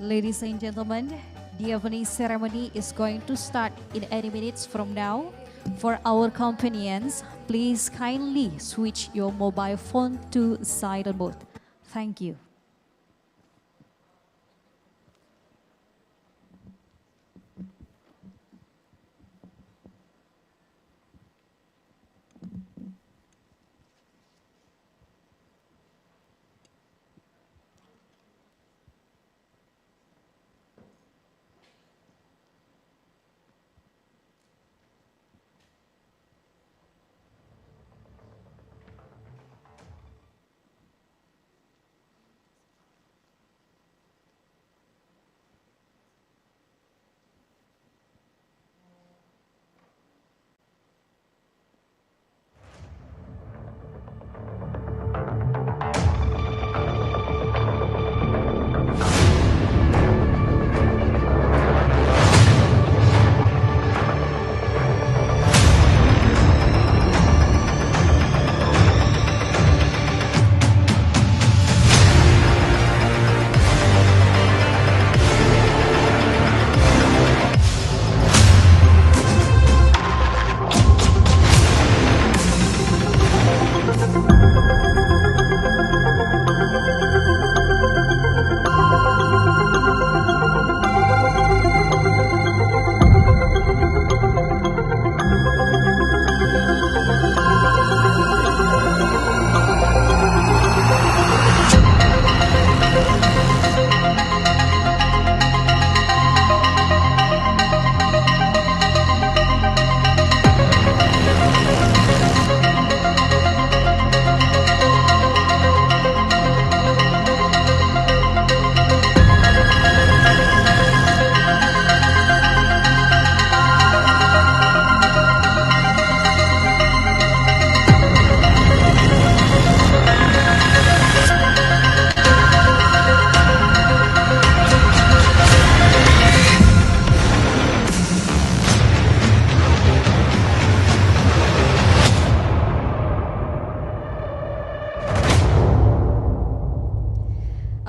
Ladies and gentlemen, the opening ceremony is going to start in any minutes from now. For our companions, please kindly switch your mobile phone to silent mode. Thank you.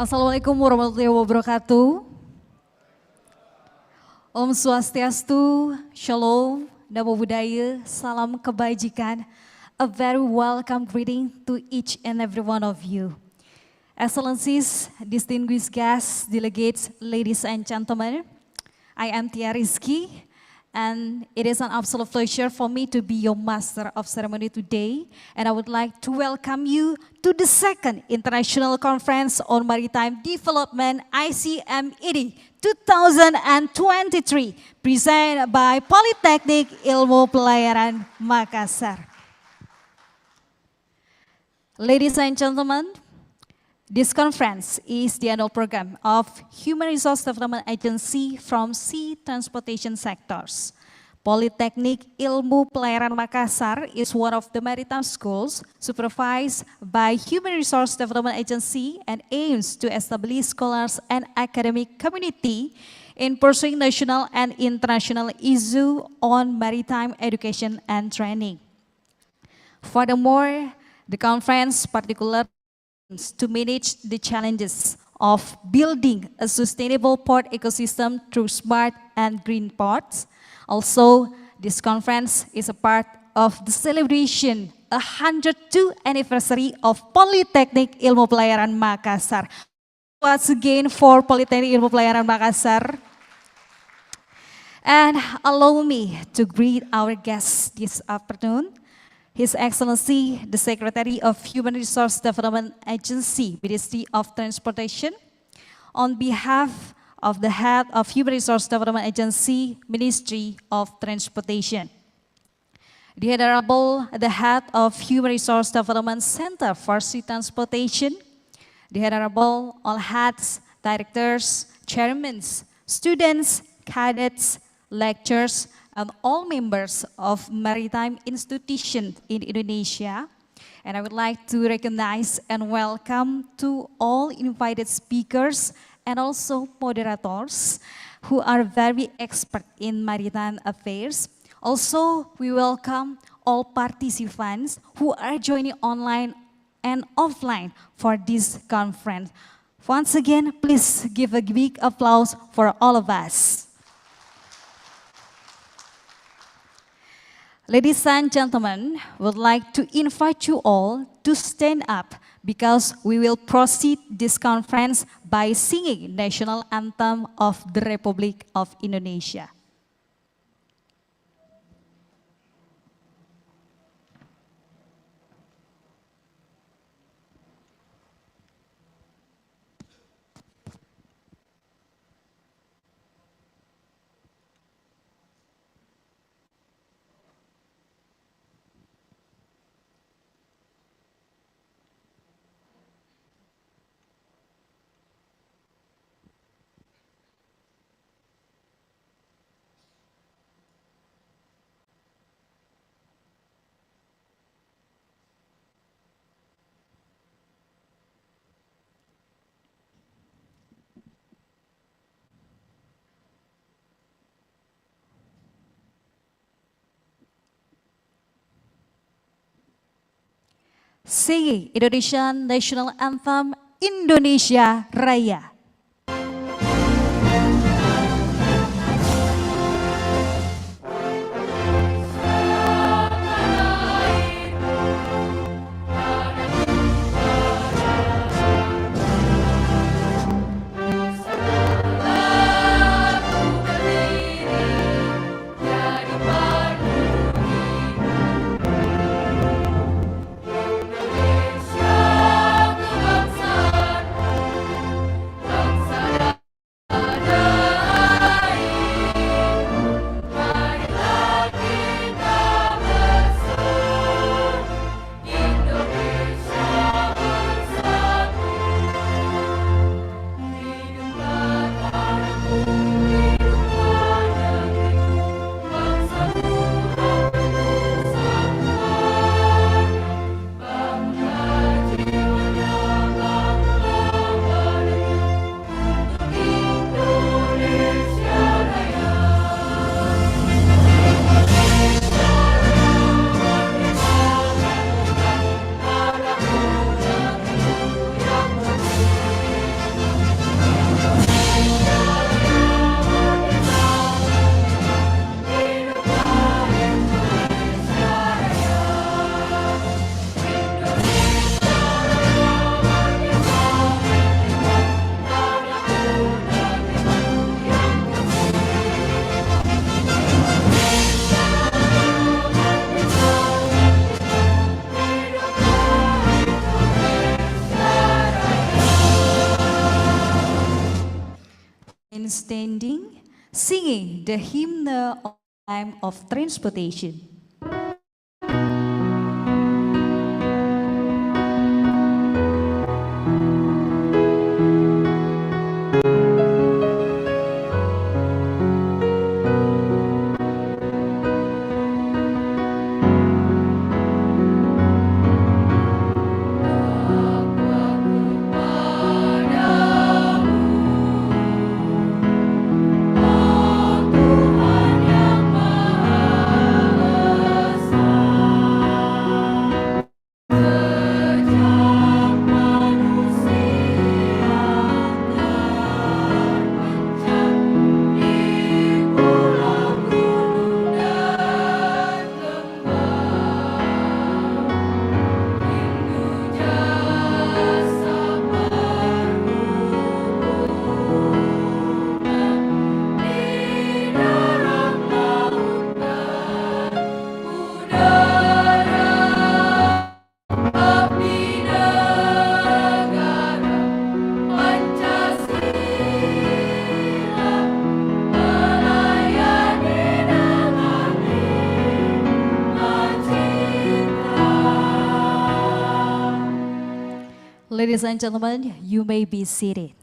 Assalamualaikum warahmatullahi wabarakatuh. Om Swastiastu, Shalom, Namo Buddhaya, Salam Kebajikan. A very welcome greeting to each and every one of you. Excellencies, distinguished guests, delegates, ladies and gentlemen, I am Tia Rizky, and it is an absolute pleasure for me to be your master of ceremony today. And I would like to welcome you to the second International Conference on Maritime Development ICMED 2023, presented by Politeknik Ilmu Pelayaran Makassar. Ladies and gentlemen, this conference is the annual program of Human Resource Development Agency from Sea Transportation Sectors. Politeknik Ilmu Pelayaran Makassar is one of the maritime schools supervised by Human Resource Development Agency and aims to establish scholars and academic community in pursuing national and international issues on maritime education and training. Furthermore, the conference particularly to manage the challenges of building a sustainable port ecosystem through smart and green ports. Also, this conference is a part of the celebration 102nd anniversary of Politeknik Ilmu Pelayaran Makassar. Once again for Politeknik Ilmu Pelayaran Makassar. And allow me to greet our guests this afternoon. His Excellency, the Secretary of Human Resource Development Agency, Ministry of Transportation, on behalf of the Head of Human Resource Development Agency, Ministry of Transportation. The Honorable, the Head of Human Resource Development Center for Sea Transportation, the Honorable, all heads, directors, chairmen, students, cadets, lecturers, and all members of maritime institutions in Indonesia. And I would like to recognize and welcome to all invited speakers and also moderators who are very expert in maritime affairs. Also, we welcome all participants who are joining online and offline for this conference. Once again, please give a big applause for all of us. Ladies and gentlemen, would like to invite you all to stand up because we will proceed this conference by singing National Anthem of the Republic of Indonesia. Singing Indonesian National Anthem Indonesia Raya. In standing, singing the hymn of time of transportation. Ladies and gentlemen, you may be seated.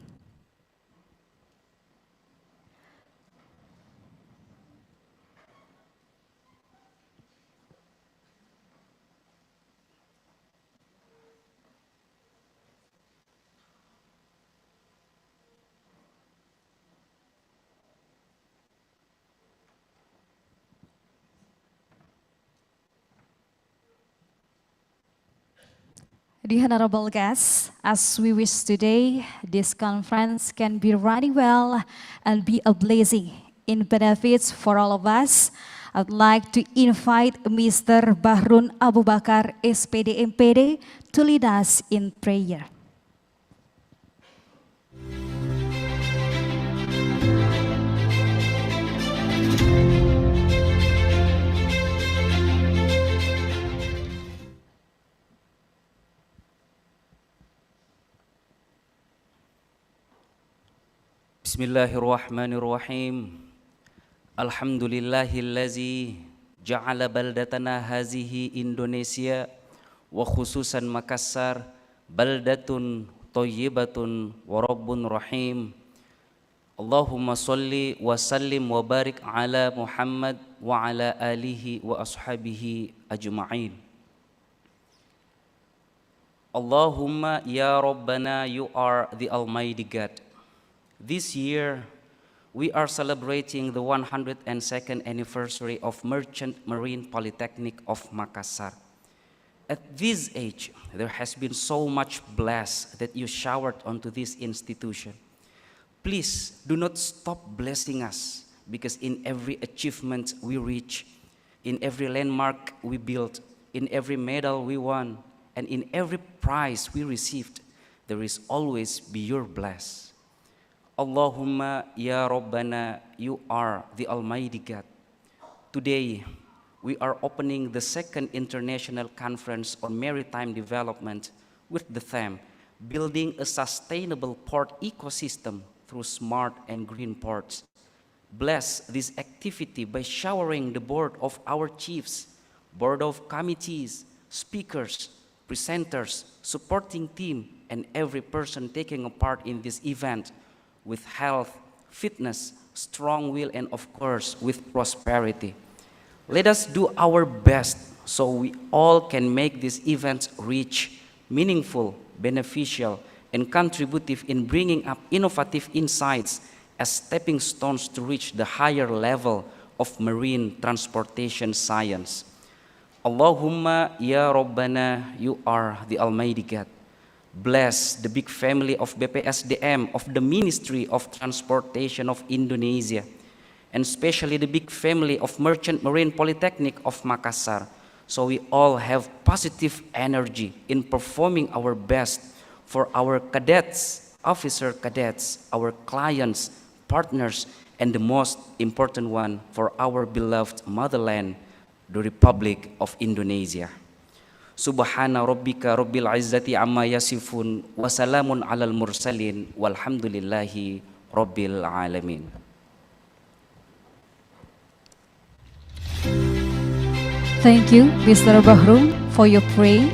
Dear honorable guests, as we wish today, this conference can be running well and be a blessing in benefits for all of us. I'd like to invite Mr. Bahrun Abu Bakar, SPD MPD, to lead us in prayer. Bismillahirrahmanirrahim. Alhamdulillahillazi ja'ala baldatana hazihi Indonesia wa khususan Makassar baldatun thayyibatun wa rabbun rahim. Allahumma salli wa sallim wa barik ala Muhammad wa ala alihi wa ashabihi ajma'in. Allahumma ya Rabbana, you are the Almighty God. This year, we are celebrating the 102nd anniversary of Merchant Marine Polytechnic of Makassar. At this age, there has been so much bless that you showered onto this institution. Please do not stop blessing us, because in every achievement we reach, in every landmark we built, in every medal we won, and in every prize we received, there is always be your bless. Allahumma ya Rabbana, you are the Almighty God. Today, we are opening the second international conference on maritime development with the theme, Building a Sustainable Port Ecosystem through Smart and Green Ports. Bless this activity by showering the board of our chiefs, board of committees, speakers, presenters, supporting team, and every person taking a part in this event with health, fitness, strong will, and of course, with prosperity. Let us do our best so we all can make these events rich, meaningful, beneficial, and contributive in bringing up innovative insights as stepping stones to reach the higher level of marine transportation science. Allahumma ya Rabbana, you are the Almighty God. Bless the big family of BPSDM of the Ministry of Transportation of Indonesia, and especially the big family of Merchant Marine Polytechnic of Makassar, so we all have positive energy in performing our best for our cadets, officer cadets, our clients, partners, and the most important one, for our beloved motherland, the Republic of Indonesia. Subhana rabbika rabbil izzati amma yasifun wa salamun alal mursalin walhamdulillahi rabbil alamin. Thank you, Mr. Bahrun, for your prayer.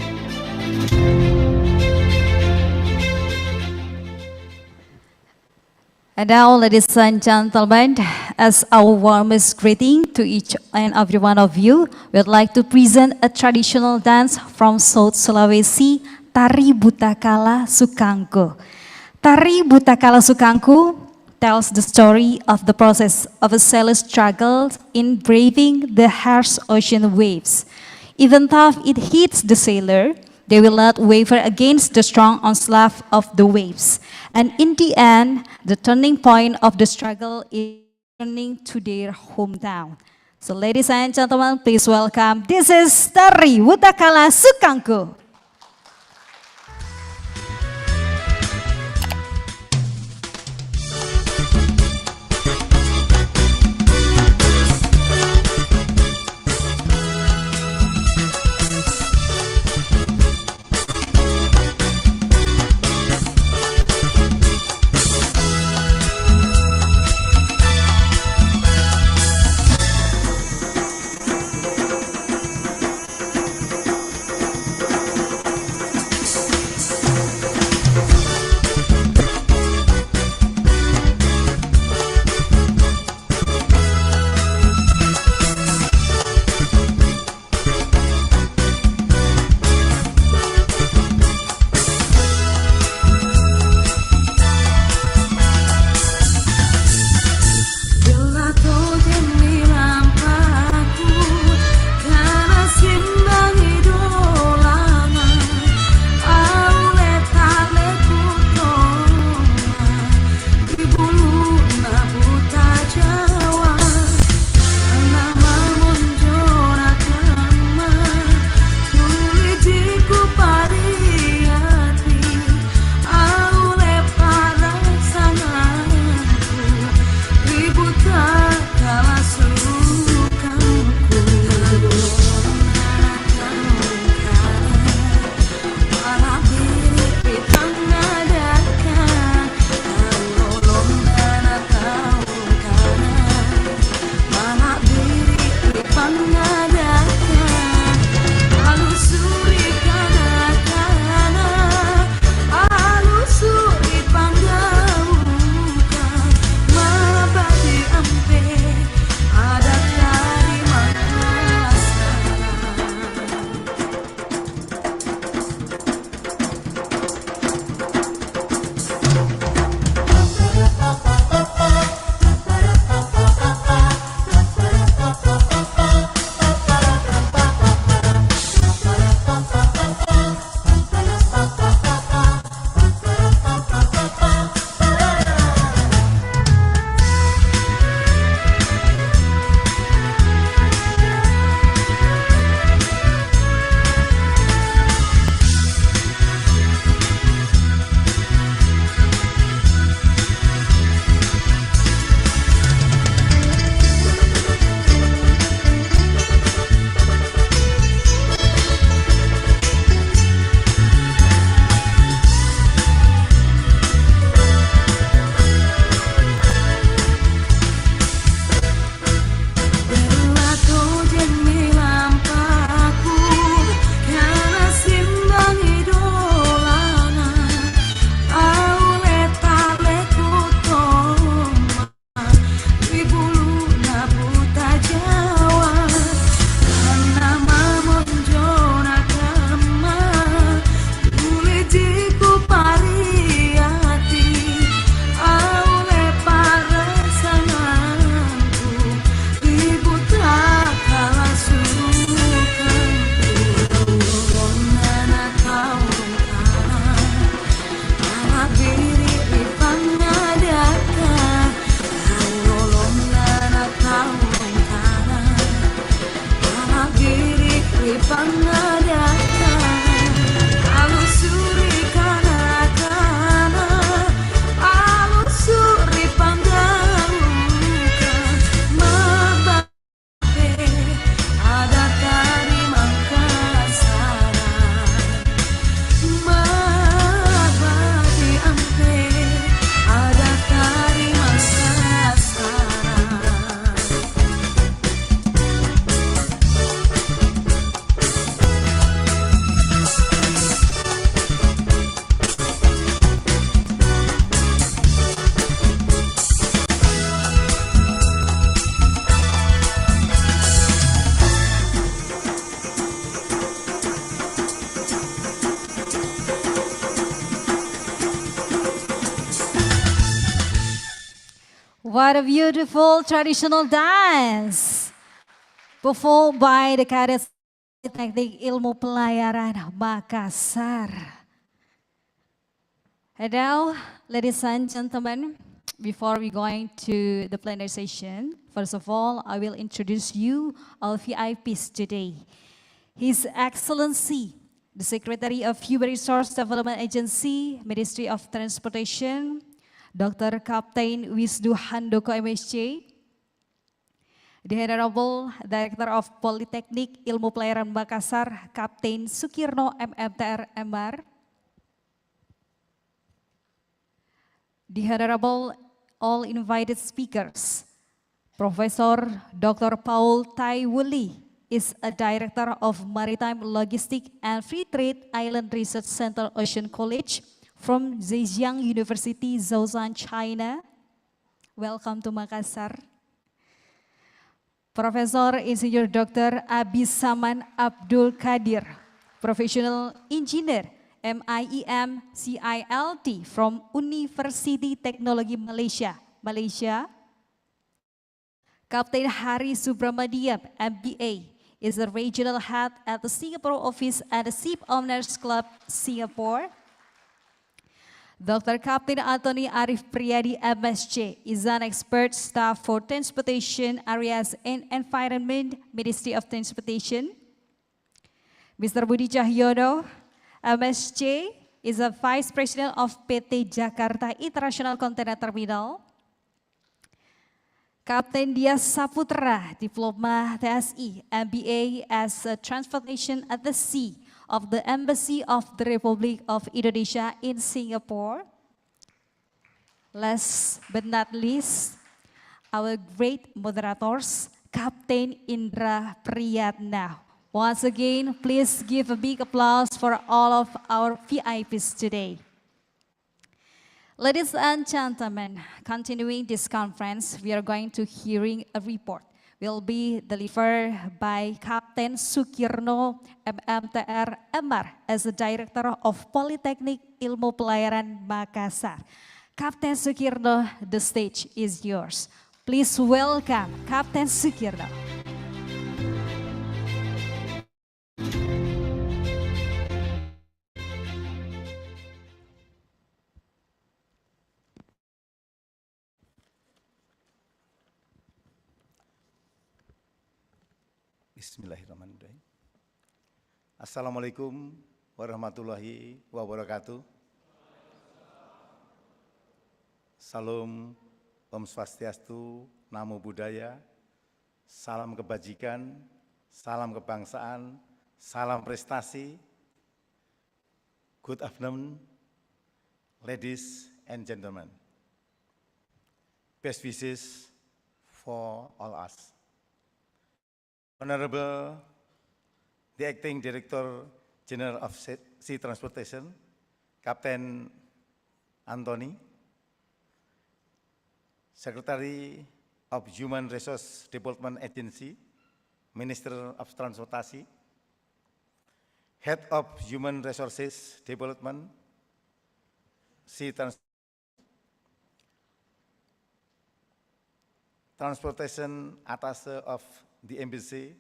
And now, ladies and gentlemen, as our warmest greeting to each and every one of you, we'd like to present a traditional dance from South Sulawesi, Tari Butakala Sukangku. Tari Butakala Sukangku tells the story of the process of a sailor's struggle in braving the harsh ocean waves. Even though it hits the sailor, they will not waver against the strong onslaught of the waves. And in the end, the turning point of the struggle is returning to their hometown. So ladies and gentlemen, please welcome, this is Tari Butakala Sukangku. What a beautiful traditional dance performed by the cadets Teknik Ilmu Pelayaran Makassar. And now, ladies and gentlemen, before we going to the plenary session, first of all, I will introduce you our VIPs today. His Excellency, the Secretary of Human Resource Development Agency, Ministry of Transportation, Dr. Kapten Wisnu Handoko MSc, the Honorable Director of Polytechnic Ilmu Pelayaran Makassar, Kapten Sukirno MMTR MR, the Honorable all invited speakers, Professor Dr. Paul Tai Wuli is a Director of Maritime Logistics and Free Trade Island Research Center Ocean College from Zhejiang University, Zhoushan, China. Welcome to Makassar. Profesor Insinyur Dr. Abisaman Abdul Kadir, Professional Engineer, MIEM CILT from University Teknologi Malaysia, Malaysia. Kapten Hari Subramadian, MBA, is the Regional Head at the Singapore Office at the Ship Owners Club, Singapore. Dr. Kapten Anthony Arif Priyadi, MSc, is an expert staff for transportation areas and environment, Ministry of Transportation. Mr. Budi Cahyono, MSc, is a Vice President of PT Jakarta International Container Terminal. Kapten Dias Saputra, Diploma TSI, MBA as a Transportation at the Sea of the Embassy of the Republic of Indonesia in Singapore. Last but not least, our great moderators, Kapten Indra Priyatna. Once again, please give a big applause for all of our VIPs today. Ladies and gentlemen, continuing this conference, we are going to hearing a report. Will be delivered by Kapten Sukirno MMTR MR as the Director of Polytechnic Ilmu Pelayaran Makassar. Kapten Sukirno, the stage is yours. Please welcome Kapten Sukirno. Bismillahirrahmanirrahim. Assalamualaikum warahmatullahi wabarakatuh. Salam Om Swastiastu, Namo Buddhaya, salam kebajikan, salam kebangsaan, salam prestasi. Good afternoon, ladies and gentlemen. Best wishes for all us. Honorable the Acting Director General of Sea Transportation, Kapten Anthony, Secretary of Human Resource Development Agency, Minister of Transportation, Head of Human Resources Development, Sea Transportation Attaché of the Embassy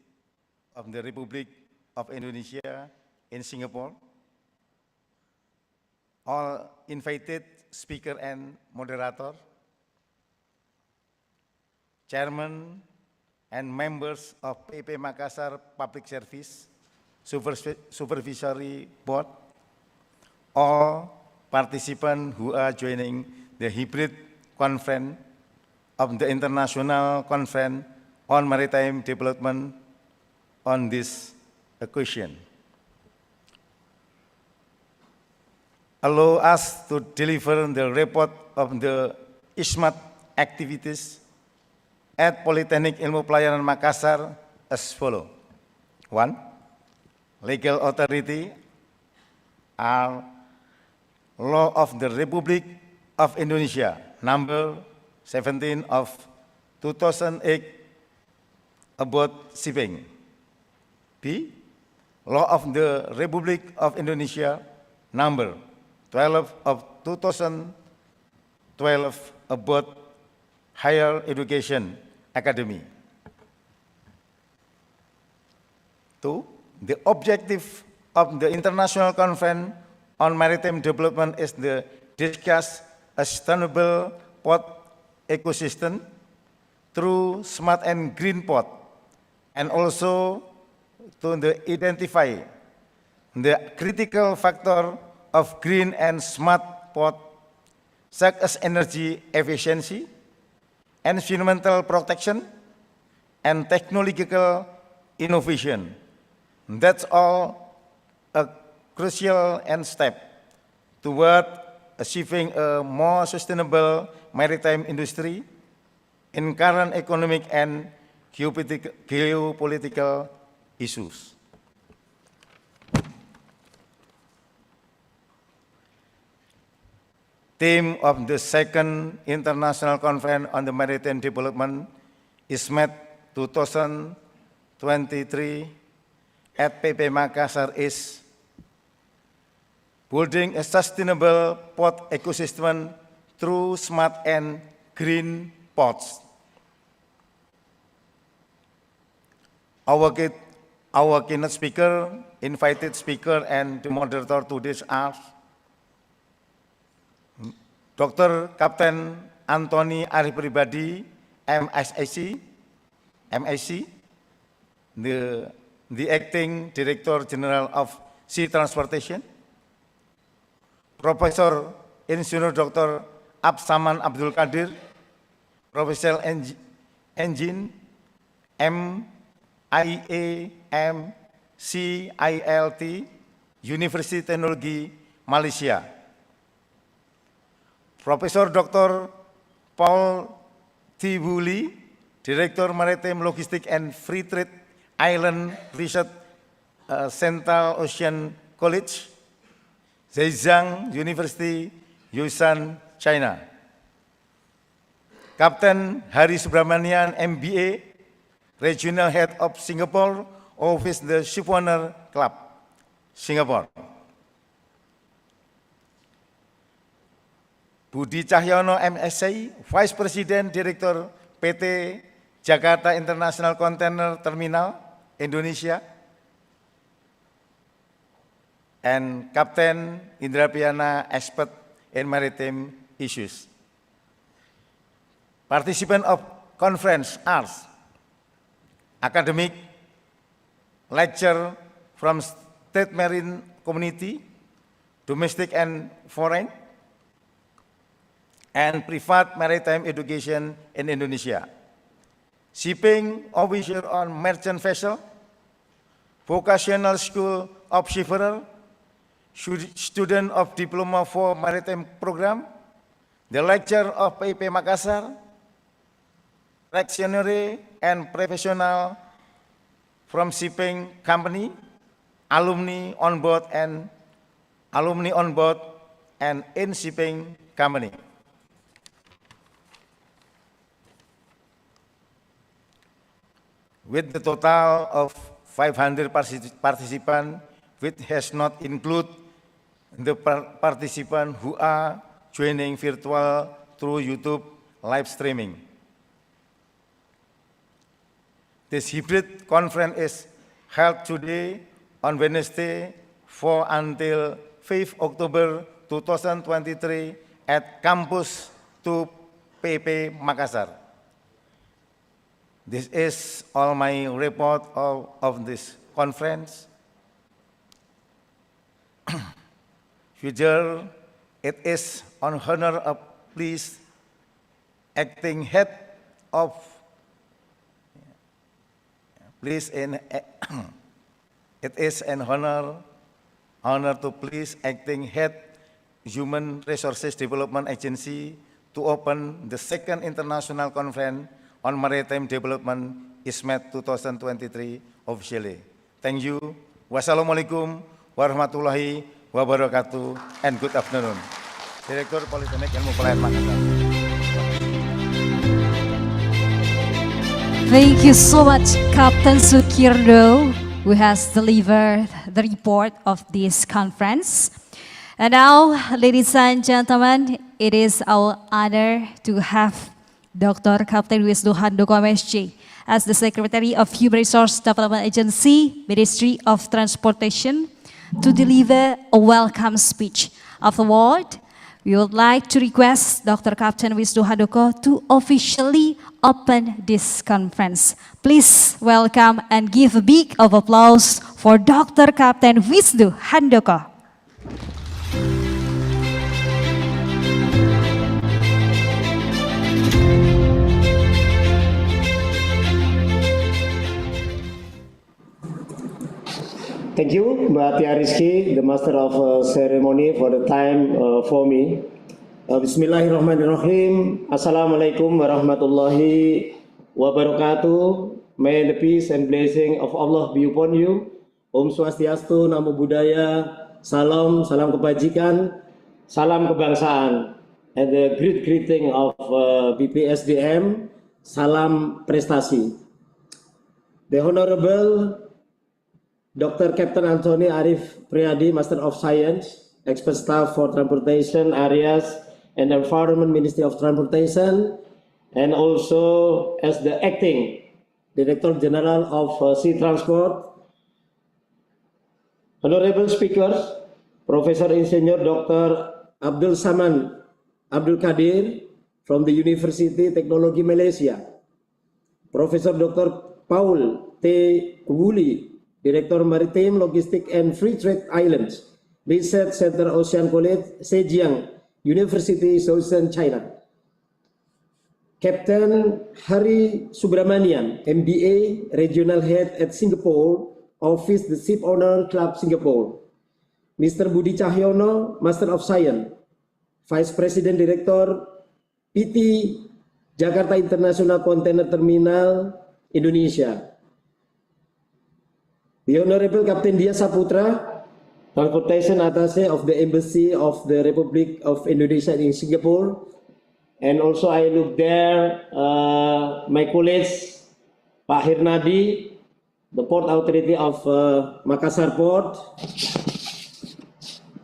of the Republic of Indonesia in Singapore, all invited speaker and moderator, chairman and members of PP Makassar Public Service Supervisory Board, all participants who are joining the hybrid conference of the International Conference on Maritime Development on this occasion. Allow us to deliver the report of the ISMAT activities at Polytechnic Ilmu Pelayaran Makassar as follows. 1. Legal authority are Law of the Republic of Indonesia, number 17 of 2008, about shipping. B. Law of the Republic of Indonesia, number 12 of 2012, about Higher Education Academy. 2. The objective of the International Conference on Maritime Development is to discuss a sustainable port ecosystem through smart and green port, and also to identify the critical factor of green and smart port, such as energy efficiency, environmental protection, and technological innovation. That's all a crucial end step toward achieving a more sustainable maritime industry in current economic and geopolitical issues. Theme of the second International Conference on the Maritime Development is met 2023 at PP Makassar is building a sustainable port ecosystem through smart and green ports. Our keynote speaker, invited speaker, and the moderator today are Dr. Kapten Anthony Arif Pribadi, MSc, the Acting Director General of Sea Transportation, Professor Insinyur Dr. Absaman Abdul Qadir, Professor Engine, MIAMCILT, University Teknologi Malaysia, Profesor Dr. Paul Tibuli, Director Maritime Logistic and Free Trade Island Research, Central Ocean College, Zhejiang University, Yushan, China. Kapten Hari Subramanian, MBA, Regional Head of Singapore Office, the Shipowner Club, Singapore. Budi Cahyono, MSc, Vice President Director PT Jakarta International Container Terminal, Indonesia. And Kapten Indra Piana, expert in maritime issues. Participants of conference are academic, lecture from state marine community, domestic and foreign, and private maritime education in Indonesia. Shipping officer on merchant vessel, vocational school of seafarer, student of Diploma for Maritime Program, the lecturer of PP Makassar, practitioner and professional from shipping company, alumni on board and in shipping company. With the total of 500 participants, which has not included the participants who are joining virtual through YouTube live streaming. This hybrid conference is held today on Wednesday 4 until 5 October 2023 at Campus 2 PP Makassar. This is all my report of this conference. Future, it is an honor of please acting head of it is an honor to please acting head Human Resources Development Agency to open the second international conference on maritime development ISMET 2023 officially. Thank you. Wassalamualaikum warahmatullahi wabarakatuh and good afternoon. Direktur Politeknik Ilmu Pelayaran Makassar. Thank you so much, Captain Sukirdo, who has delivered the report of this conference. And now, ladies and gentlemen, it is our honor to have Dr. Captain Wisnu Handoko MSc, as the Secretary of Human Resource Development Agency, Ministry of Transportation, to deliver a welcome speech. Afterward, we would like to request Dr. Captain Wisnu Handoko to officially open this conference. Please welcome and give a big of applause for Dr. Captain Wisnu Handoko. Thank you, Mbak Tia Rizky, the Master of Ceremony, for the time for me. Bismillahirrahmanirrahim. Assalamualaikum warahmatullahi wabarakatuh. May the peace and blessing of Allah be upon you. Om Swastiastu, Namo Buddhaya, salam, salam kebajikan, salam kebangsaan. And the great greeting of BPSDM, salam prestasi. The Honorable Dr. Captain Anthony Arif Priadi, Master of Science, Expert Staff for Transportation, Areas and Environment, Ministry of Transportation, and also as the Acting Director General of Sea Transport. Honorable Speakers, Professor Insinyur Dr. Abdul Saman Abdul Kadir from the University Teknologi Malaysia, Professor Dr. Paul T. Woolley, Director Maritime, Logistic and Free Trade Islands, Research Center Ocean College, Zhejiang University, Southern China. Captain Hari Subramanian, MBA, Regional Head at Singapore, Office the Ship Owner Club Singapore. Mr. Budi Cahyono, Master of Science, Vice President Director, PT Jakarta International Container Terminal, Indonesia. The Honorable Captain Dia Saputra, Transportation Attaché of the Embassy of the Republic of Indonesia in Singapore. And also I look there, my colleagues, Pak Hirnadi, the Port Authority of Makassar Port.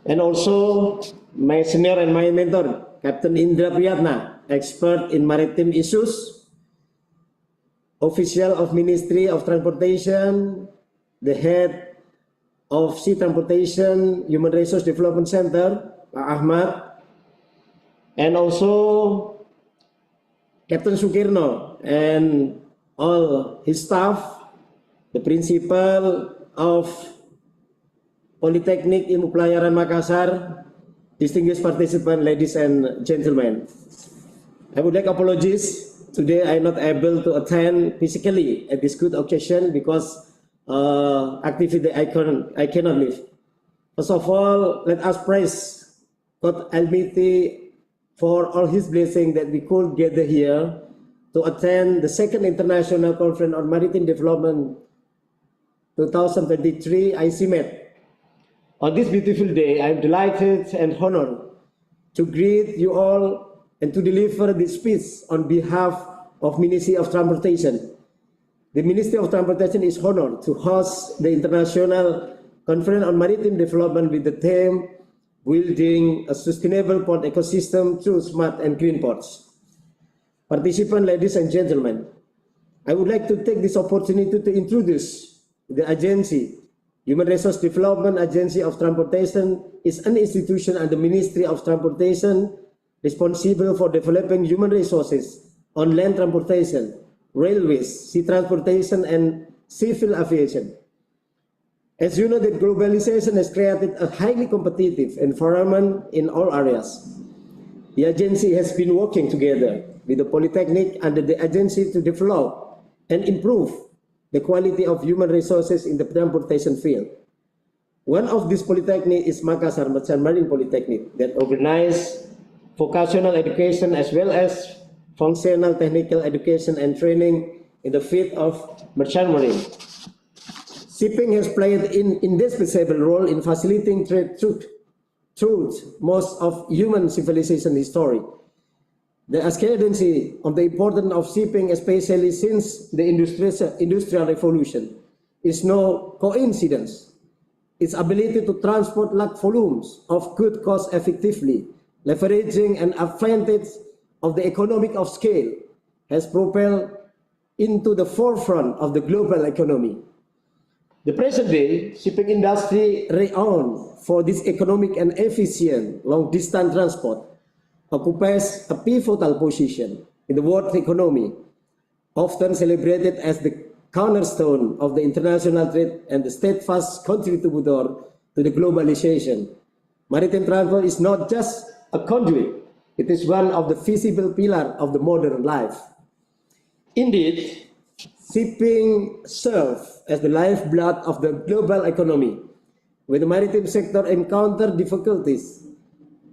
And also my senior and my mentor, Captain Indra Priyatna, expert in maritime issues, official of Ministry of Transportation, the head of Sea Transportation Human Resource Development Center, Pak Ahmad, and also Captain Sukirno and all his staff, the principal of Polytechnic Ilmu Pelayaran Makassar, distinguished participants, ladies and gentlemen. I would like apologies. Today I'm not able to attend physically at this good occasion because activity I cannot leave. First of all, let us praise God Almighty for all His blessing that we could gather here to attend the second International Conference on Maritime Development 2023 ICMAT. On this beautiful day, I am delighted and honored to greet you all and to deliver this speech on behalf of Ministry of Transportation. The Ministry of Transportation is honored to host the International Conference on Maritime Development with the theme, Building a Sustainable Port Ecosystem Through Smart and Green Ports. Participants, ladies and gentlemen, I would like to take this opportunity to introduce the agency. Human Resource Development Agency of Transportation is an institution under the Ministry of Transportation responsible for developing human resources on land transportation, railways, sea transportation, and civil aviation. As you know, that globalization has created a highly competitive environment in all areas. The agency has been working together with the Polytechnic under the agency to develop and improve the quality of human resources in the transportation field. One of these polytechnic is Makassar Merchant Marine Polytechnic that organize vocational education as well as functional technical education and training in the field of merchant marine. Shipping has played an indispensable role in facilitating trade through most of human civilization history. The ascendancy of the importance of shipping, especially since the industrial revolution, is no coincidence. Its ability to transport large volumes of goods cost effectively, leveraging an advantage of the economic of scale, has propelled into the forefront of the global economy. The present day shipping industry, renowned for this economic and efficient long-distance transport, occupies a pivotal position in the world economy, often celebrated as the cornerstone of the international trade and the steadfast contributor to the globalization. Maritime transport is not just a conduit, it is one of the visible pillars of the modern life. Indeed, shipping serves as the lifeblood of the global economy. When the maritime sector encounters difficulties,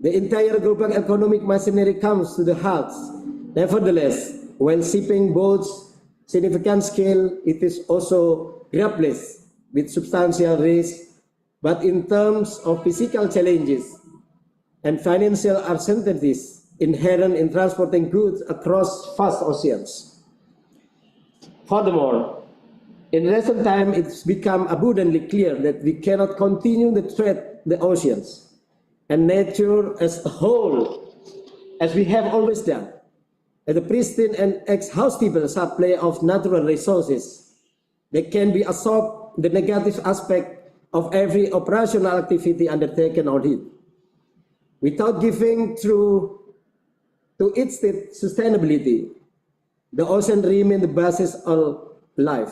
the entire global economic machinery comes to the halt. Nevertheless, while shipping boasts significant scale, it is also grapples with substantial risks, but in terms of physical challenges and financial uncertainties inherent in transporting goods across vast oceans. Furthermore, in recent time, it's become abundantly clear that we cannot continue to treat the oceans and nature as a whole, as we have always done, as a pristine and exhaustible supply of natural resources. They can be absorbed the negative aspect of every operational activity undertaken on it. Without giving through to its sustainability, the ocean remains the basis of life.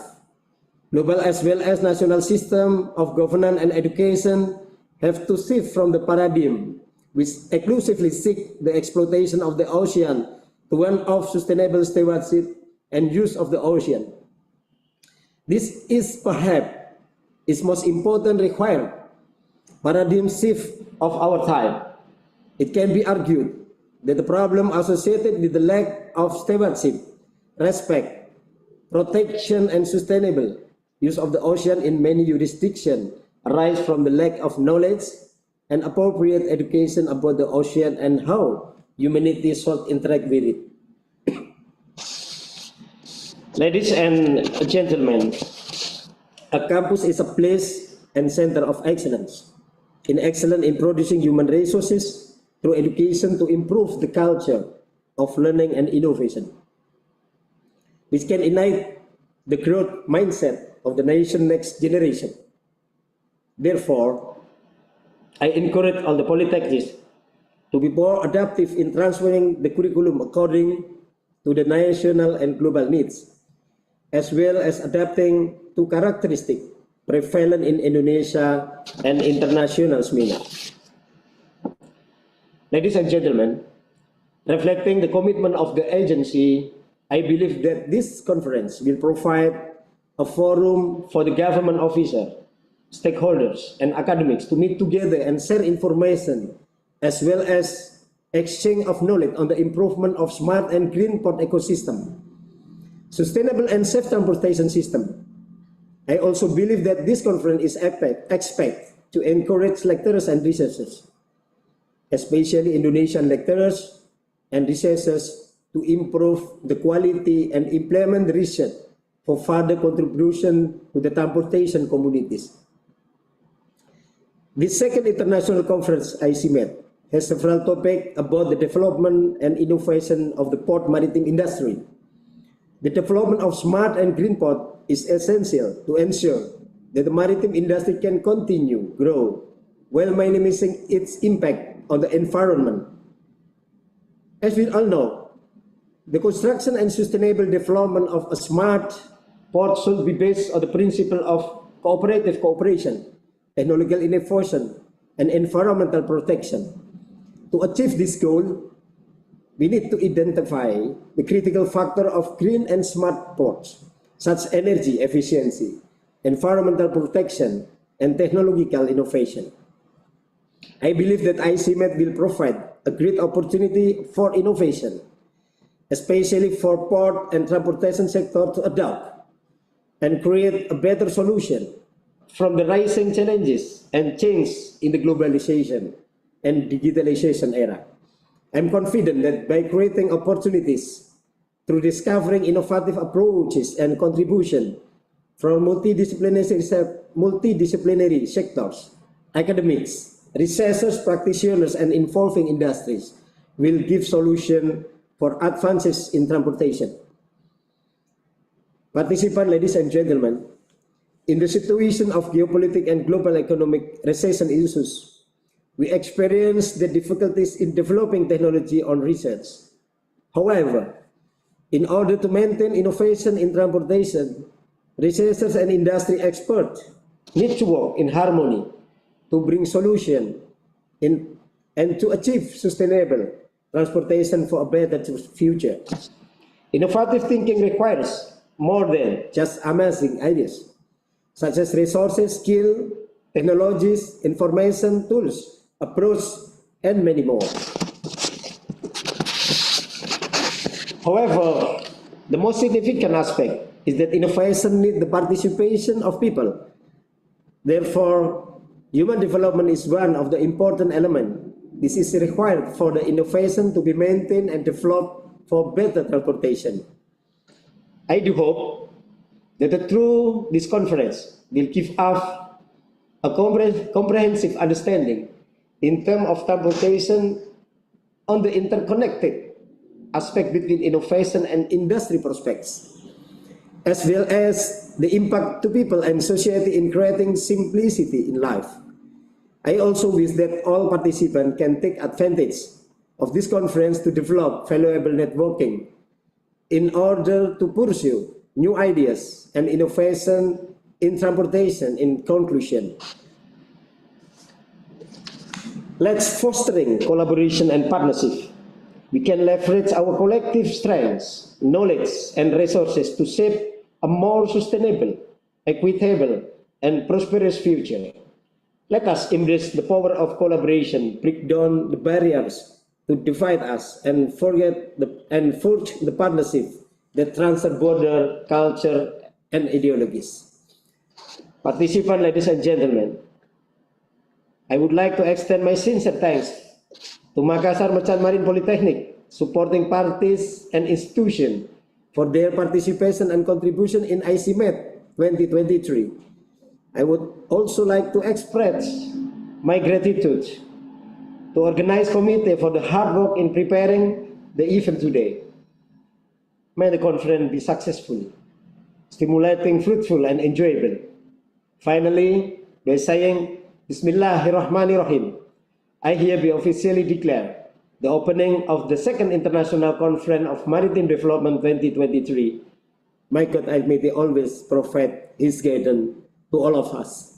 Global as well as national system of governance and education have to shift from the paradigm which exclusively seek the exploitation of the ocean to one of sustainable stewardship and use of the ocean. This is perhaps its most important required paradigm shift of our time. It can be argued that the problem associated with the lack of stewardship, respect, protection, and sustainable use of the ocean in many jurisdictions arise from the lack of knowledge and appropriate education about the ocean and how humanity should interact with it. Ladies and gentlemen, a campus is a place and center of excellence. Excellent in producing human resources through education to improve the culture of learning and innovation, which can ignite the growth mindset of the nation's next generation. Therefore, I encourage all the polytechnics to be more adaptive in transferring the curriculum according to the national and global needs, as well as adapting to characteristics prevalent in Indonesia and international seminar. Ladies and gentlemen, reflecting the commitment of the agency, I believe that this conference will provide a forum for the government officers, stakeholders, and academics to meet together and share information, as well as exchange of knowledge on the improvement of smart and green port ecosystem, sustainable and safe transportation system. I also believe that this conference is expected to encourage lecturers and researchers, especially Indonesian lecturers and researchers, to improve the quality and implement research for further contribution to the transportation communities. This second international conference, ICMET, has several topics about the development and innovation of the port maritime industry. The development of smart and green port is essential to ensure that the maritime industry can continue to grow while minimizing its impact on the environment. As we all know, the construction and sustainable development of a smart port should be based on the principle of cooperative cooperation, technological innovation, and environmental protection. To achieve this goal, we need to identify the critical factor of green and smart ports, such as energy efficiency, environmental protection, and technological innovation. I believe that ICMET will provide a great opportunity for innovation, especially for port and transportation sector to adopt and create a better solution from the rising challenges and change in the globalization and digitalization era. I'm confident that by creating opportunities through discovering innovative approaches and contribution from multidisciplinary sectors, academics, researchers, practitioners, and involving industries will give solutions for advances in transportation, Participants, ladies and gentlemen, in the situation of geopolitical and global economic recession issues, we experience the difficulties in developing technology on research. However, in order to maintain innovation in transportation, researchers and industry experts need to work in harmony to bring solutions and to achieve sustainable transportation for a better future. Innovative thinking requires more than just amazing ideas, such as resources, skill, technologies, information, tools, approach, and many more. However, the most significant aspect is that innovation needs the participation of people. Therefore, human development is one of the important elements. This is required for the innovation to be maintained and developed for better transportation. I do hope that through this conference will give us a comprehensive understanding in terms of transportation on the interconnected aspect between innovation and industry prospects, as well as the impact to people and society in creating simplicity in life. I also wish that all participants can take advantage of this conference to develop valuable networking in order to pursue new ideas and innovation in transportation. In conclusion, let's fostering collaboration and partnership. We can leverage our collective strengths, knowledge, and resources to shape a more sustainable, equitable, and prosperous future. Let us embrace the power of collaboration, break down the barriers to divide us, and forge the partnership that transcend border, culture, and ideologies. Participants, ladies and gentlemen, I would like to extend my sincere thanks to Makassar Merchant Marine Polytechnic, supporting parties and institutions for their participation and contribution in ICMET 2023. I would also like to express my gratitude to organized committee for the hard work in preparing the event today. May the conference be successful, stimulating, fruitful, and enjoyable. Finally, by saying Bismillahirrahmanirrahim, I hereby officially declare the opening of the Second International Conference of Maritime Development 2023. My God Almighty always provide His guidance to all of us.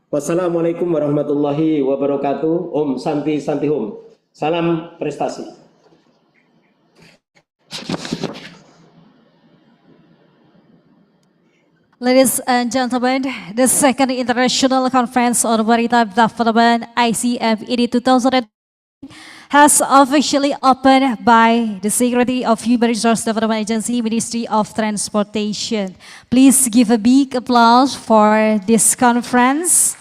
Wassalamualaikum warahmatullahi wabarakatuh. Om Santi Santi Hum. Salam prestasi. Ladies and gentlemen, the Second International Conference on Maritime Development ICMED 2000 has officially opened by the Secretary of Human Resource Development Agency, Ministry of Transportation. Please give a big applause for this conference.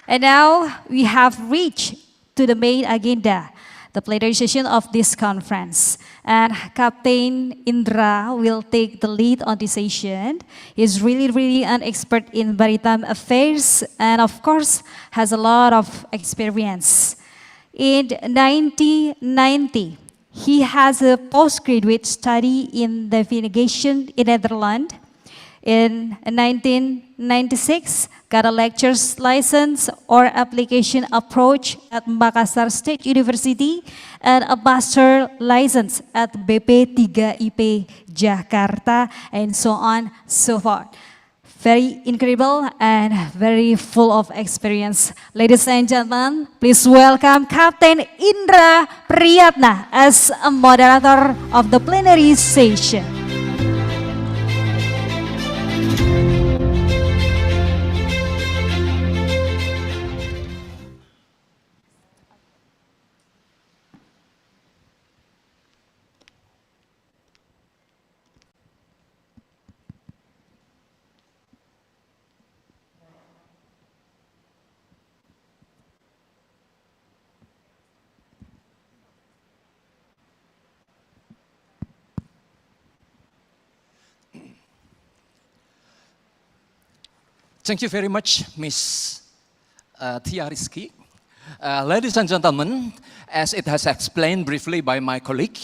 And now we have reached to the main agenda, the plenary session of this conference. And Captain Indra will take the lead on this session. He's really an expert in maritime affairs and of course has a lot of experience. In 1990, he has a postgraduate study in navigation in Netherlands. In 1996, got a lecturer's license or application approach at Makassar State University and a master license at BP3IP Jakarta, and so on, so forth. Very incredible and very full of experience. Ladies and gentlemen, please welcome Captain Indra Priyatna as a moderator of the plenary session. Thank you very much, Ms. Tia Rizky. Ladies and gentlemen, as it has explained briefly by my colleague,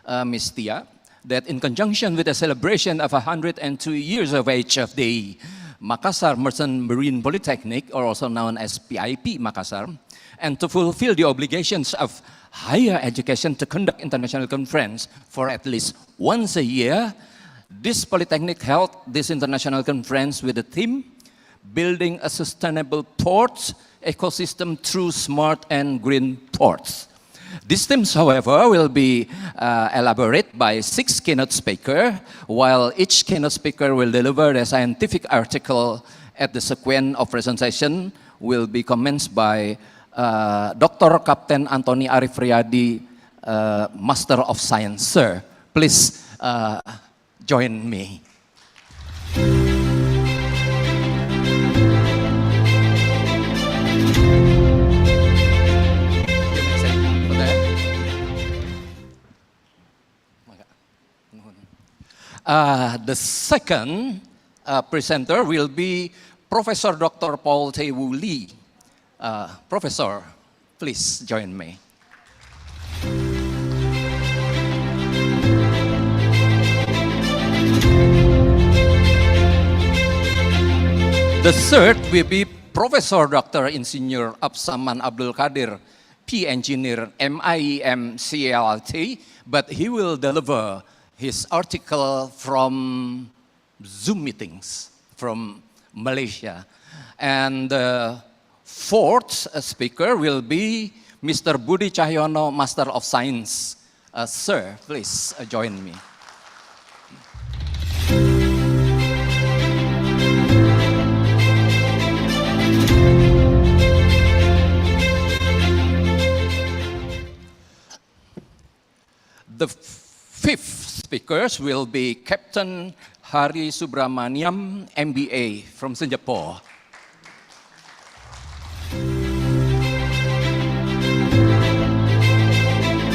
Ms. Tia, that in conjunction with the celebration of 102 years of age of the Makassar Merchant Marine Polytechnic, or also known as PIP Makassar, and to fulfill the obligations of higher education to conduct international conference for at least once a year, this polytechnic held this international conference with the theme, Building a Sustainable Port Ecosystem Through Smart and Green Ports. These themes, however, will be elaborated by 6 keynote speakers, while each keynote speaker will deliver a scientific article at the sequence of presentation will be commenced by Dr. Captain Antoni Arif Riyadi, Master of Science. Sir, please join me. The second presenter will be Professor Dr. Paul Tae Woo Lee. Professor, please join me. The third will be Professor Dr. Insinyur Absaman Abdul Qadir, P. Engineer, MIEM CLT, but he will deliver his article from Zoom meetings from Malaysia. And the fourth speaker will be Mr. Budi Cahyono, Master of Science. Sir, please join me. The fifth speakers will be Captain Hari Subramaniam, MBA from Singapore.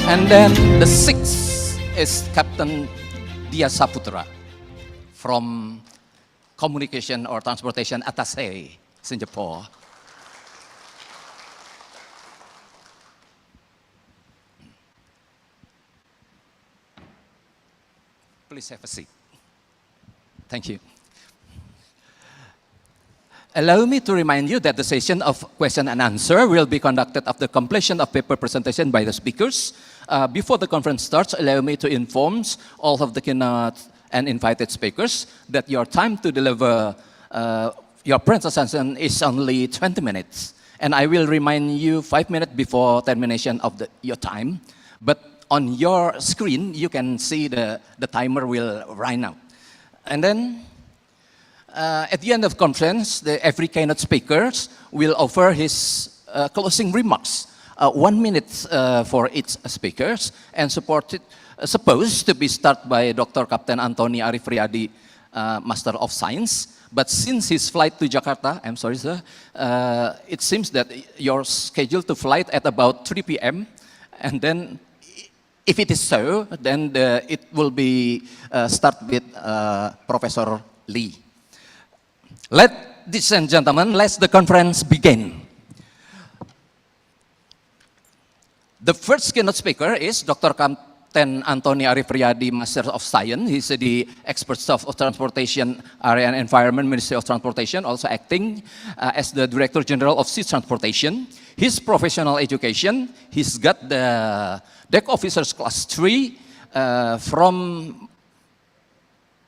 And then the sixth is Captain Dia Saputra from Communication or Transportation Attaché, Singapore. Please have a seat. Thank you. Allow me to remind you that the session of question and answer will be conducted after completion of paper presentation by the speakers. Before the conference starts, allow me to inform all of the keynote and invited speakers that your time to deliver your presentation is only 20 minutes. And I will remind you 5 minutes before termination of your time. But on your screen, you can see the timer will run out. And then, at the end of conference, every keynote speakers will offer his closing remarks. 1 minute for each speakers, and supposed to be started by Dr. Captain Antoni Arif Riyadi, Master of Science. But since his flight to Jakarta, I'm sorry, sir, it seems that you're scheduled to flight at about 3 p.m. And then, if it is so, then it will be start with Professor Lee. Ladies and gentlemen, let the conference begin. The first keynote speaker is Dr. Captain Antoni Arif Riyadi, Master of Science. He's the expert staff of Transportation, Area and Environment, Ministry of Transportation, also acting as the Director General of Sea Transportation. His professional education, he's got the Deck Officers Class 3 from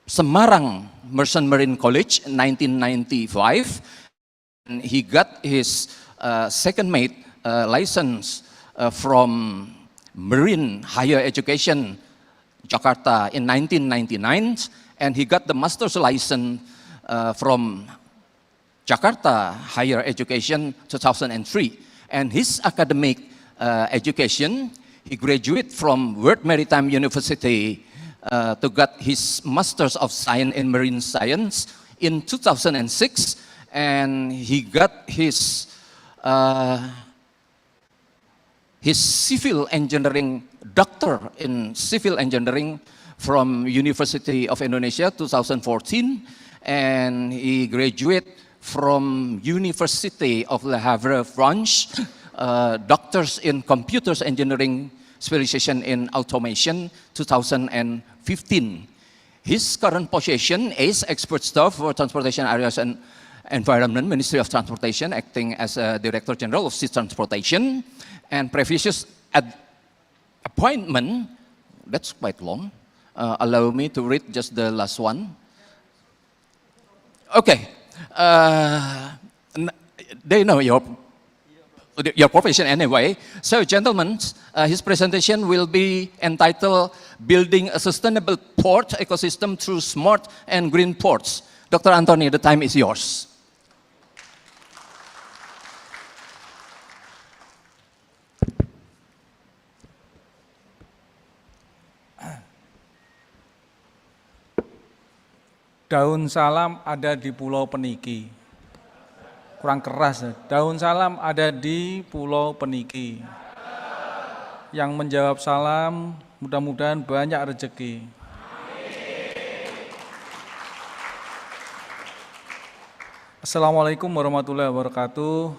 Semarang Merchant Marine College in 1995. And he got his second mate license from Marine Higher Education, Jakarta in 1999. And he got the master's license from Jakarta Higher Education 2003. And his academic education, he graduated from World Maritime University to get his Master's of Science in Marine Science in 2006, and he got his civil engineering doctor in civil engineering from University of Indonesia 2014, and he graduated from University of Le Havre, France, doctors in computers engineering, specialization in automation 2014. 2015. His current position is expert staff for transportation areas and environment, Ministry of Transportation, acting as a Director General of Sea Transportation. And previous appointment, that's quite long. Allow me to read just the last one. Okay. They know your profession anyway. So, gentlemen, his presentation will be entitled Building a Sustainable Port Ecosystem Through Smart and Green Ports. Dr. Anthony, the time is yours. Daun salam ada di Pulau Peniki. Kurang keras ya. Daun salam ada di Pulau Peniki. Yang menjawab salam mudah-mudahan banyak rezeki. Assalamualaikum warahmatullahi wabarakatuh.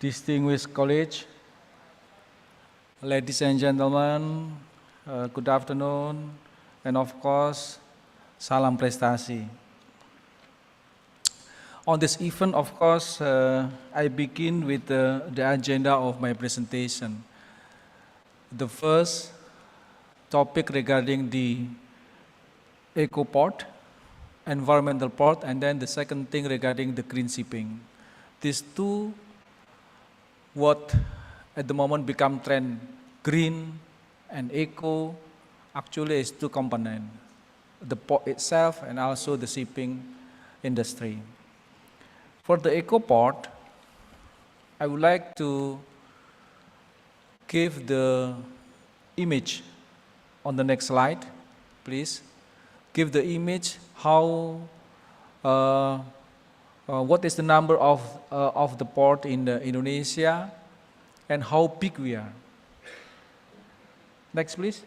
Distinguished college, ladies and gentlemen, good afternoon, and of course, salam prestasi. On this event, of course, I begin with the agenda of my presentation. The first topic regarding the eco port, environmental port, and then the second thing regarding the green shipping. These two, what at the moment become trend, green and eco, actually is two components, the port itself and also the shipping industry. For the eco port, I would like to give the image on the next slide, please. Give the image how, what is the number of the port in Indonesia and how big we are. Next, please.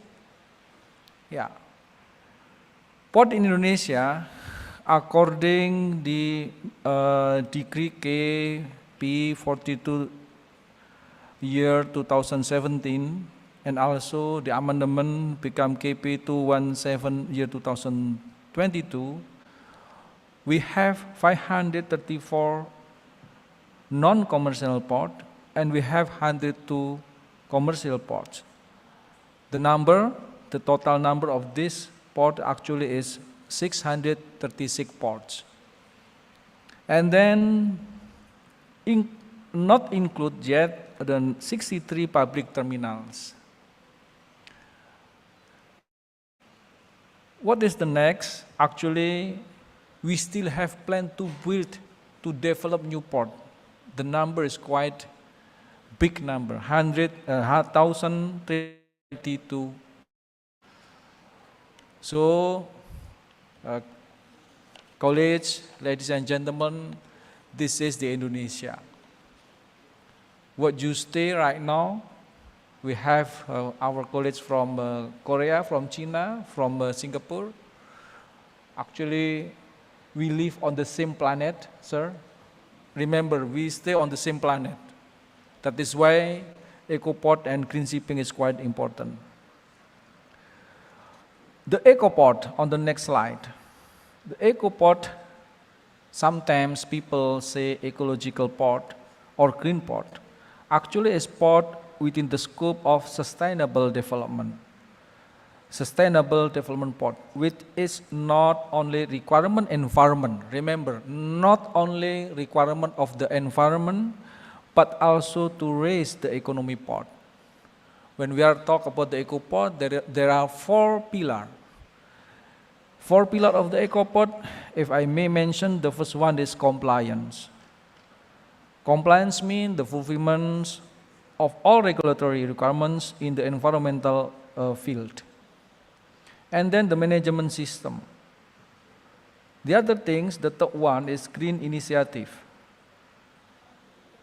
Yeah. Port in Indonesia, according the Decree KP 42 year 2017, and also the amendment become KP 217 year 2022, we have 534 non-commercial port and we have 102 commercial ports. The total number of this port actually is 636 ports. And then not include yet the 63 public terminals. What is the next? Actually, we still have plan to build, to develop new port. The number is quite big number, 1,032. So, college, ladies and gentlemen, this is the Indonesia. What you stay right now, we have our colleagues from Korea, from China, from Singapore. Actually, we live on the same planet, sir. Remember, we stay on the same planet. That is why EcoPort and green shipping is quite important. The EcoPort on the next slide. The EcoPort, sometimes people say ecological port or green port. Actually, is port within the scope of sustainable development. Sustainable development port, which is not only requirement environment. Remember, not only requirement of the environment, but also to raise the economy port. When we are talk about the eco port, there are four pillars. Four pillars of the eco port, if I may mention, the first one is compliance. Compliance means the fulfillment of all regulatory requirements in the environmental field. And then the management system. The other things, the third one is green initiative.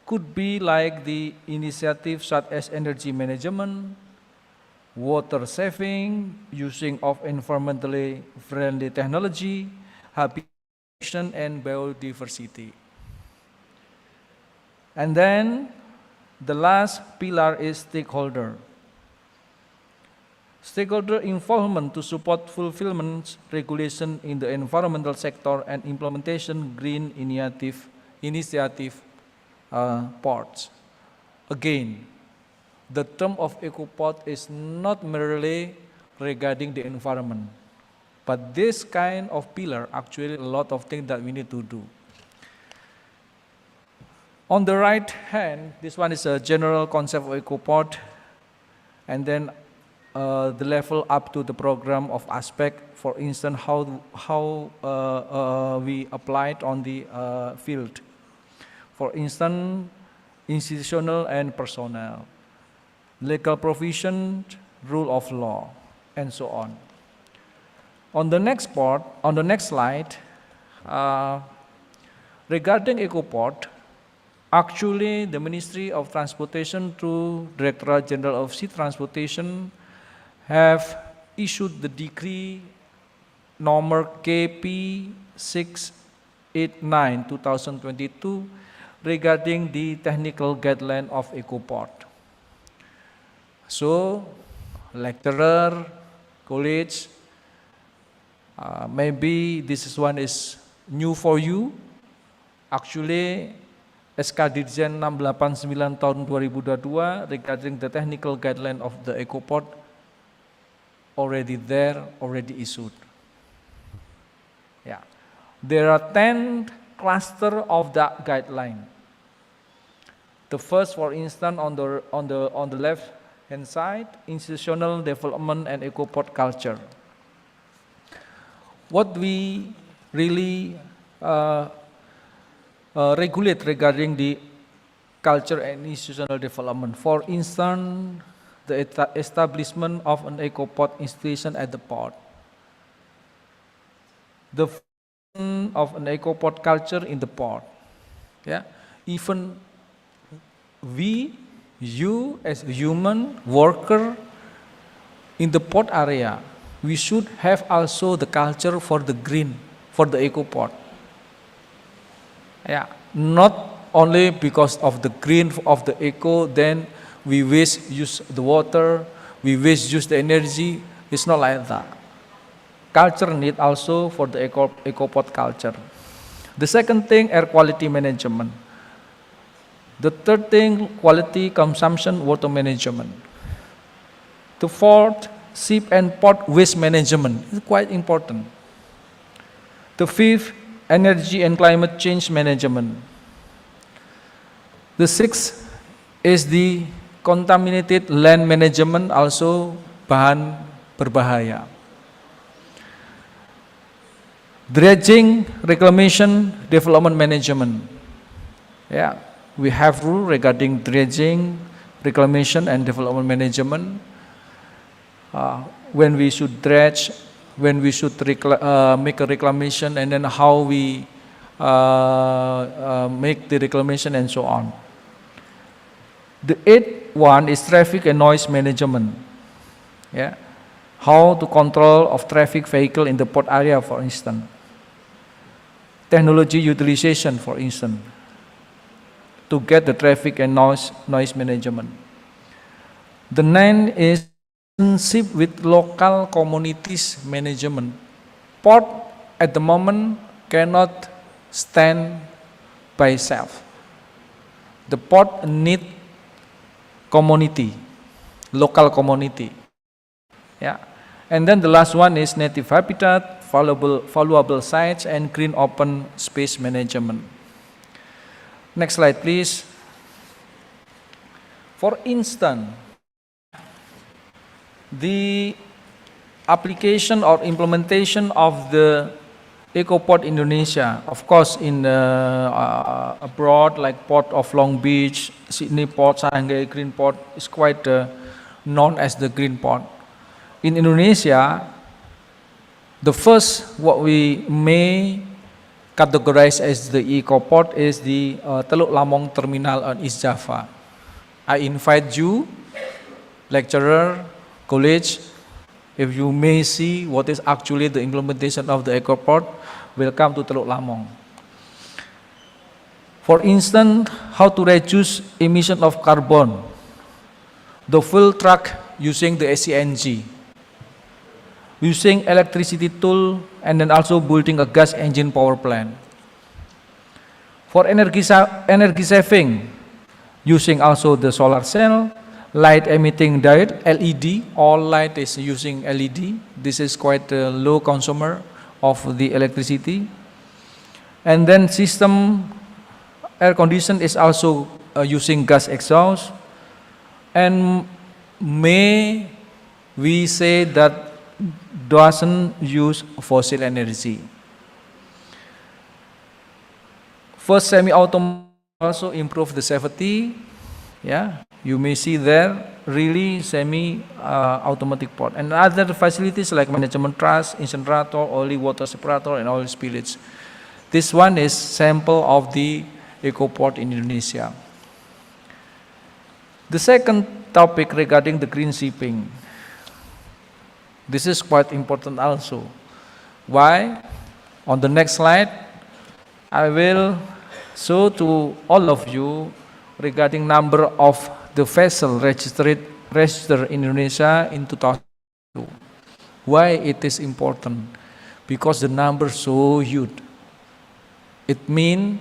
Could be like the initiatives such as energy management, water saving, using of environmentally friendly technology, habitation and biodiversity. And then the last pillar is stakeholder. Stakeholder involvement to support fulfillment regulation in the environmental sector and implementation green initiative ports. Again, the term of eco-port is not merely regarding the environment, but this kind of pillar actually a lot of things that we need to do. On the right hand, this one is a general concept of eco-port, and then the level up to the program of aspect, for instance, how we apply it on the field. For instance, institutional and personnel, legal provision, rule of law, and so on. On the next slide, regarding eco-port, actually the Ministry of Transportation through Directorate General of Sea Transportation have issued the decree number KP 689/2022 regarding the technical guideline of eco-port. So, lecturer, college, maybe this one is new for you. Actually, SK Dirjen 689 tahun 2022 regarding the technical guideline of the eco-port already there, already issued. Yeah, there are 10 clusters of that guideline. The first, for instance, on the left hand side, institutional development and eco-port culture. What we really regulate regarding the culture and institutional development. For instance, the establishment of an eco-port institution at the port. The function of an eco-port culture in the port. Yeah, even you as a human worker in the port area, we should have also the culture for the green, for the eco-port. Yeah, not only because of the green of the eco, then we waste use the water, we waste use the energy. It's not like that. Culture need also for the eco-port culture. The second thing, air quality management. The third thing, quality consumption water management. The fourth, ship and port waste management is quite important. The fifth, energy and climate change management. The sixth is the contaminated land management, also bahan berbahaya. Dredging, reclamation, development management. Yeah, we have rule regarding dredging, reclamation, and development management. When we should dredge, when we should make a reclamation, and then how we make the reclamation, and so on. The eighth one is traffic and noise management. Yeah, how to control of traffic vehicle in the port area, for instance. Technology utilization, for instance, to get the traffic and noise management. The ninth is relationship with local communities management. Port at the moment cannot stand by itself. The port need community, local community. Yeah, and then the last one is native habitat, valuable sites, and green open space management. Next slide, please. For instance, the application or implementation of the eco-port Indonesia, of course, in abroad, like Port of Long Beach, Sydney Port, Sarangai Green Port is quite known as the Green Port. In Indonesia, the first what we may categorize as the eco-port is the Teluk Lamong Terminal on East Java. I invite you, lecturer, college, if you may see what is actually the implementation of the eco-port, welcome to Teluk Lamong. For instance, how to reduce emission of carbon. The fuel truck using the SCNG, using electricity tool, and then also building a gas engine power plant. For energy saving, using also the solar cell, light emitting diode, LED, all light is using LED. This is quite a low consumer of the electricity. And then system air condition is also using gas exhaust. And may we say that doesn't use fossil energy. First, semi-automatic also improve the safety. Yeah, you may see there really semi-automatic port. And other facilities like management truss, incinerator, oily water separator, and oil spillage. This one is sample of the eco-port in Indonesia. The second topic regarding the green shipping. This is quite important also. Why? On the next slide, I will show to all of you regarding number of the vessel registered in Indonesia in 2002. Why it is important? Because the number so huge. It means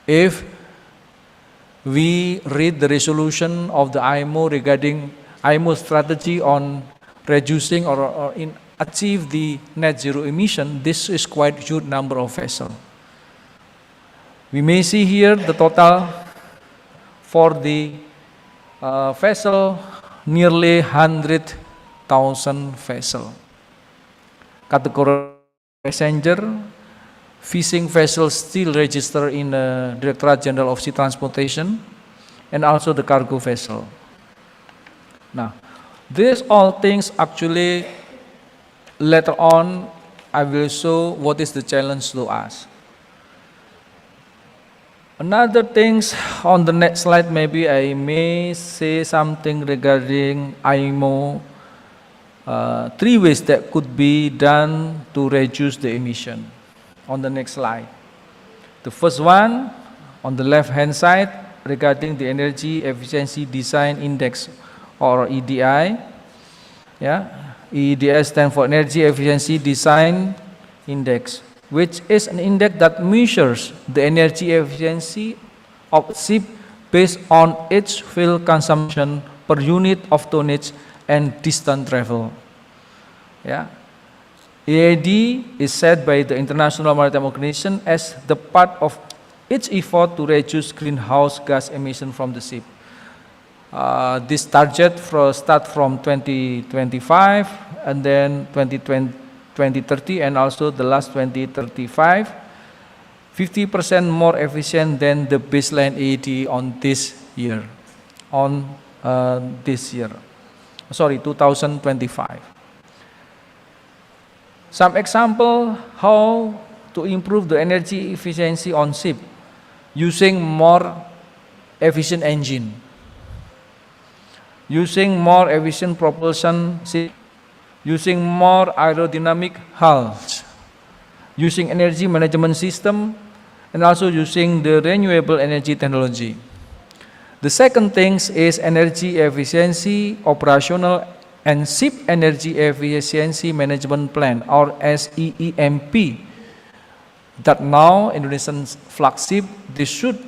if we read the resolution of the IMO regarding IMO strategy on reducing or achieve the net zero emission, this is quite huge number of vessels. We may see here the total for the vessel, nearly 100,000 vessels. Category passenger, fishing vessels still register in the Directorate General of Sea Transportation, and also the cargo vessel. Now, these all things actually later on I will show what is the challenge to us. Another things on the next slide, maybe I may say something regarding IMO, 3 ways that could be done to reduce the emission. On the next slide. The first one, on the left-hand side, regarding the Energy Efficiency Design Index, or EDI. Yeah, EDI stands for Energy Efficiency Design Index, which is an index that measures the energy efficiency of ship based on its fuel consumption per unit of tonnage and distance travel. Yeah. EAD is set by the International Maritime Organization as the part of its effort to reduce greenhouse gas emission from the ship. This target start from 2025 and then 2030 and also the last 2035, 50% more efficient than the baseline EAD on this year, 2025. Some example how to improve the energy efficiency on ship using more efficient engine, using more efficient propulsion, using more aerodynamic hulls, using energy management system, and also using the renewable energy technology. The second thing is energy efficiency, operational and ship energy efficiency management plan, or SEEMP, that now Indonesian flagship they should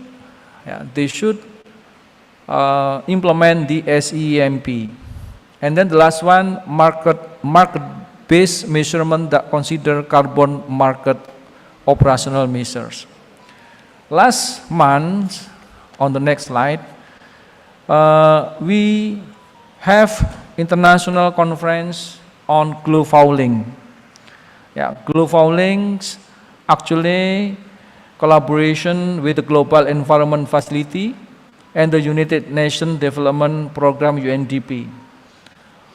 implement the SEEMP. And then the last one, market-based measurement that consider carbon market operational measures. Last month, on the next slide, we have international conference on global fouling. Yeah, global fouling actually collaboration with the Global Environment Facility and the United Nations Development Program UNDP.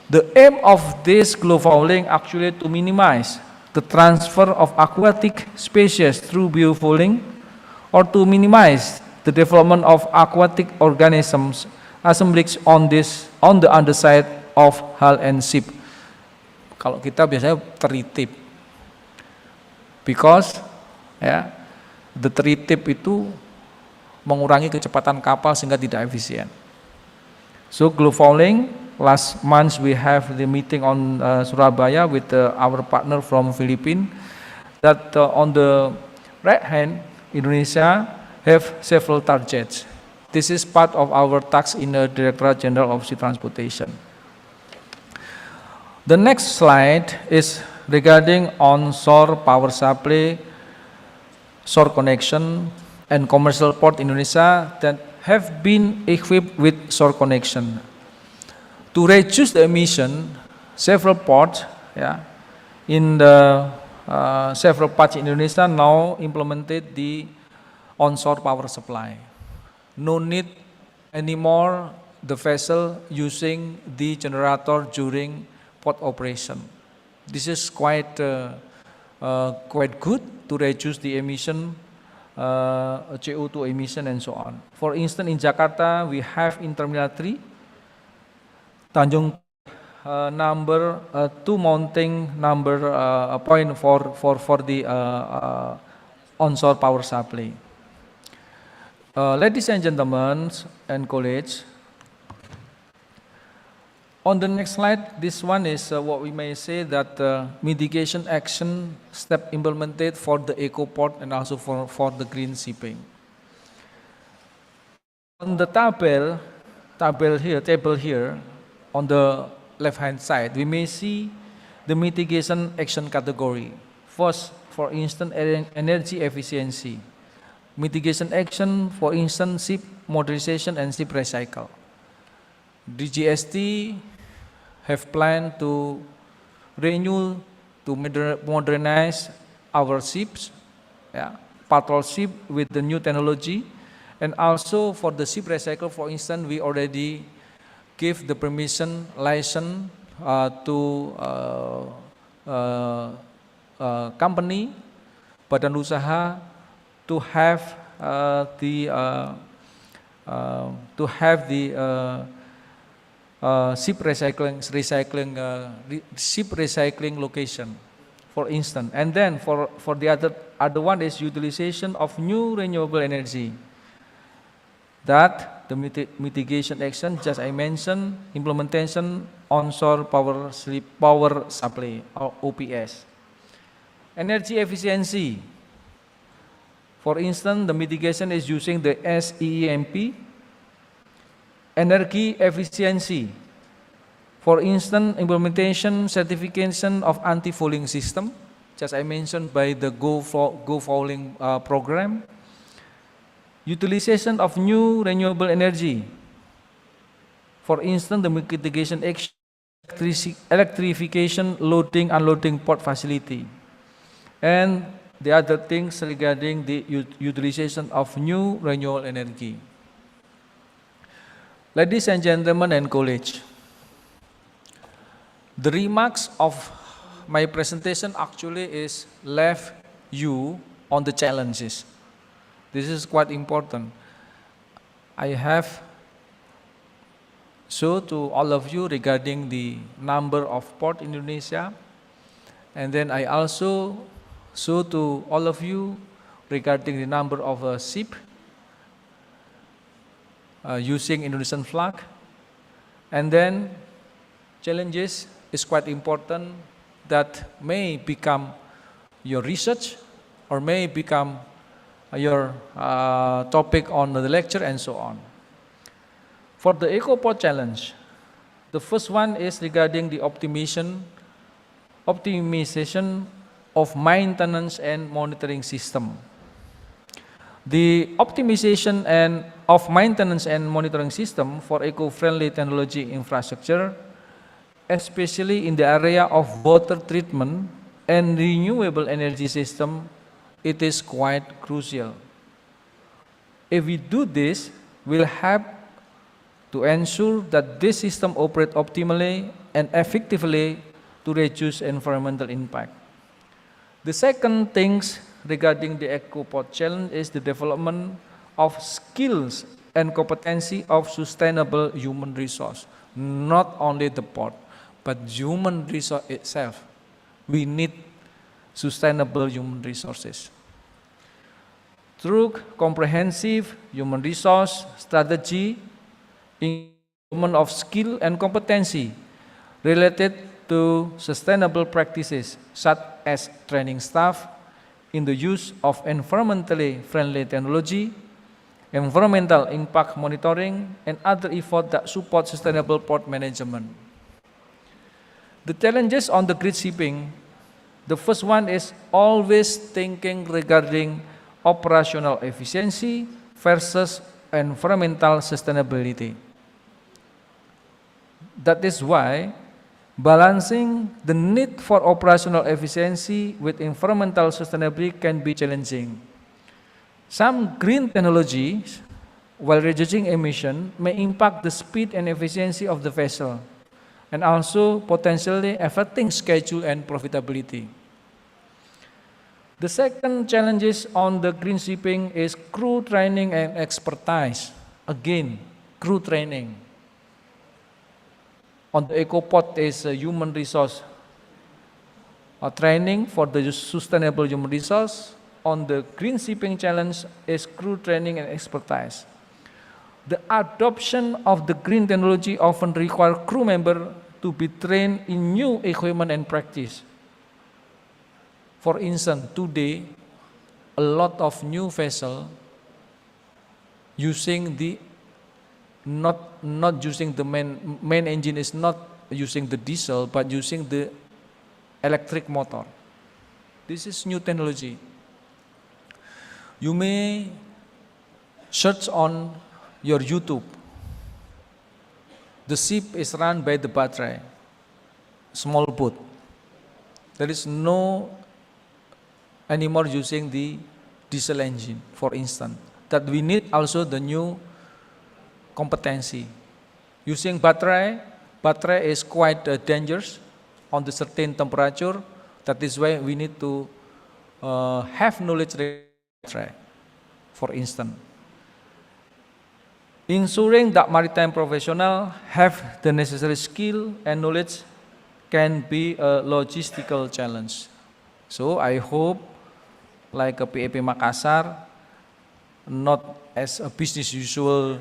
The aim of this global fouling actually to minimize the transfer of aquatic species through biofouling, or to minimize the development of aquatic organisms assemblage on the underside of hull and ship. Kalau kita biasanya teritip, because the teritip itu mengurangi kecepatan kapal sehingga tidak efisien. So global fouling Last month we have the meeting on Surabaya with our partner from Philippines. That on the right hand, Indonesia have several targets. This is part of our task in the Directorate General of Sea Transportation. The next slide is regarding onshore power supply, shore connection, and commercial port in Indonesia that have been equipped with shore connection. To reduce the emission, several ports in the several parts in Indonesia now implemented the onshore power supply. No need anymore the vessel using the generator during port operation. This is quite good to reduce the emission, CO2 emission and so on. For instance, in Jakarta, we have in Terminal 3, Tanjung number 2 mounting number point for the onshore power supply. Ladies and gentlemen and colleagues, on the next slide, this one is what we may say that mitigation action step implemented for the eco port and also for the green shipping. On the table here, on the left-hand side, we may see the mitigation action category. First, for instance, energy efficiency. Mitigation action, for instance, ship modernization and ship recycle. DGST have planned to renew, to modernize our ships, patrol ship with the new technology, and also for the ship recycle, for instance, we already give the permission license to company, badan usaha, to have the ship recycling location, for instance. And then for the other one is utilization of new renewable energy. That the mitigation action just I mentioned, implementation onshore power supply or OPS. Energy efficiency. For instance, the mitigation is using the SEEMP. Energy efficiency. For instance, implementation certification of anti-fouling system, just I mentioned by the Go Fouling program. Utilization of new renewable energy. For instance, the mitigation action, electrification, loading, unloading port facility. And the other things regarding the utilization of new renewable energy. Ladies and gentlemen and colleagues, the remarks of my presentation actually is left you on the challenges. This is quite important. I have showed to all of you regarding the number of ports in Indonesia, and then I also show to all of you regarding the number of ship using Indonesian flag. And then challenges is quite important that may become your research or may become your topic on the lecture and so on. For the EcoPort challenge, the first one is regarding the optimization of maintenance and monitoring system. The optimization of maintenance and monitoring system for eco-friendly technology infrastructure, especially in the area of water treatment and renewable energy system, it is quite crucial. If we do this, we'll have to ensure that this system operates optimally and effectively to reduce environmental impact. The second things regarding the EcoPort challenge is the development of skills and competency of sustainable human resource. Not only the port, but human resource itself. We need sustainable human resources. Through comprehensive human resource strategy, development of skill and competency related to sustainable practices, such as training staff in the use of environmentally friendly technology, environmental impact monitoring, and other efforts that support sustainable port management. The challenges on the grid shipping, the first one is always thinking regarding operational efficiency versus environmental sustainability. That is why balancing the need for operational efficiency with environmental sustainability can be challenging. Some green technologies, while reducing emission, may impact the speed and efficiency of the vessel, and also potentially affecting schedule and profitability. The second challenges on the green shipping is crew training and expertise. Again, crew training. On the EcoPort is a human resource training for the sustainable human resource. On the green shipping challenge is crew training and expertise. The adoption of the green technology often require crew member to be trained in new equipment and practice. For instance, today, a lot of new vessels using the not using the main engine is not using the diesel, but using the electric motor. This is new technology. You may search on your YouTube. The ship is run by the battery, small boat. There is no anymore using the diesel engine, for instance. That we need also the new competency. Using battery is quite dangerous on the certain temperature. That is why we need to have knowledge battery, for instance. Ensuring that maritime professionals have the necessary skill and knowledge can be a logistical challenge. So I hope, like a PAP Makassar, not as a business usual,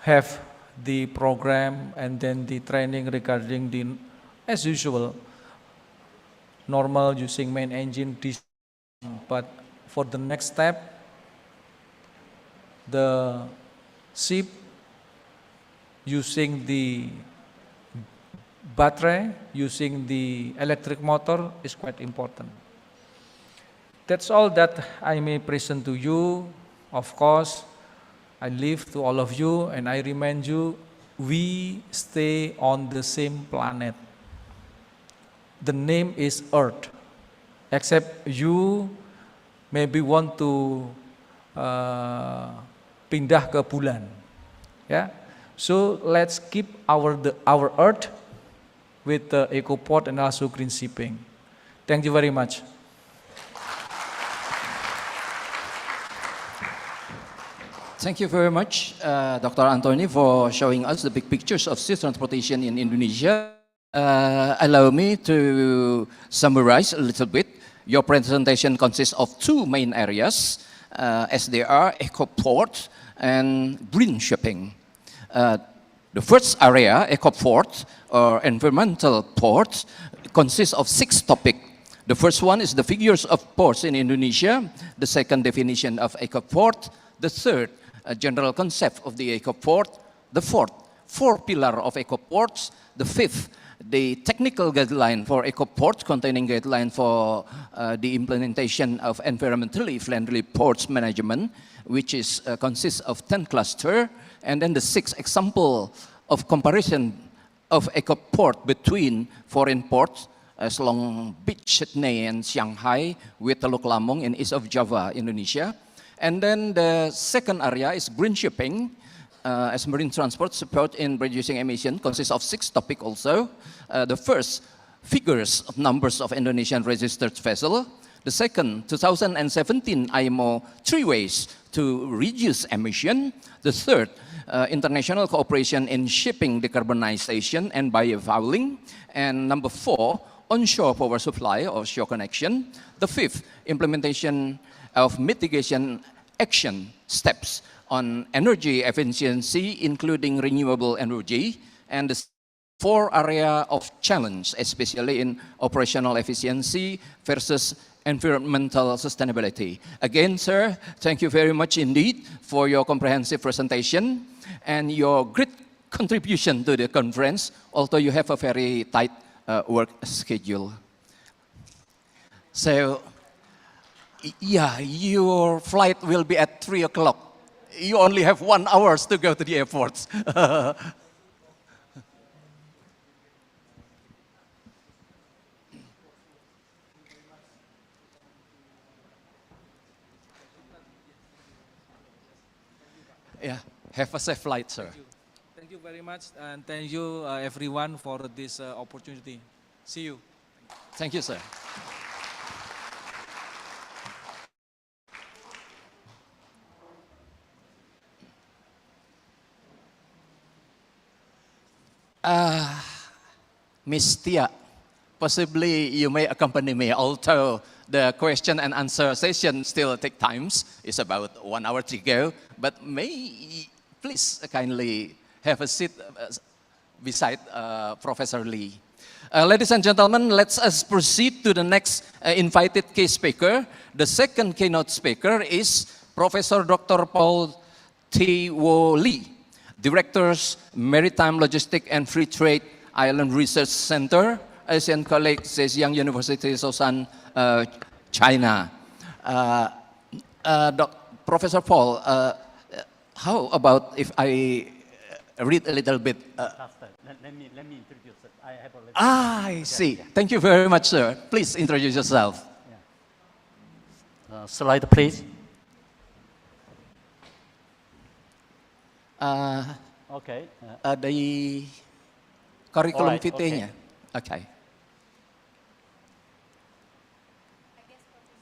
have the program and then the training regarding the, as usual, normal using main engine, but for the next step, the ship using the battery, using the electric motor is quite important. That's all that I may present to you. Of course, I leave to all of you and I remind you, we stay on the same planet. The name is Earth, except you maybe want to pindah ke bulan. Yeah? So let's keep our Earth with the EcoPort and also green shipping. Thank you very much. Thank you very much, Dr. Anthony, for showing us the big pictures of sea transportation in Indonesia. Allow me to summarize a little bit. Your presentation consists of two main areas, as they are EcoPort and green shipping. The first area, EcoPort or environmental port, consists of 6 topics. The first one is the figures of ports in Indonesia. The second, definition of EcoPort. The third, a general concept of the EcoPort. The fourth, 4 pillars of EcoPorts. The fifth, the technical guideline for EcoPort, containing guideline for the implementation of environmentally friendly ports management, which is consists of 10 clusters. And then the 6th example of comparison of EcoPort between foreign ports, as Long Beach, Sydney, and Shanghai, with Teluk Lamong in east of Java, Indonesia. And then the second area is green shipping, as marine transport support in reducing emission, consists of 6 topics also. The first, figures of numbers of Indonesian registered vessels. The second, 2017 IMO 3 ways to reduce emission. The third, international cooperation in shipping decarbonization and biofouling. And number 4, onshore power supply or shore connection. The fifth, implementation of mitigation action steps on energy efficiency, including renewable energy, and the 4 area of challenge, especially in operational efficiency versus environmental sustainability. Again, sir, thank you very much indeed for your comprehensive presentation and your great contribution to the conference, although you have a very tight work schedule. So, yeah, your flight will be at 3 o'clock. You only have 1 hour to go to the airport. Yeah, have a safe flight, sir. Thank you very much, and thank you everyone for this opportunity. See you. Thank you, sir. Miss Tia, possibly you may accompany me, although the question and answer session still take times. It's about 1 hour to go, but may please kindly have a seat beside Professor Lee. Ladies and gentlemen, let's us proceed to the next invited case speaker. The second keynote speaker is Professor Dr. Paul T. Wo Lee, Directors, Maritime Logistics and Free Trade Island Research Center, Asian College, Zhejiang University, Sosan, China. Professor Paul, how about if I read a little bit? Let me introduce it. I have already. I see. Thank you very much, sir. Please introduce yourself. Slide, please. Okay. The curriculum Alright, vitae-nya. Okay.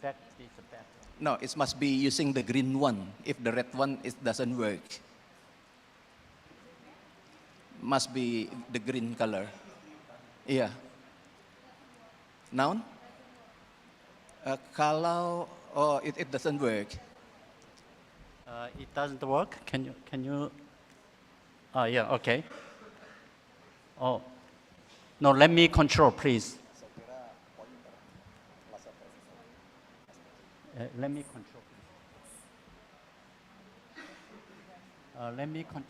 That is better. No, it must be using the green one. If the red one, it doesn't work. Must be the green color. Yeah. Noun? Kalau it doesn't work. It doesn't work. Can you? Yeah. Okay. Oh, no. Let me control, please. Let me control. Let me control.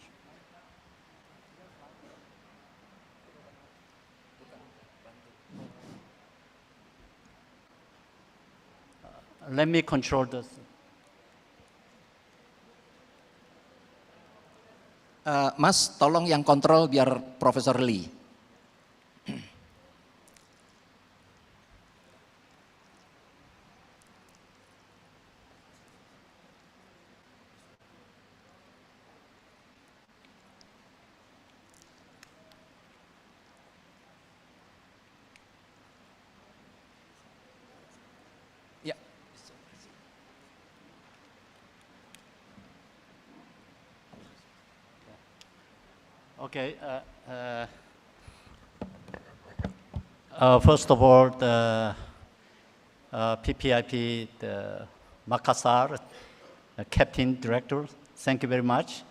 Let me control this. Mas, tolong yang kontrol biar Profesor Lee. Ya. Okay. First of all, the PPIP, the Makassar, Captain Director, thank you very much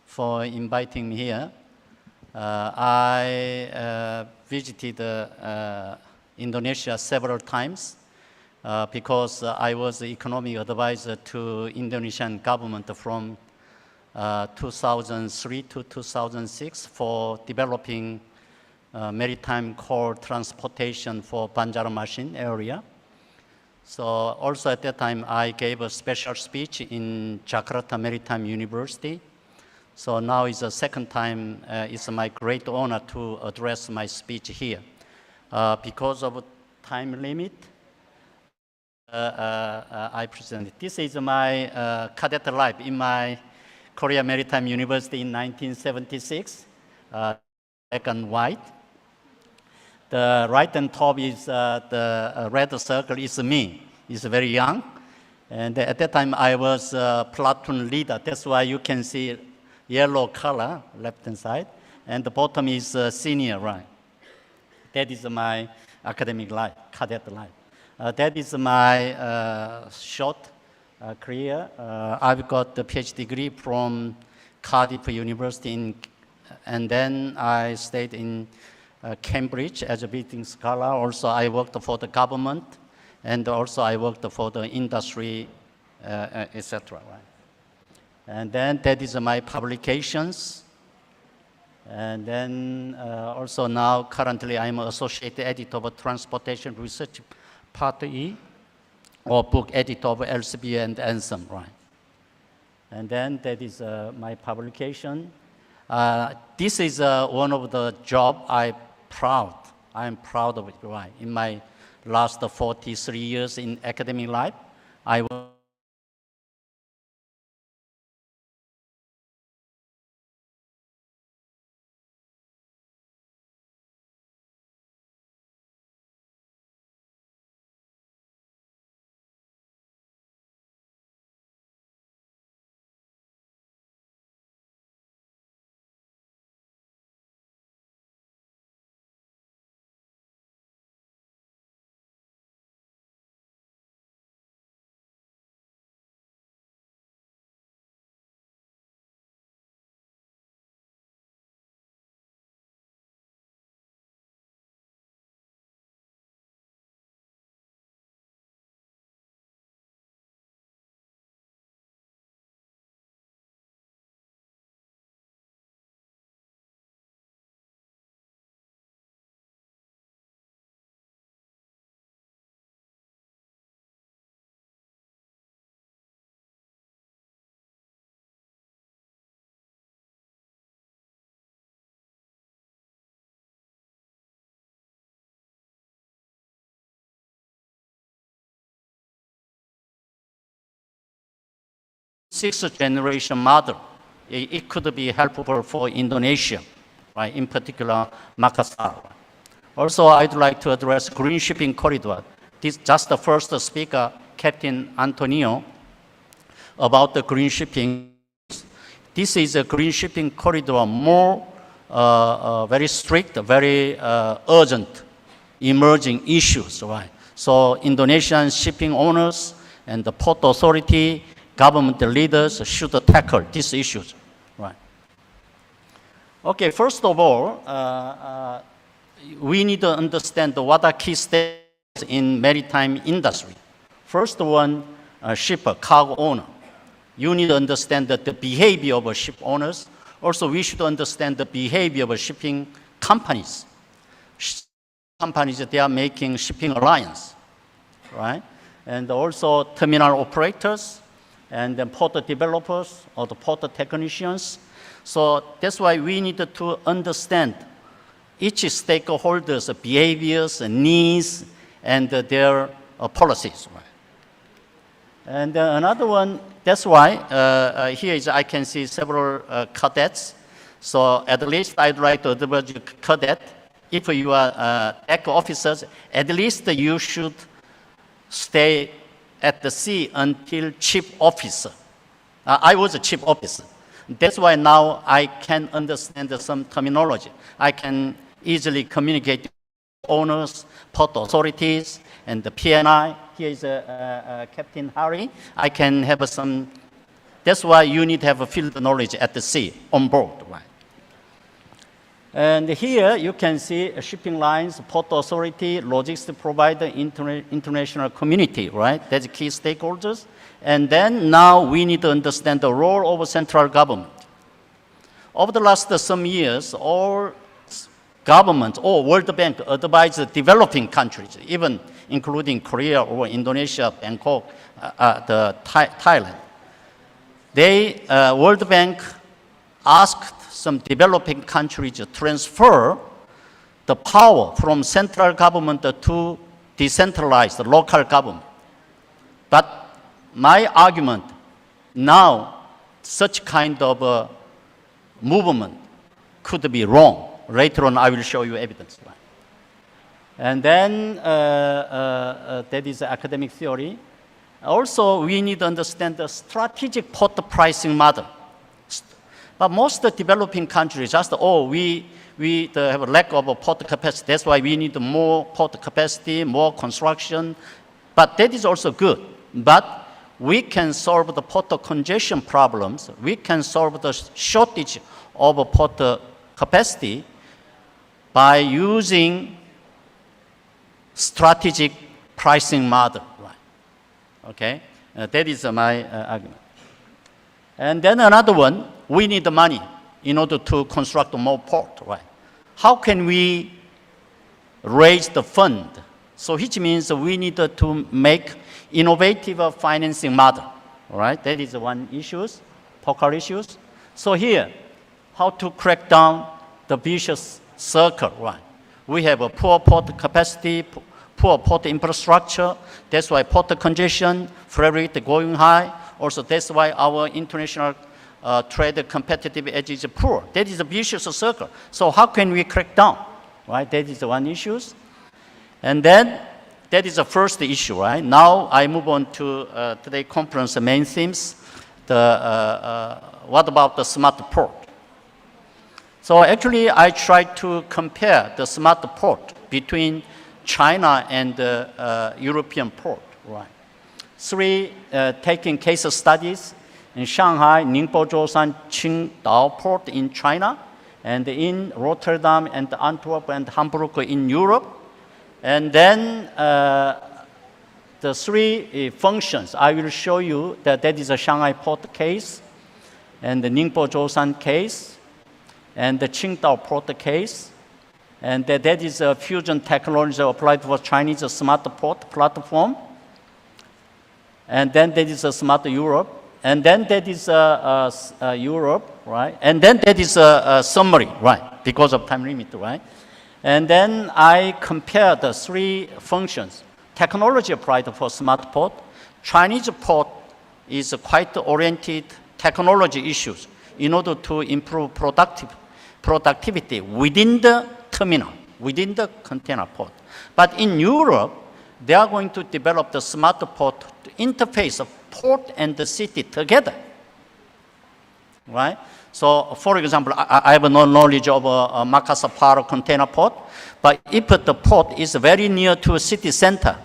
for inviting me here. I visited Indonesia several times because I was the economic advisor to Indonesian government from 2003 to 2006 for developing maritime core transportation for Banjarmasin area. So also at that time, I gave a special speech in Jakarta Maritime University. So now is the second time, it's my great honor to address my speech here. Because of time limit, I presented. This is my cadet life in my Korea Maritime University in 1976, black and white. The right and top is the red circle is me. It's very young. And at that time, I was platoon leader. That's why you can see yellow color, left-hand side. And the bottom is senior, right? That is my academic life, cadet life. That is my short Korea. I've got the PhD degree from Cardiff University, and then I stayed in Cambridge as a visiting scholar. Also, I worked for the government, and also I worked for the industry, etc. Right? And then that is my publications. And then also now, currently, I'm associate editor of Transportation Research Part E, or book editor of LCB and Ansem, right? And then that is my publication. This is one of the job I'm proud of it, right? In my last 43 years in academic life, I was sixth generation model. It could be helpful for Indonesia, right? In particular, Makassar. Also, I'd like to address green shipping corridor. This just the first speaker, Captain Antonio, about the green shipping. This is a green shipping corridor, more very strict, very urgent, emerging issues, right? So Indonesian shipping owners and the port authority, government leaders should tackle these issues, right? Okay, first of all, we need to understand what are key steps in maritime industry. First one, shipper, cargo owner. You need to understand that the behavior of ship owners. Also, we should understand the behavior of shipping companies. Companies, they are making shipping alliance, right? And also terminal operators, and then port developers or the port technicians. So that's why we need to understand each stakeholder's behaviors, needs, and their policies. Right? And another one, that's why here is I can see several cadets. So at least I'd like to advise you, cadet, if you are deck officers, at least you should stay at the sea until chief officer. I was a chief officer. That's why now I can understand some terminology. I can easily communicate with owners, port authorities, and the PNI. Here is Captain Harry. I can have some, that's why you need to have a field knowledge at the sea, on board, right? And here you can see shipping lines, port authority, logistics provider, international community, right? That's key stakeholders. And then now we need to understand the role of central government. Over the last some years, all governments, or World Bank advise developing countries, even including Korea or Indonesia, Bangkok, Thailand. They, World Bank asked some developing countries to transfer the power from central government to decentralized local government. But my argument, now such kind of movement could be wrong. Later on, I will show you evidence. And then that is academic theory. Also, we need to understand the strategic port pricing model. But most developing countries just, we have a lack of port capacity. That's why we need more port capacity, more construction. But that is also good. But we can solve the port congestion problems, we can solve the shortage of port capacity by using strategic pricing model, right? Okay, that is my argument. And then another one, we need the money in order to construct more port, right? How can we raise the fund? So which means we need to make innovative financing model, right? That is one issue, poker issues. So here, how to crack down the vicious circle, right? We have a poor port capacity, poor port infrastructure. That's why port congestion, freight rate going high. Also, that's why our international trade competitive edge is poor. That is a vicious circle. So how can we crack down, right? That is one issue. And then, that is the first issue, right? Now I move on to today's conference main themes. What about the smart port? So actually, I tried to compare the smart port between China and the European port, right? Three taking case studies in Shanghai, Ningbo, Zhoushan, Qingdao port in China, and in Rotterdam and Antwerp and Hamburg in Europe. And then the three functions, I will show you that is a Shanghai port case, and the Ningbo, Zhoushan case, and the Qingdao port case, and that is a fusion technology applied for Chinese smart port platform. And then that is a smart Europe. And then that is Europe, right? And then that is a summary, right? Because of time limit, right? And then I compare the three functions. Technology applied for smart port. Chinese port is quite oriented technology issues in order to improve productivity within the terminal, within the container port. But in Europe, they are going to develop the smart port to interface of port and the city together, right? So, for example, I have no knowledge of Makassar container port, but if the port is very near to a city center,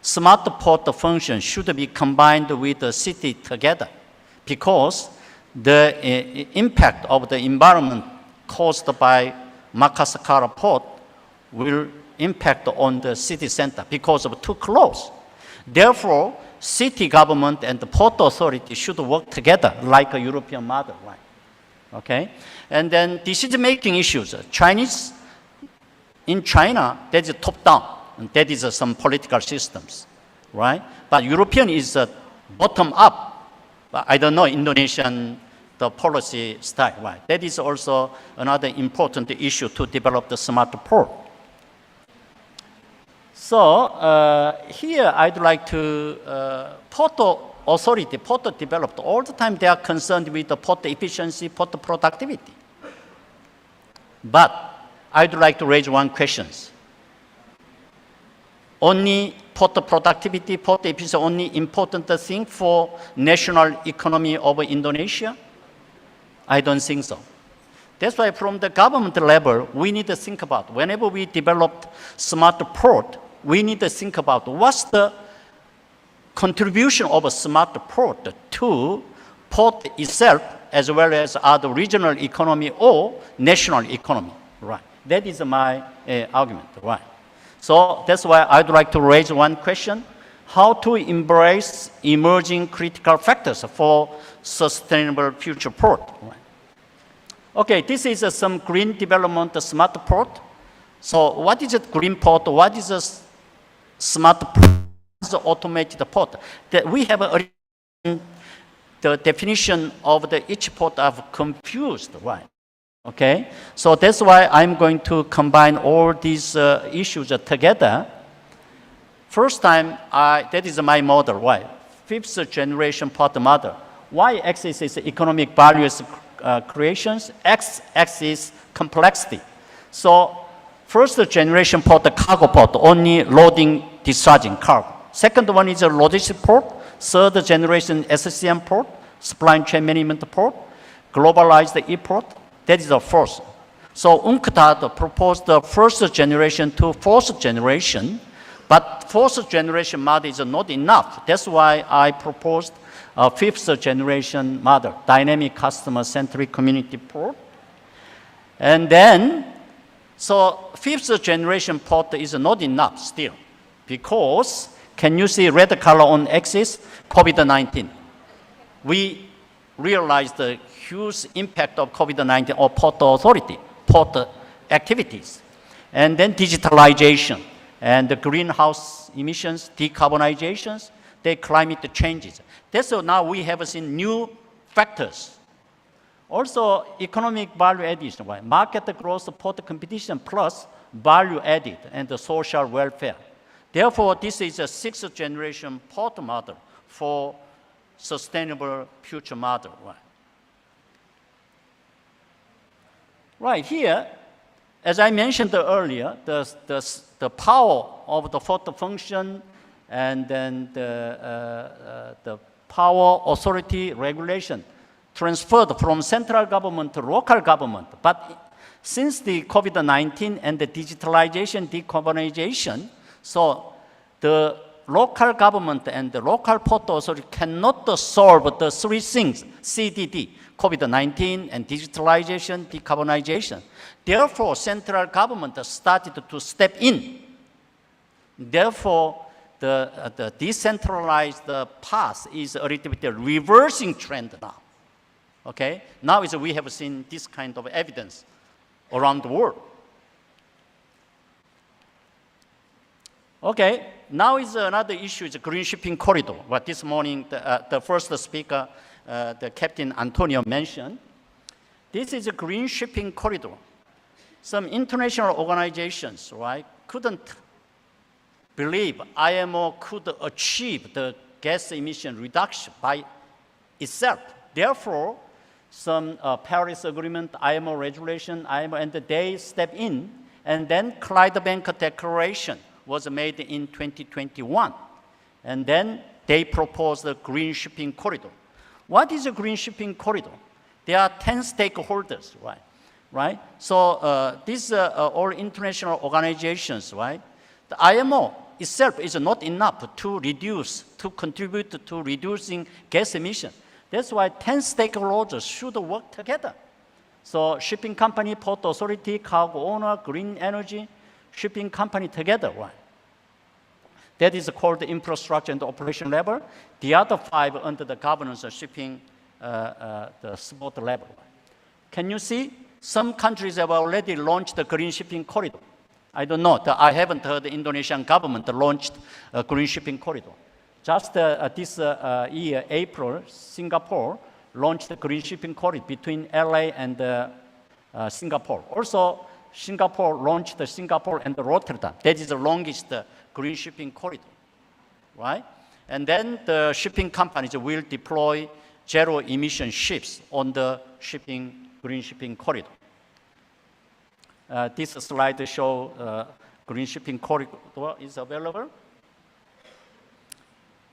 smart port function should be combined with the city together, because the impact of the environment caused by Makassar port will impact on the city center because of too close. Therefore, city government and the port authority should work together like a European model, right? Okay? And then decision-making issues. In China, that is top-down, and that is some political systems, right? But European is bottom-up. I don't know Indonesian the policy style, right? That is also another important issue to develop the smart port. So here I'd like to, port authority, port developed, all the time they are concerned with the port efficiency, port productivity. But I'd like to raise one question. Only port productivity, port efficiency, only important thing for national economy of Indonesia? I don't think so. That's why from the government level, we need to think about, whenever we develop smart port, we need to think about what's the contribution of a smart port to port itself, as well as other regional economy or national economy, right? That is my argument, right? So that's why I'd like to raise one question: how to embrace emerging critical factors for sustainable future port, right? Okay, this is some green development smart port. So what is a green port? What is a smart port? It's an automated port. That we have the definition of each port I've confused, right? Okay, so that's why I'm going to combine all these issues together. First time, that is my model, right? Fifth generation port model. Y-axis is economic values creations, x-axis complexity. So first generation port, the cargo port, only loading, discharging cargo. Second one is a logistic port. Third generation SCM port, supply chain management port, globalized e-port. That is the first. So UNCTAD proposed the first generation to fourth generation But fourth generation model is not enough. That's why I proposed a fifth generation model, dynamic customer-centric community port. And then, so fifth generation port is not enough still, because can you see red color on axis? COVID-19. We realized the huge impact of COVID-19 on port authority, port activities, and then digitalization, and the greenhouse emissions, decarbonizations, the climate changes. That's why now we have seen new factors. Also, economic value addition, right? Market growth, port competition, plus value added and the social welfare. Therefore, this is a sixth generation port model for sustainable future model. Right here, as I mentioned earlier, the power of the port function and then the power authority regulation transferred from central government to local government. But since the COVID-19 and the digitalization, decarbonization, so the local government and the local port authority cannot solve the three things, CDD, COVID-19 and digitalization, decarbonization. Therefore, central government started to step in. Therefore, the decentralized path is a little bit a reversing trend now. Okay? Now we have seen this kind of evidence around the world. Okay, now is another issue, is green shipping corridor. What this morning the first speaker, the Captain Antonio mentioned. This is a green shipping corridor. Some international organizations, right, couldn't believe IMO could achieve the gas emission reduction by itself. Therefore, some Paris Agreement, IMO regulation, and they step in, and then Clyde Bank Declaration was made in 2021. And then they proposed the green shipping corridor. What is a green shipping corridor? There are 10 stakeholders, right? So these are all international organizations, right? The IMO itself is not enough to contribute to reducing gas emission. That's why 10 stakeholders should work together. So shipping company, port authority, cargo owner, green energy, shipping company together, right? That is called the infrastructure and operation level. The other 5 under the governance of shipping, the support level. Can you see? Some countries have already launched the green shipping corridor. I don't know. I haven't heard the Indonesian government launched a green shipping corridor. Just this year, April, Singapore launched the green shipping corridor between LA and Singapore. Also, Singapore launched the Singapore and the Rotterdam. That is the longest green shipping corridor, right? And then the shipping companies will deploy zero emission ships on the green shipping corridor. This slide shows green shipping corridor is available.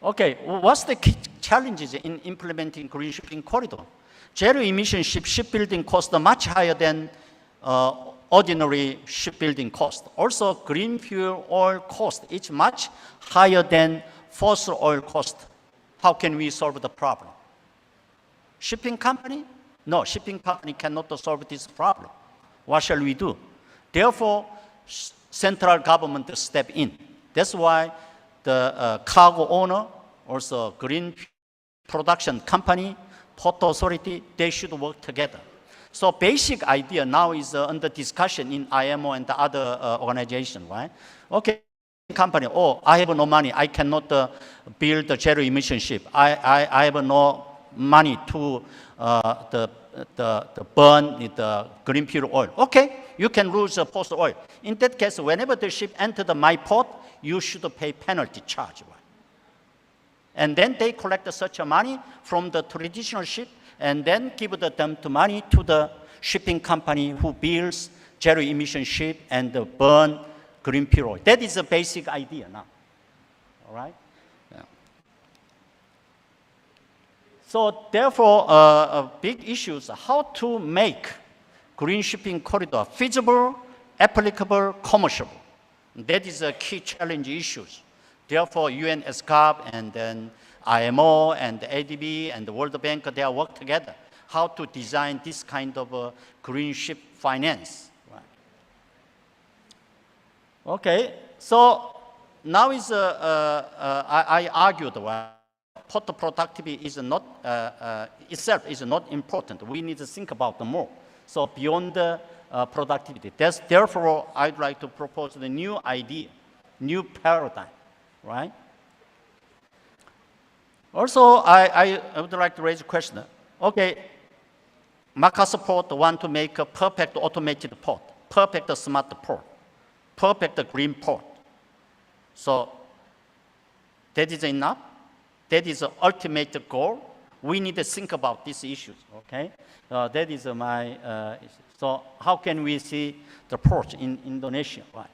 Okay, what's the key challenges in implementing green shipping corridor? Zero emission shipbuilding costs are much higher than ordinary shipbuilding cost. Also, green fuel oil cost is much higher than fossil oil cost. How can we solve the problem? Shipping company? No, shipping company cannot solve this problem. What shall we do? Therefore, central government step in. That's why the cargo owner, also green production company, port authority, they should work together. So basic idea now is under discussion in IMO and the other organization, right? Okay, company, oh, I have no money, I cannot build a zero emission ship. I have no money to burn the green fuel oil. Okay, you can lose fossil oil. In that case, whenever the ship enters my port, you should pay penalty charge, right? And then they collect such money from the traditional ship and then give them the money to the shipping company who builds zero emission ship and burn green fuel oil. That is the basic idea now, all right? Yeah. So therefore, a big issue is how to make green shipping corridor feasible, applicable, commercial. That is a key challenge issues. Therefore, UN ESCAP and then IMO and the ADB and the World Bank, they are work together how to design this kind of green ship finance. Right. Okay, so now is I argued port productivity is not itself is not important. We need to think about the more. So beyond the productivity. Therefore, I'd like to propose the new idea, new paradigm, right? Also, I would like to raise a question. Okay, Makassar port want to make a perfect automated port, perfect smart port, perfect green port. So that is enough. That is the ultimate goal. We need to think about these issues, okay? That is my issue. So how can we see the port in Indonesia, right?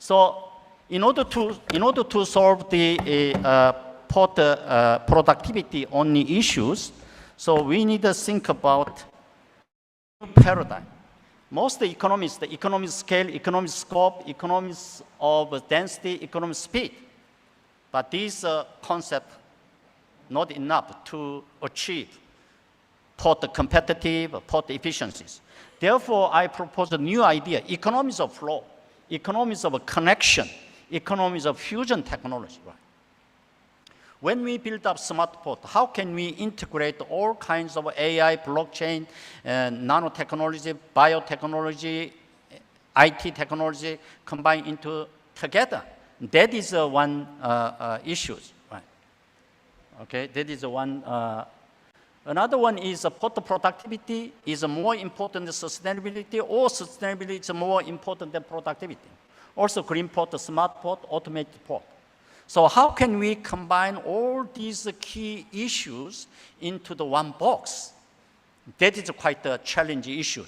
So in order to solve the port productivity only issues, so we need to think about paradigm. Most economists, the economic scale, economic scope, economics of density, economic speed. But these concepts not enough to achieve port competitive, port efficiencies. Therefore, I propose a new idea, economies of flow, economies of connection, economies of fusion technology. Right? When we build up smart port, how can we integrate all kinds of AI, blockchain, nanotechnology, biotechnology, IT technology combined into together? That is one issue. Right? Okay, that is one. Another one is port productivity is more important than sustainability, or sustainability is more important than productivity. Also green port, smart port, automated port. So how can we combine all these key issues into the one box? That is quite a challenging issue.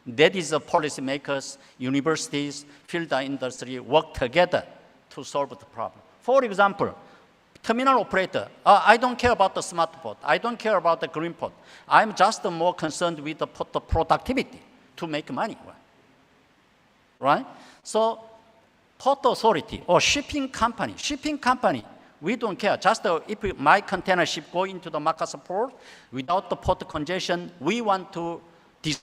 That is policymakers, universities, field industry work together to solve the problem. For example, terminal operator, I don't care about the smart port. I don't care about the green port. I'm just more concerned with the port productivity to make money, right? So port authority or shipping company, we don't care. Just if my container ship go into the Makassar port without the port congestion, we want to design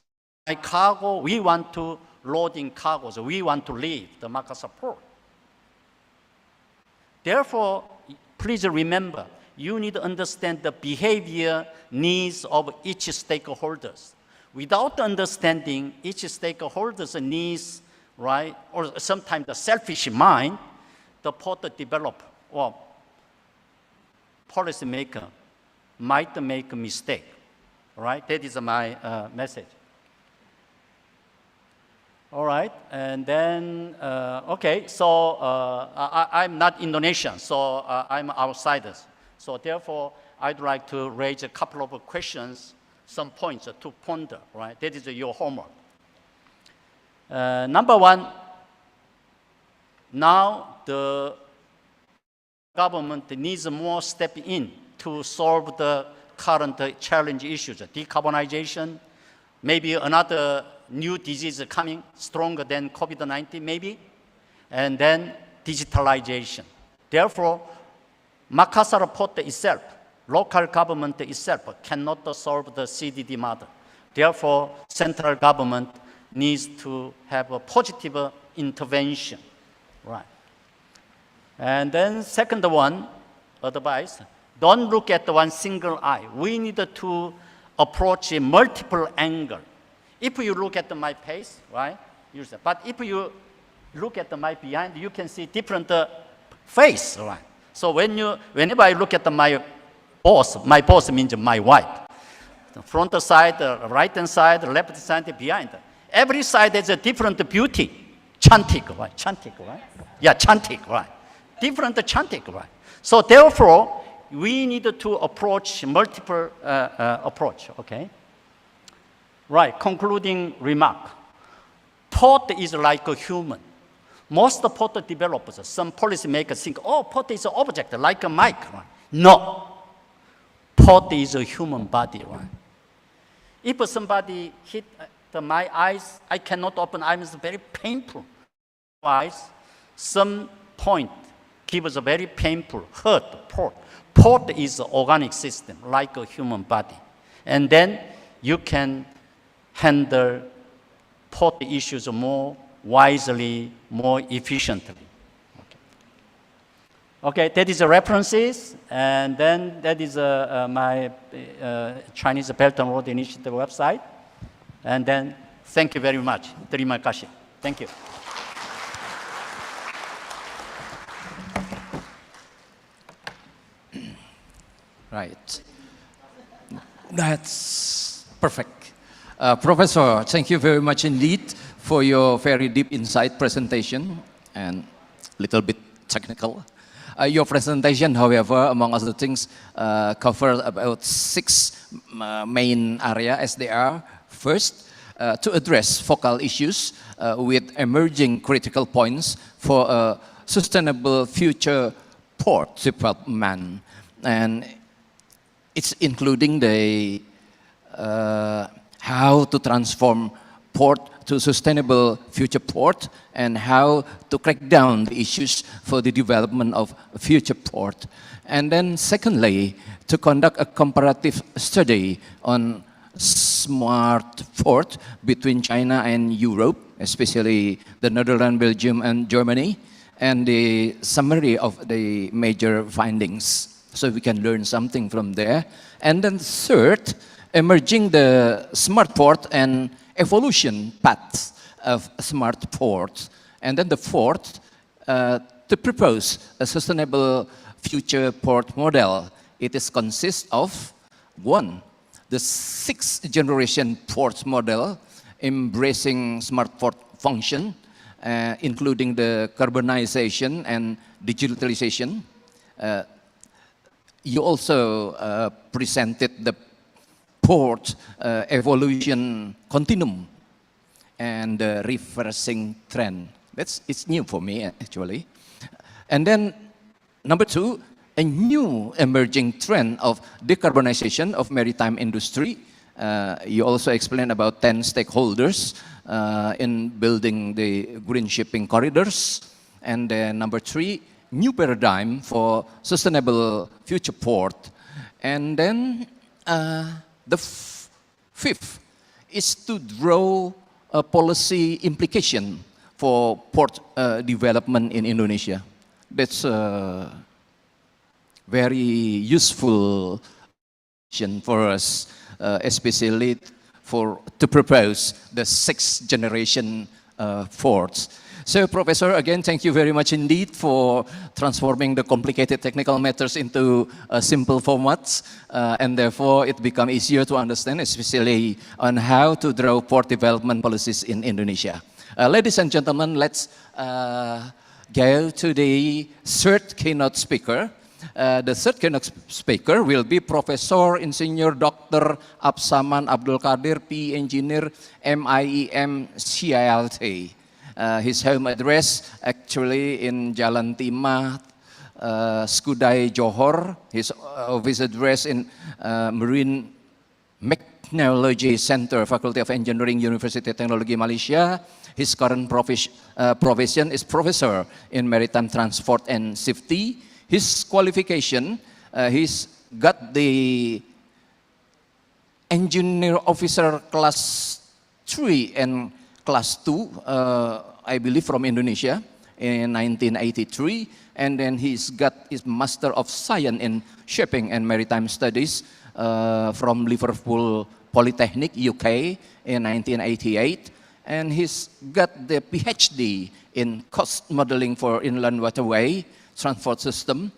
cargo, we want to load in cargoes, we want to leave the Makassar port. Therefore, please remember, you need to understand the behavior needs of each stakeholders. Without understanding each stakeholder's needs, right, or sometimes the selfish mind, the port developer or policymaker might make a mistake, right? That is my message. All right, and then, okay, so I'm not Indonesian, so I'm outsider. So therefore, I'd like to raise a couple of questions, some points to ponder, right? That is your homework. Number one, now the government needs more step in to solve the current challenge issues, decarbonization, maybe another new disease coming stronger than COVID-19 maybe, and then digitalization. Therefore, Makassar port itself, local government itself cannot solve the CDD model. Therefore, central government needs to have a positive intervention, right? And then second one, advice, don't look at one single eye. We need to approach a multiple angle. If you look at my face, right, but if you look at my behind, you can see different face, right? So whenever I look at my boss means my wife. The front side, right hand side, left side, behind. Every side has a different beauty. Chantik, right? Chantik, right? Yeah, chantik, right? Different chantik, right? So therefore, we need to approach multiple approach, okay? Right, concluding remark. Port is like a human. Most port developers, some policymakers think, oh, port is an object, like a mic, right? No, port is a human body, right? If somebody hit my eyes, I cannot open eyes, it's very painful. Eyes, some point give us a very painful hurt, port. Port is an organic system, like a human body. And then you can handle port issues more wisely, more efficiently. Okay, that is the references, and then that is my Chinese Belt and Road Initiative website. And then, thank you very much. Terima kasih. Thank you. Right. That's perfect. Professor, thank you very much indeed for your very deep insight presentation and little bit technical. Your presentation, however, among other things, covered about 6 main areas as they are. First, to address focal issues with emerging critical points for a sustainable future port development. And it's including the how to transform port to sustainable future port and how to crack down the issues for the development of future port. And then secondly, to conduct a comparative study on smart port between China and Europe, especially the Netherlands, Belgium, and Germany, and the summary of the major findings, so we can learn something from there. And then third, emerging the smart port and evolution paths of smart ports. And then the fourth, to propose a sustainable future port model. It is consists of 1, the 6th generation port model, embracing smart port function, including the carbonization and digitalization. You also presented the port evolution continuum and the reversing trend. It's new for me, actually. And then number 2, a new emerging trend of decarbonization of maritime industry. You also explained about 10 stakeholders in building the green shipping corridors. And then number 3, new paradigm for sustainable future port. And then the 5th is to draw a policy implication for port development in Indonesia. That's a very useful for us, especially to propose the 6th generation ports. So, Professor, again, thank you very much indeed for transforming the complicated technical matters into simple formats, and therefore it becomes easier to understand, especially on how to draw port development policies in Indonesia. Ladies and gentlemen, let's go to the 3rd keynote speaker. The 3rd keynote speaker will be Professor Insinyur Dr. Absaman Abdul Qadir, P. Engineer, MIEM, CILT. His home address actually in Jalan Timah, Skudai, Johor. His office address in Marine Technology Center, Faculty of Engineering, University of Technology, Malaysia. His current profession is Professor in Maritime Transport and Safety. His qualification, he's got the Engineer Officer Class 3 and Class 2, I believe from Indonesia in 1983. And then he's got his Master of Science in Shipping and Maritime Studies from Liverpool Polytechnic, UK in 1988. And he's got the PhD in Cost Modeling for Inland Waterway Transport System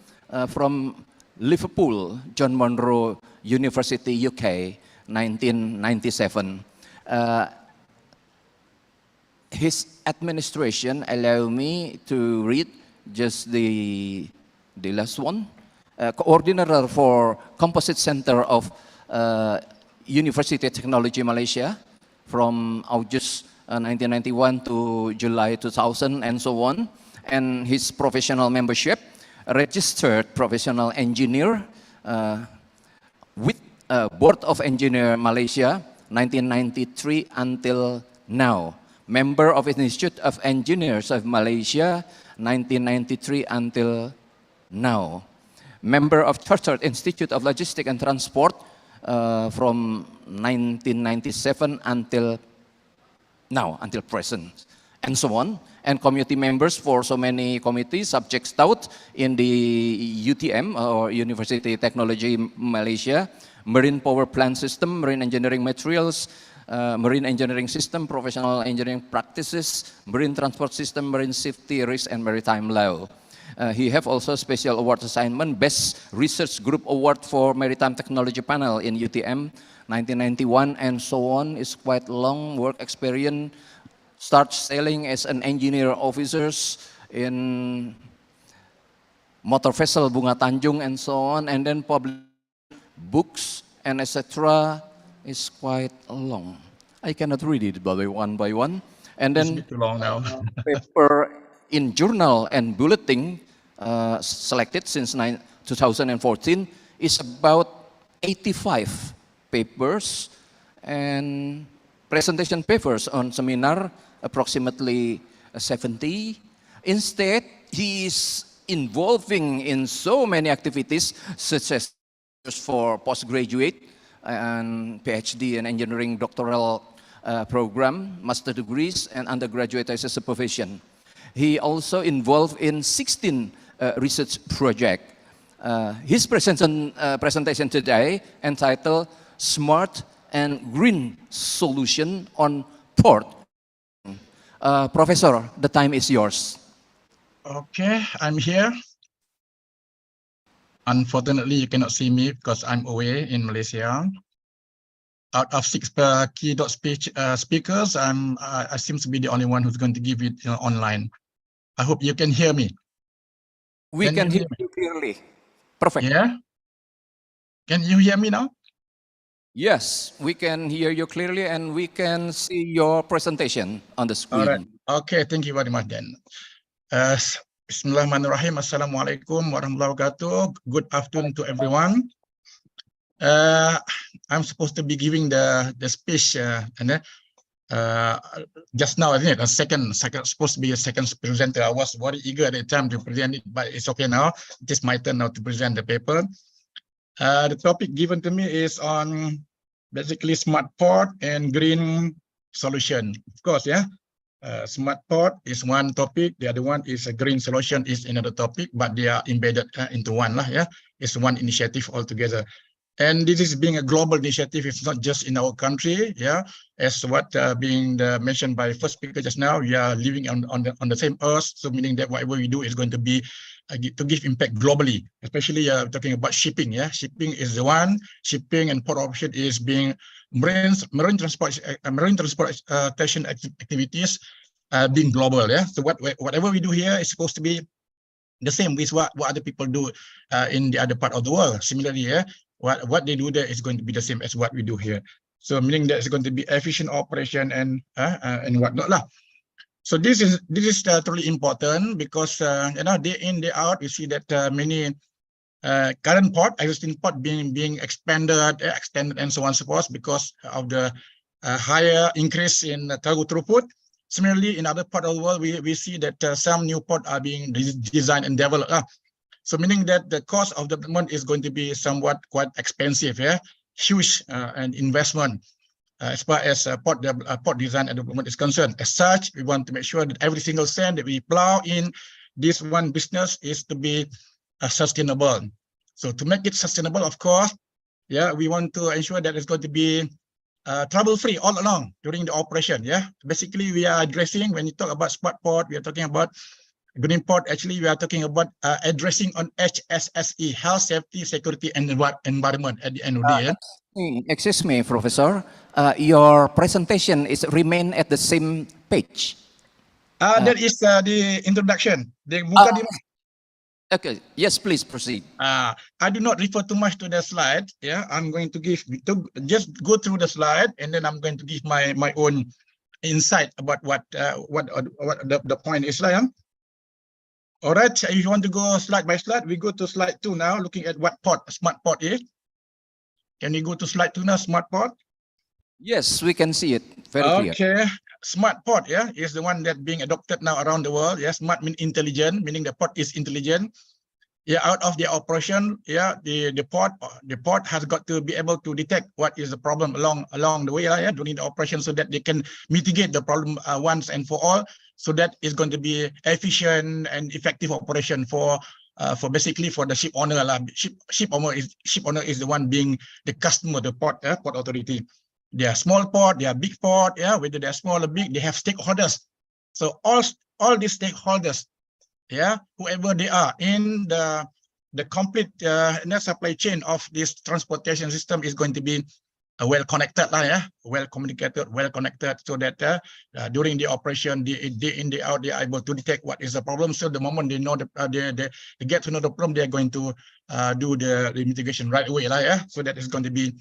from Liverpool, John Monroe University, UK, 1997. His administration allow me to read just the last one. Coordinator for Composite Center of University of Technology Malaysia from August 1991 to July 2000 and so on. And his professional membership, registered professional engineer with Board of Engineer Malaysia, 1993 until now. member of Institute of Engineers of Malaysia, 1993 until now. Member of Chartered Institute of Logistics and Transport from 1997 until now, until present, and so on. And committee members for so many committees, subjects taught in the UTM, or University Technology Malaysia, Marine Power Plant System, Marine Engineering Materials, Marine Engineering System, Professional Engineering Practices, Marine Transport System, Marine Safety, Risk, and Maritime Law. He have also special award assignment, Best Research Group Award for Maritime Technology Panel in UTM, 1991, and so on. Is quite long work experience. Start sailing as an engineer officers in motor vessel Bunga Tanjung and so on, and then publish books and etc. is quite long. I cannot read it by one. And then It's too long now. paper in journal and bulletin selected since 2014 is about 85 papers, and presentation papers on seminar approximately 70. Instead, he is involving in so many activities such as for postgraduate and PhD and engineering doctoral program, master degrees, and undergraduate as a supervision. He also involved in 16 research projects. His presentation today entitled Smart and Green Solution on Port. Professor, the time is yours. Okay, I'm here. Unfortunately, you cannot see me because I'm away in Malaysia. Out of 6 keynote speakers, I seem to be the only one who's going to give it online. I hope you can hear me. We can hear you clearly. Perfect. Yeah? Can you hear me now? Yes, we can hear you clearly and we can see your presentation on the screen. All right. Okay, thank you very much then. Bismillahirrahmanirrahim. Assalamualaikum warahmatullahi wabarakatuh. Good afternoon to everyone. I'm supposed to be giving the speech just now, isn't it? Supposed to be a second presenter. I was very eager at the time to present it, but it's okay now. It is my turn now to present the paper. The topic given to me is on basically smart port and green solution. Of course, yeah. Smart port is one topic. The other one is a green solution is another topic, but they are embedded into one lah. Yeah, it's one initiative altogether. And this is being a global initiative. It's not just in our country. Yeah, as what being mentioned by first speaker just now, we are living on the same earth. So meaning that whatever we do is going to be to give impact globally. Especially talking about shipping. Yeah, shipping is the one. Shipping and port operation is being marine transportation activities being global. Yeah, so whatever we do here is supposed to be the same with what other people do in the other part of the world. Similarly, yeah, what they do there is going to be the same as what we do here. So meaning that it's going to be efficient operation and whatnot lah. So this is truly important because day in day out we see that many current port, existing port being extended and so on and so forth because of the higher increase in cargo throughput. Similarly, in other part of the world, we see that some new port are being designed and developed. So meaning that the cost of development is going to be somewhat quite expensive, yeah, huge and investment as far as port design and development is concerned. As such, we want to make sure that every single cent that we plow in this one business is to be sustainable. So to make it sustainable, of course, yeah, we want to ensure that it's going to be trouble-free all along during the operation. Yeah, basically we are addressing, when you talk about smart port, we are talking about green port. Actually, we are talking about addressing on HSSE, health, safety, security, and environment at the end of the day. Excuse me, Professor. Your presentation is remain at the same page. That is the introduction. The mukadimah. Okay. Yes, please proceed. I do not refer too much to the slide. Yeah, I'm going to just go through the slide, and then I'm going to give my own insight about what the point is like. All right. If you want to go slide by slide, we go to slide 2 now, looking at what smart port is. Can you go to slide 2 now, smart port? Yes, we can see it very clear. Okay. smart port, yeah, is the one that being adopted now around the world. Yeah, smart mean intelligent, meaning the port is intelligent. Yeah, out of the operation, yeah, the port has got to be able to detect what is the problem along the way, yeah, during the operation, so that they can mitigate the problem once and for all. So that is going to be efficient and effective operation for basically for the ship owner. Ship owner is the one being the customer, the port authority. They are small port, they are big port, yeah, whether they are small or big, they have stakeholders. So all these stakeholders, yeah, whoever they are in the complete supply chain of this transportation system is going to be well connected, yeah, well communicated, well connected, so that during the operation, day in, day out, they are able to detect what is the problem. So the moment they know they get to know the problem, they are going to do the mitigation right away, yeah. So that is going to be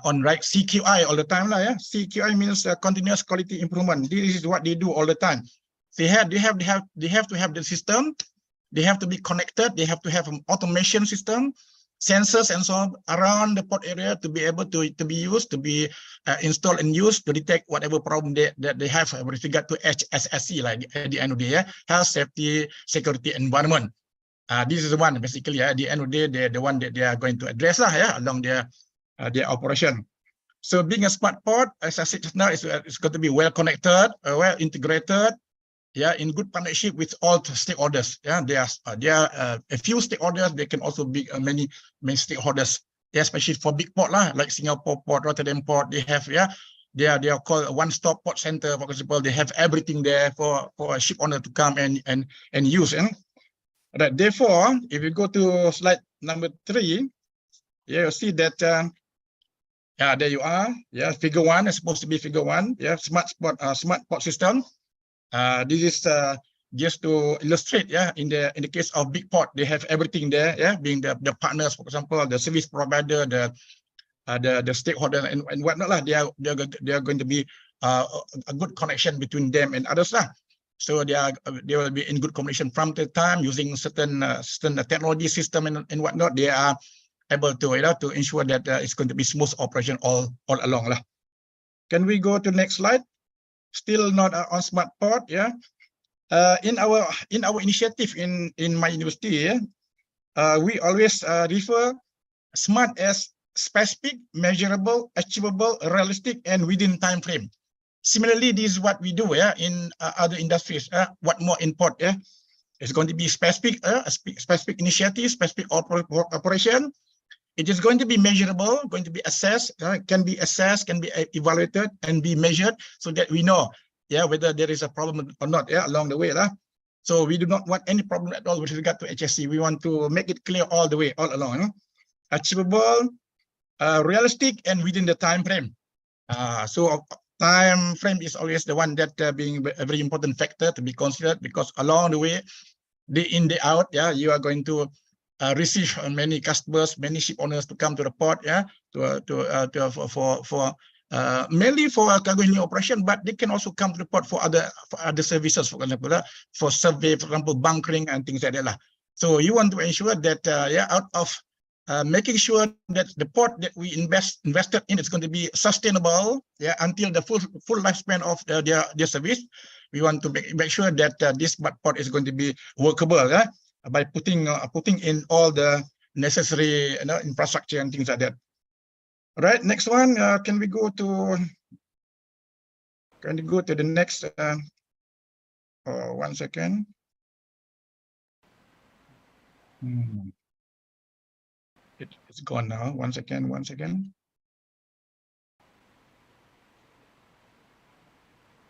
on right CQI all the time, yeah. CQI means continuous quality improvement. This is what they do all the time. They have to have the system. They have to be connected. They have to have an automation system, sensors and so on around the port area to be able to be used, to be installed and used to detect whatever problem that they have with regard to HSSC, like at the end of the day, health, safety, security, environment. This is the one basically at the end of the day, the one that they are going to address, yeah, along their operation. So being a smart port, as I said just now, it's going to be well connected, well integrated, yeah, in good partnership with all stakeholders. Yeah, there are a few stakeholders. They can also be many stakeholders, yeah, especially for big port like Singapore Port, Rotterdam Port. They have, yeah, they are called a one-stop port center. For example, they have everything there for a ship owner to come and use. Right. Therefore, if you go to slide number 3, yeah, you'll see that. Yeah, there you are. Yeah, figure 1 is supposed to be figure 1. Yeah, smart port system. This is just to illustrate, yeah, in the case of big port, they have everything there, yeah, being the partners, for example, the service provider, the stakeholder and whatnot. They are going to be a good connection between them and others. So they will be in good communication from the time using certain technology system and whatnot. They are able to, to ensure that it's going to be smooth operation all along. Can we go to next slide? Still not on smart port, yeah. In our initiative in my university, we always refer smart as specific, measurable, achievable, realistic, and within time frame. Similarly, this is what we do, yeah, in other industries. What more in port, yeah, it's going to be specific, specific initiative, specific operation. It is going to be measurable, going to be assessed, can be evaluated, and be measured, so that we know, yeah, whether there is a problem or not, yeah, along the way. So we do not want any problem at all with regard to HSC. We want to make it clear all the way, all along. Achievable, realistic, and within the time frame. So time frame is always the one that being a very important factor to be considered, because along the way, day in, day out, yeah, you are going to receive many customers, many ship owners to come to the port, yeah, mainly for cargo handling operation, but they can also come to the port for other services, for example, for survey, for example, bunkering and things like that. So you want to ensure that, yeah, out of making sure that the port that we invested in is going to be sustainable, yeah, until the full lifespan of their service. We want to make sure that this port is going to be workable, yeah, by putting in all the necessary infrastructure and things like that. All right, next one. Can we go to the next? 1 second. It's gone now. 1 second. 1 second.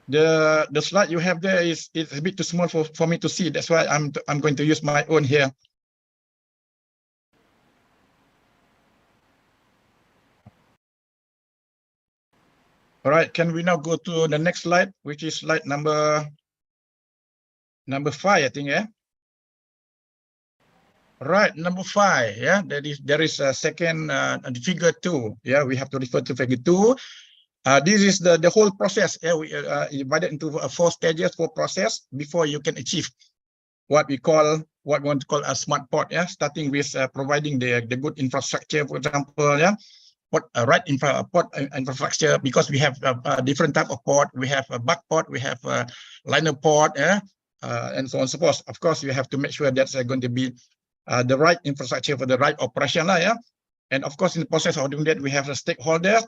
The slide you have there is a bit too small for me to see. That's why I'm going to use my own here. All right, can we now go to the next slide, which is slide number 5, I think, yeah. Right, number 5, yeah. There is a second figure 2. Yeah, we have to refer to figure 2. This is the whole process. Yeah, we divided into 4 stages, 4 process before you can achieve what we want to call a smart port. Yeah, starting with providing the good infrastructure, for example. Yeah, infrastructure, because we have different type of port. We have a back port, we have a liner port, and so on and so forth. Of course, you have to make sure that's going to be the right infrastructure for the right operation, yeah. And of course, in the process of doing that, we have the stakeholders,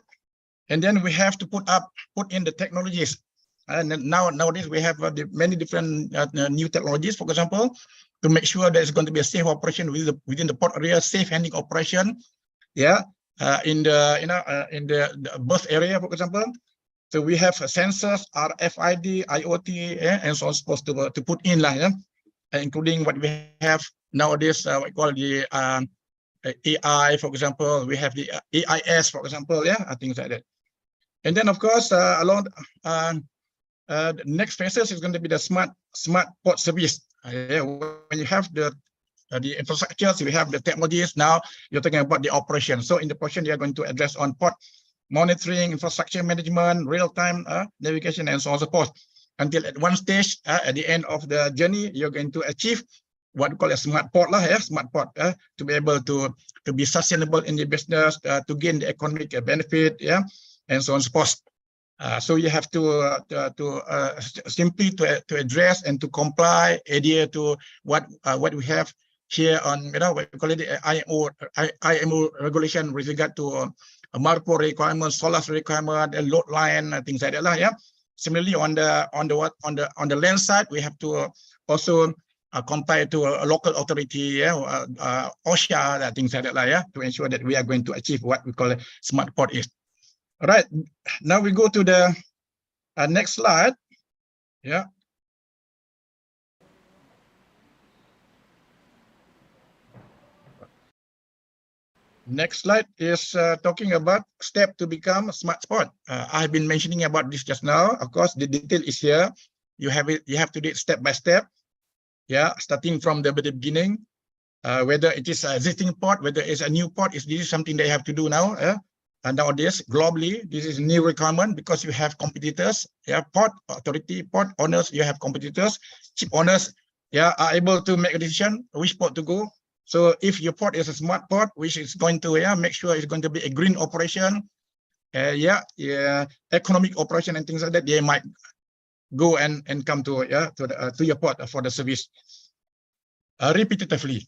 and then we have to put in the technologies. And nowadays we have many different new technologies, for example, to make sure there's going to be a safe operation within the port area, safe handling operation, yeah. In the berth area, for example. So we have sensors, RFID, IoT, and so on supposed to put in, yeah? Including what we have nowadays, what we call the AI, for example. We have the AIS, for example, yeah, things like that. And then, of course, along the next phases is going to be the smart port service. When you have the infrastructures, we have the technologies. Now you're talking about the operation. So in the portion, you are going to address on port monitoring, infrastructure management, real-time navigation, and so on and so forth. Until at one stage, at the end of the journey, you're going to achieve what we call a smart port, smart port, to be able to be sustainable in the business, to gain the economic benefit, and so on and so forth. So you have to simply to address and to comply, adhere to what we have here on, what we call it, IMO regulation with regard to MARPO requirements, SOLAS requirement, and load line, things like that, yeah. Similarly, on the land side, we have to also comply to a local authority, OSHA, things like that, yeah, to ensure that we are going to achieve what we call a smart port is. All right, now we go to the next slide. Yeah. Next slide is talking about step to become a smart port. I've been mentioning about this just now. Of course, the detail is here. You have to do it step by step. Yeah, starting from the beginning. Whether it is an existing port, whether it's a new port, this is something they have to do now. And nowadays, globally, this is a new requirement because you have competitors. Yeah, port authority, port owners, you have competitors. Ship owners, are able to make a decision which port to go. So if your port is a smart port, which is going to make sure it's going to be a green operation, economic operation and things like that, they might go and come to your port for the service repetitively.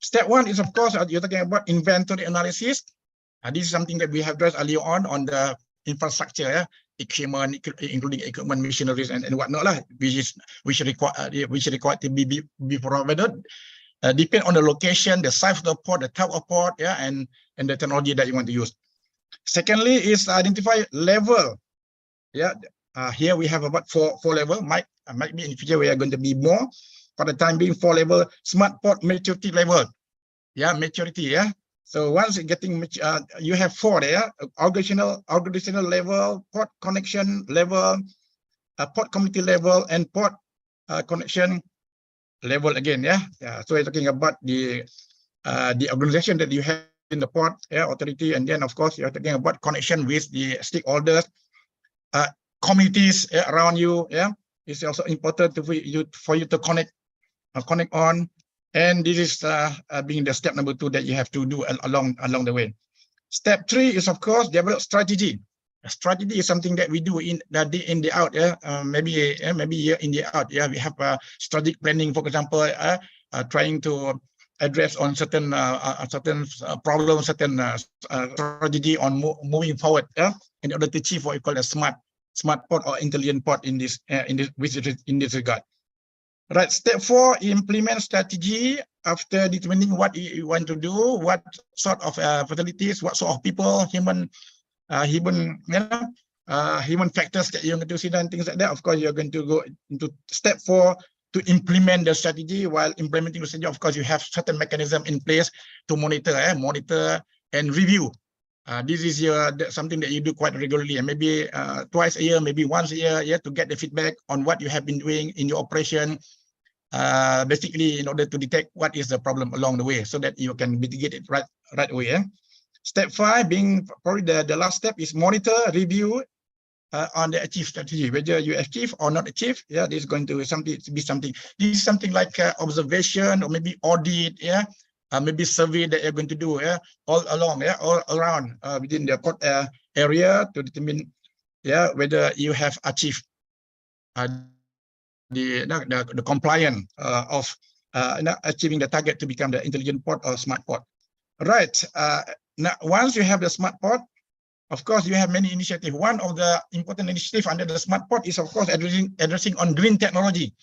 Step one is, of course, you're talking about inventory analysis. This is something that we have addressed earlier on the infrastructure, equipment, including equipment, machineries, and whatnot, which required to be provided. Depend on the location, the size of the port, the type of port, and the technology that you want to use. Secondly, is identify level. Here we have about four level. Might be in the future we are going to be more. For the time being, 4 level smart port maturity level. Maturity. So once you're getting, you have 4 there: organizational level, port connection level, port community level, and port connection level again. So we're talking about the organization that you have in the port authority, and then of course you're talking about connection with the stakeholders, communities around you. It's also important for you to connect on, and this is being the step number 2 that you have to do along the way. Step 3 is, of course, develop strategy. A strategy is something that we do in the day in the out. Maybe year in the out. We have strategic planning, for example, trying to address on certain problems, certain strategy on moving forward. In order to achieve what we call a smart port or intelligent port in this regard. Right. Step 4: implement strategy after determining what you want to do, what sort of facilities, what sort of people, human factors that you're going to see and things like that. Of course, you're going to go into step 4 to implement the strategy. While implementing the strategy, of course, you have certain mechanism in place to monitor and review. This is something that you do quite regularly, and maybe twice a year, maybe once a year, to get the feedback on what you have been doing in your operation. Basically, in order to detect what is the problem along the way, so that you can mitigate it right away. Step 5, being probably the last step, is monitor, review on the achieved strategy, whether you achieve or not achieve. This is going to be something. This is something like observation or maybe audit. maybe survey that you're going to do all along, all around within the port area to determine whether you have achieved the compliance of achieving the target to become the intelligent port or smart port. Right. Now, once you have the smart port, of course, you have many initiatives. One of the important initiatives under the smart port is, of course, addressing on green technology.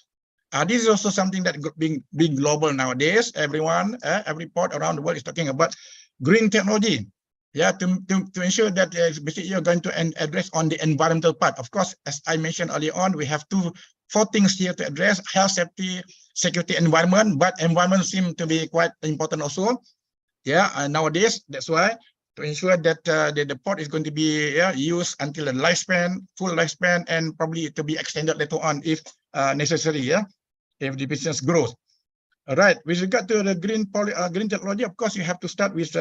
This is also something that being global nowadays. Everyone, every port around the world is talking about green technology. Yeah, to ensure that basically you're going to address on the environmental part. Of course, as I mentioned earlier on, we have four things here to address: health, safety, security, environment. But environment seems to be quite important also. Yeah, nowadays, that's why to ensure that the port is going to be used until the lifespan, full lifespan, and probably to be extended later on if necessary. Yeah, if the business grows. All right. With regard to the green technology, of course, you have to start with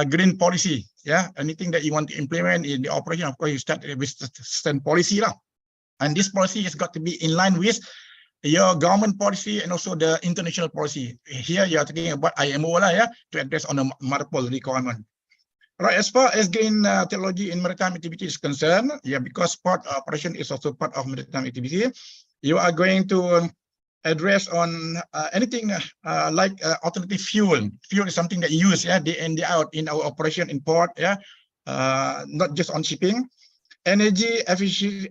green policy. Yeah, anything that you want to implement in the operation, of course, you start with certain policy lah. And this policy has got to be in line with your government policy and also the international policy. Here you are talking about IMO lah, to address on the multiple requirement. Right, as far as green technology in maritime activity is concerned, because port operation is also part of maritime activity, you are going to address on anything like alternative fuel. Fuel is something that you use day in, day out in our operation in port, not just on shipping. Energy efficiency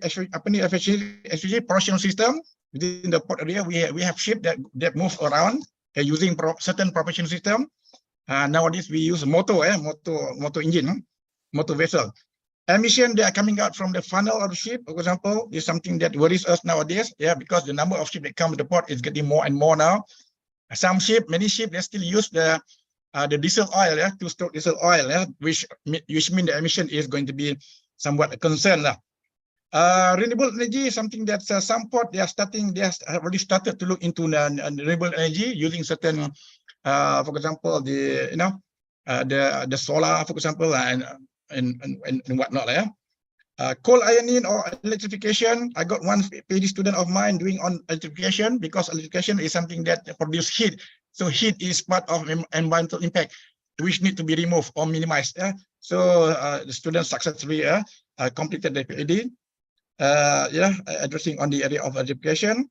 production system within the port area. We have ships that move around using certain propulsion system. Nowadays we use motor engine, motor vessel. Emission that are coming out from the funnel of the ship, for example, is something that worries us nowadays. Because the number of ships that come to the port is getting more and more now. Many ships, they still use the diesel oil, two-stroke diesel oil, which means the emission is going to be somewhat a concern. Renewable energy is something that some port they have already started to look into renewable energy using certain, for example, the solar, for example, and whatnot. Coal ironing or electrification. I got one PhD student of mine doing on electrification, because electrification is something that produces heat. So heat is part of environmental impact, which need to be removed or minimized. So the student successfully completed the PhD. Addressing on the area of electrification.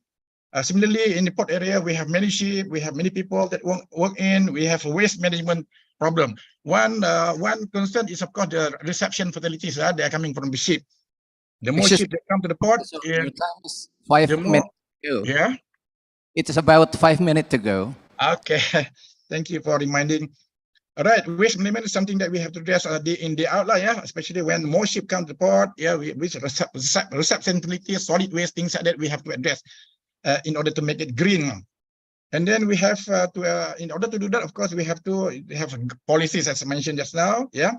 Similarly, in the port area, we have many ships, we have many people that work in. We have a waste management problem. One concern is, of course, the reception fatalities. They are coming from the ship. The more ships that come to the port, your time is 5 minutes to go. Yeah, it is about 5 minutes to go. Okay, thank you for reminding. All right, waste management is something that we have to address day in, day out, especially when more ships come to the port. With reception facilities, solid waste, things like that, we have to address in order to make it green. And then we have in order to do that, of course, we have to have policies, as I mentioned just now. This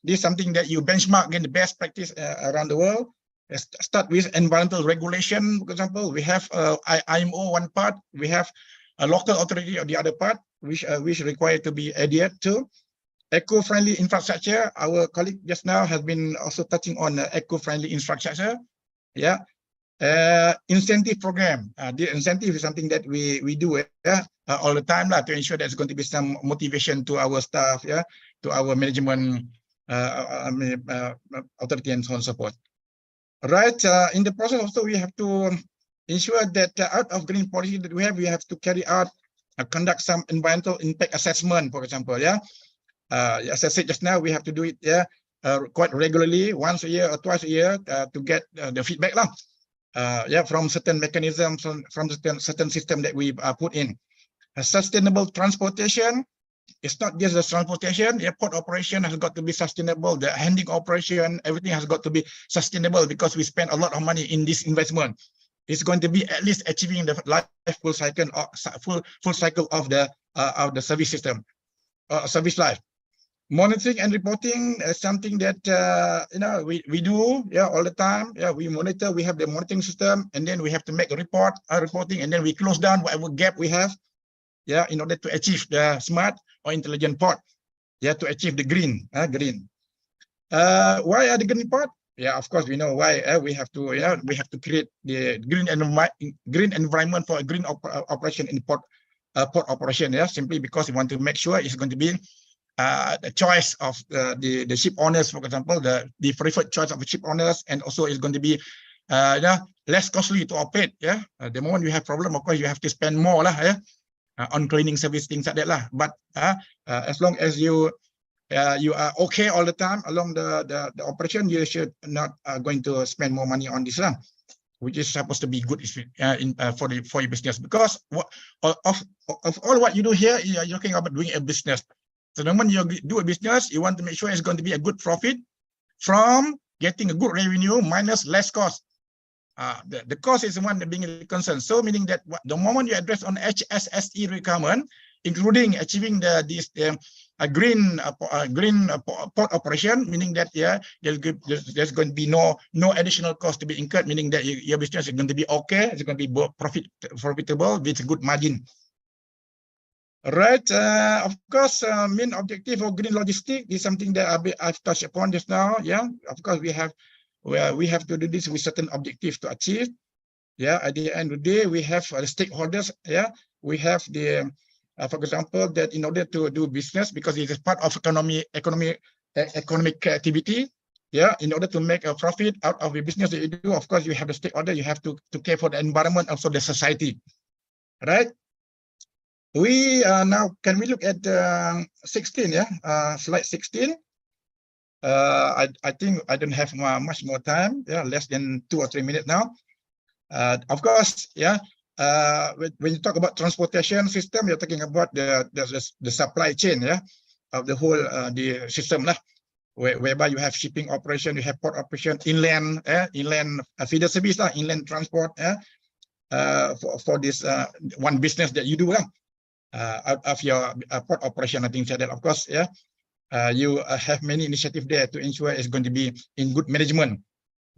is something that you benchmark against the best practice around the world. Let's start with environmental regulation. For example, we have IMO one part, we have a local authority on the other part, which required to be adhered to. Eco-friendly infrastructure. Our colleague just now has been also touching on eco-friendly infrastructure. Incentive program. The incentive is something that we do all the time to ensure there's going to be some motivation to our staff, to our management authority and so on and so forth. Right. In the process also, we have to ensure that out of green policy that we have to carry out, conduct some environmental impact assessment, for example. As I said just now, we have to do it quite regularly, once a year or twice a year, to get the feedback from certain mechanisms, from certain system that we put in. Sustainable transportation. It's not just the transportation. Airport operation has got to be sustainable. The handling operation, everything has got to be sustainable, because we spend a lot of money in this investment. It's going to be at least achieving the full cycle of the service system, service life. Monitoring and reporting is something that we do all the time. We monitor. We have the monitoring system, and then we have to make a reporting, and then we close down whatever gap we have. In order to achieve the smart or intelligent port. To achieve the green. Why are the green port? Of course we know why. We have to create the green environment for a green operation in port port operation, simply because we want to make sure it's going to be the choice of the ship owners, for example, the preferred choice of the ship owners, and also it's going to be less costly to operate. The moment you have problem, of course, you have to spend more on training service, things like that But as long as you are okay all the time along the operation, you should not going to spend more money on this which is supposed to be good for your business. Because of all what you do here, you're talking about doing a business. So the moment you do a business, you want to make sure it's going to be a good profit from getting a good revenue minus less cost. The cost is the one that being concerned. So meaning that the moment you address on HSSE requirement, including achieving this green port operation, meaning that there's going to be no additional cost to be incurred, meaning that your business is going to be okay, it's going to be profitable with a good margin. Right. Of course, main objective of green logistics is something that I've touched upon just now. Of course, we have to do this with certain objectives to achieve. At the end of the day, we have the stakeholders. We have the, for example, that in order to do business, because it is part of economic activity. In order to make a profit out of the business that you do, of course, you have the stakeholder. You have to care for the environment, also the society. Right. We now, can we look at 16? Slide 16. I think I don't have much more time. Less than 2 or 3 minutes now. Of course, when you talk about transportation system, you're talking about the supply chain, of the whole the system whereby you have shipping operation, you have port operation, inland feeder service, inland transport, for this one business that you do out of your port operation and things like that. Of course, you have many initiatives there to ensure it's going to be in good management.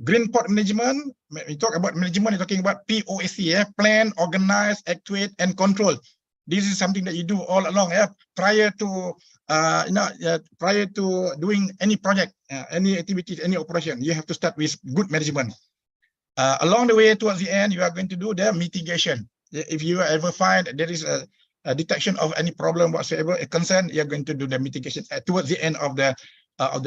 Green port management, when we talk about management, you're talking about POAC, plan, organize, actuate, and control. This is something that you do all along, prior to prior to doing any project, any activities, any operation. You have to start with good management. Along the way, towards the end, you are going to do the mitigation. If you ever find there is a detection of any problem whatsoever, a concern, you're going to do the mitigation towards the end of the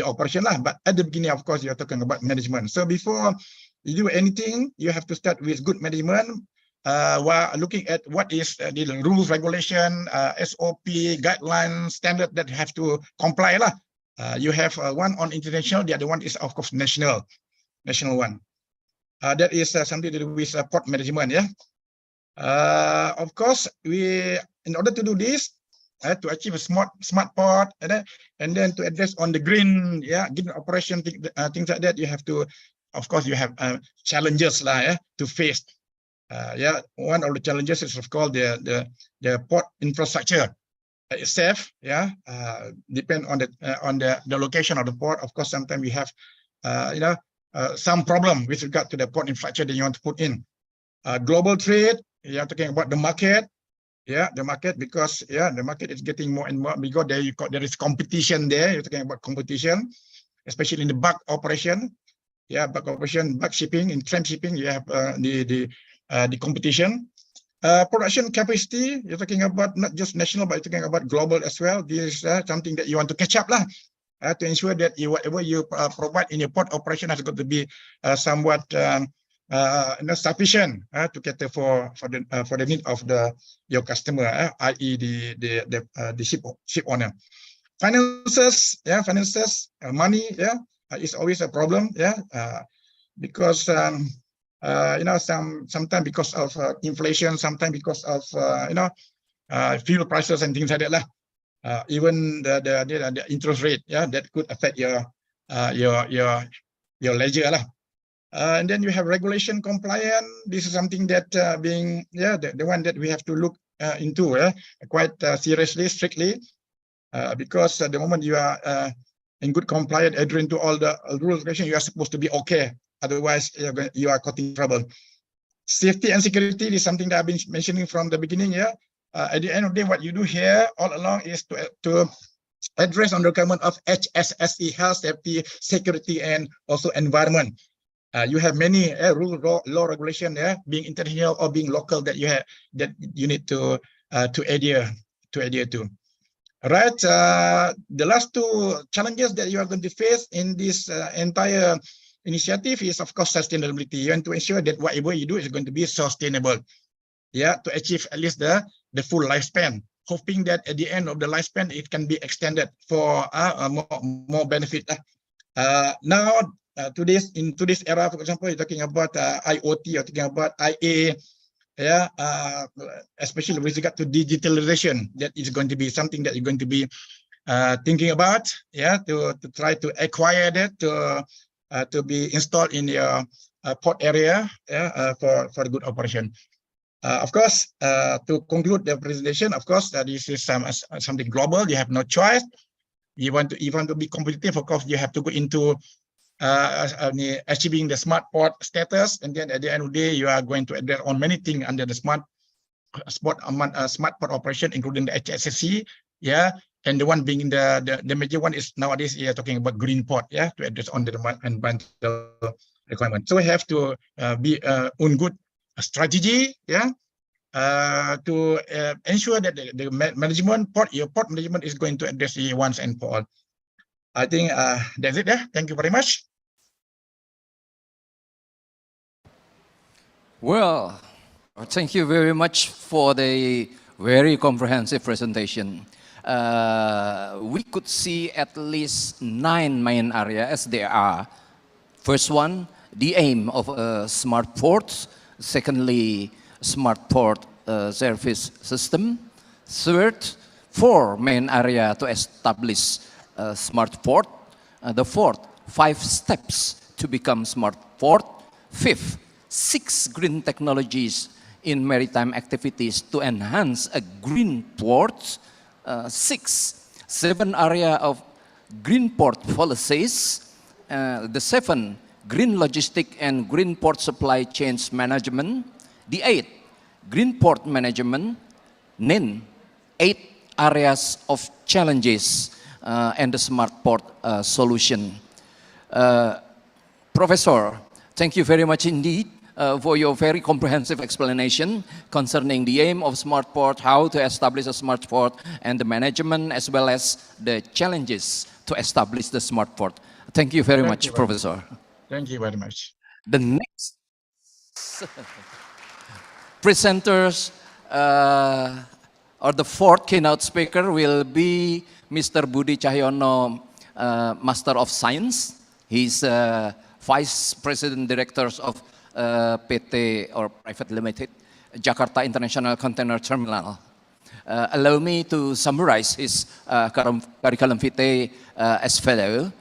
operation. But at the beginning, of course, you're talking about management. So before you do anything, you have to start with good management, while looking at what is the rules, regulation, SOP, guidelines, standard that have to comply. You have one on international, the other one is, of course, national one. That is something to do with port management. Of course, in order to do this, to achieve a smart port, and then to address on the green operation, things like that, you have to, of course, you have challenges to face. One of the challenges is, of course, the port infrastructure itself. Depend on the location of the port. Of course, sometimes we have some problem with regard to the port infrastructure that you want to put in. Global trade, you're talking about the market. The market, because the market is getting more and more, because there is competition there. You're talking about competition, especially in the bulk operation. Bulk operation, bulk shipping, in tramp shipping, you have the competition. Production capacity, you're talking about not just national, but you're talking about global as well. This is something that you want to catch up to ensure that whatever you provide in your port operation has got to be somewhat sufficient to cater for the need of your customer, i.e. the ship owner. Finances, money, is always a problem, because sometimes because of inflation, sometimes because of fuel prices and things like that. Even the interest rate, that could affect your ledger. And then you have regulation compliance. This is something that being the one that we have to look into quite seriously, strictly, because the moment you are in good compliance, adhering to all the rules, you are supposed to be okay. Otherwise, you are caught in trouble. Safety and security is something that I've been mentioning from the beginning. At the end of the day, what you do here all along is to address on the requirement of HSSE, health, safety, security, and also environment. You have many rule, law, regulation, being international or being local, that you need to to adhere to. Right. The last two challenges that you are going to face in this entire initiative is, of course, sustainability. You want to ensure that whatever you do is going to be sustainable. Yeah, to achieve at least the full lifespan. Hoping that at the end of the lifespan it can be extended for more benefit. Now, in today's era, for example, you're talking about IoT, you're talking about IA. Yeah, especially with regard to digitalization, that is going to be something that you're going to be thinking about. Yeah, to try to acquire that to be installed in your port area. Yeah, for good operation. Of course, to conclude the presentation, of course, this is something global. You have no choice. You want to be competitive. Of course, you have to go into achieving the smart port status, and then at the end of the day, you are going to address on many things under the smart port operation, including the HSSC. Yeah, and the one being the major one is nowadays you are talking about green port. Yeah, to address on the environmental requirement. So we have to be on good strategy. Yeah. To ensure that the your port management is going to address it once and for all. I think that's it. Yeah. Thank you very much. Well, thank you very much for the very comprehensive presentation. We could see at least 9 main areas as there are. First one, the aim of a smart port. Secondly, smart port service system. Third, 4 main areas to establish a smart port. The fourth, 5 steps to become smart port. Fifth, 6 green technologies in maritime activities to enhance a green port. 7 area of green port policies. The 7, green logistic and green port supply chains management. The 8, green port management. 9, 8 areas of challenges and the smart port solution. Professor, thank you very much indeed for your very comprehensive explanation concerning the aim of smart port, how to establish a smart port, and the management as well as the challenges to establish the smart port. Thank you very much, Professor. Thank you very much. The next presenters or the fourth keynote speaker will be Mr. Budi Cahyono, Master of Science. He's Vice President Directors of PT or Private Limited, Jakarta International Container Terminal. Allow me to summarize his curriculum vitae as follows.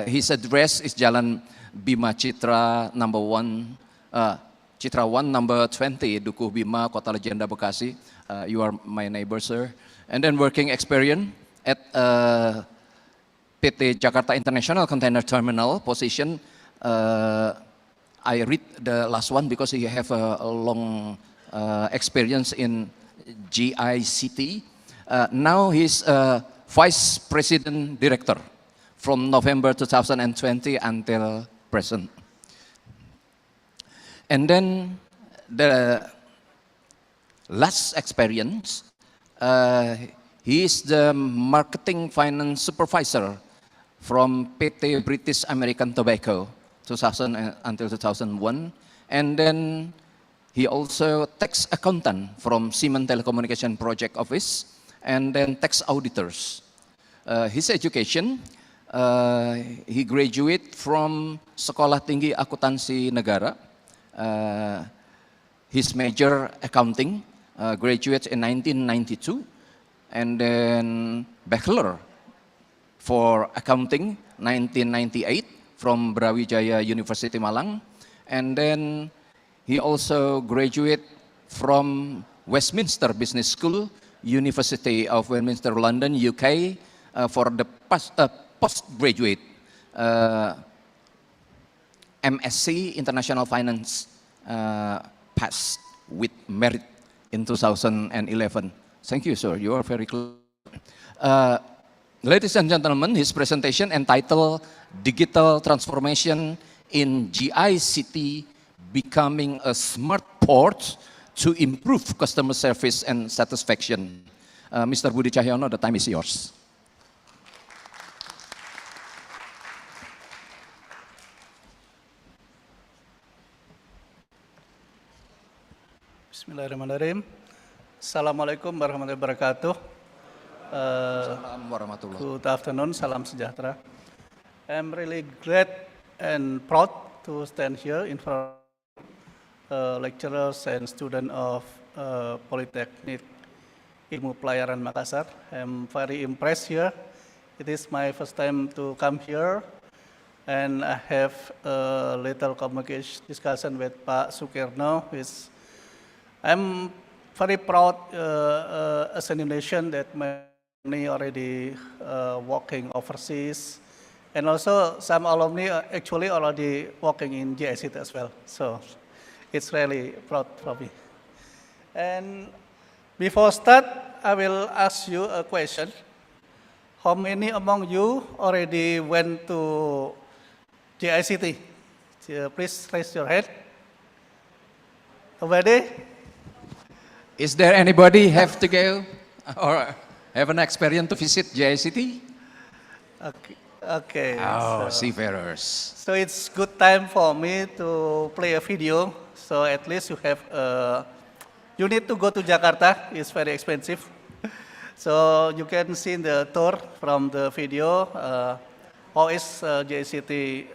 His address is Jalan Bima Citra number 1, Citra 1 number 20, Dukuh Bima, Kota Legenda Bekasi. You are my neighbor, sir. And then working experience at PT Jakarta International Container Terminal position. I read the last one because he have a long experience in GICT. Now he's Vice President Director from November 2020 until present. And then the last experience, he is the Marketing Finance Supervisor from PT British American Tobacco, 2000 until 2001. And then he also tax accountant from Siemens Telecommunication Project Office, and then tax auditors. His education, he graduate from Sekolah Tinggi Akuntansi Negara. His major accounting, graduate in 1992, and then bachelor for accounting 1998 from Brawijaya University Malang, and then he also graduate from Westminster Business School, University of Westminster, London, UK, for the postgraduate MSc International Finance passed with merit in 2011. Thank you, sir. You are very clear. Ladies and gentlemen, his presentation entitled Digital Transformation in GICT Becoming a Smart Port to improve customer service and satisfaction. Mr. Budi Cahyono, the time is yours. Bismillahirrahmanirrahim. Assalamualaikum warahmatullahi wabarakatuh. Assalamualaikum warahmatullahi wabarakatuh. Good afternoon, salam sejahtera. I'm really glad and proud to stand here in front of lecturers and students of Polytechnic Ilmu Pelayaran Makassar. I'm very impressed here. It is my first time to come here, and I have a little communication discussion with Pak Sukirno. I'm very proud as an Indonesian that many already working overseas, and also some alumni are actually already working in GICT as well. So it's really proud for me. And before start, I will ask you a question. How many among you already went to GICT? Please raise your hand. Nobody? Is there anybody have to go or have an experience to visit GICT? Okay. Okay. Oh, so, seafarers. so it's good time for me to play a video. So at least you have you need to go to Jakarta. It's very expensive. So you can see in the tour from the video how is GICT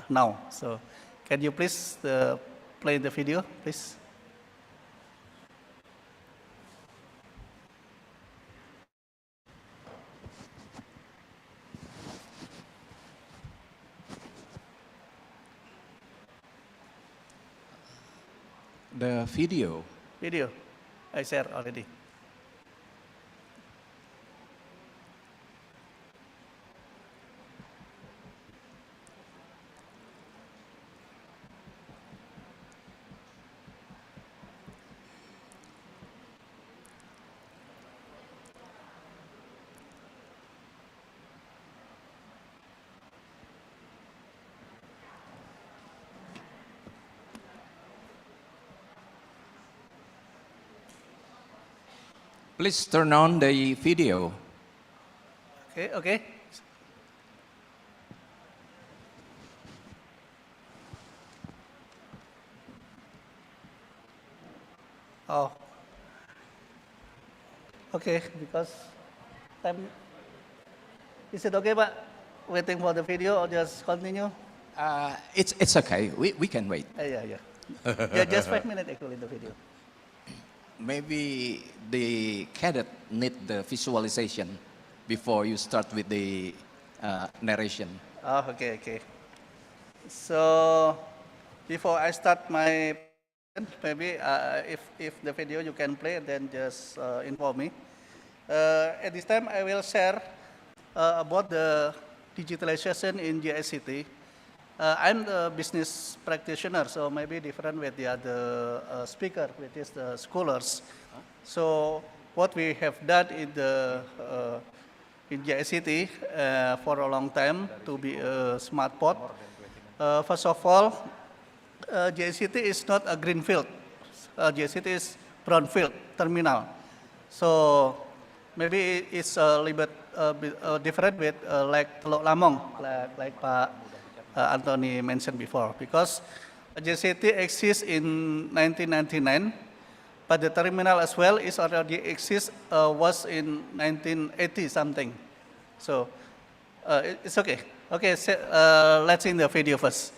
now. So can you please play the video, please? The video. Video, I shared already. Please turn on the video. Okay, okay. Oh. Okay, because time. Is it okay, Pak? Waiting for the video or just continue? It's okay. We can wait. Yeah. Yeah, just 5 minutes actually the video. Maybe the cadet need the visualization before you start with the narration. Oh, okay. So before I start my maybe if the video you can play, then just inform me. At this time, I will share about the digitalization in GICT. I'm the business practitioner, so maybe different with the other speaker, which is the scholars. So what we have done in GICT for a long time to be a smart port. First of all, GICT is not a greenfield. GICT is brownfield terminal. So maybe it's a little bit different with like Teluk Lamong, like Pak Anthony mentioned before, because GICT exists in 1999, but the terminal as well is already was in 1980 something. So it's okay. Okay, so, let's see the video first.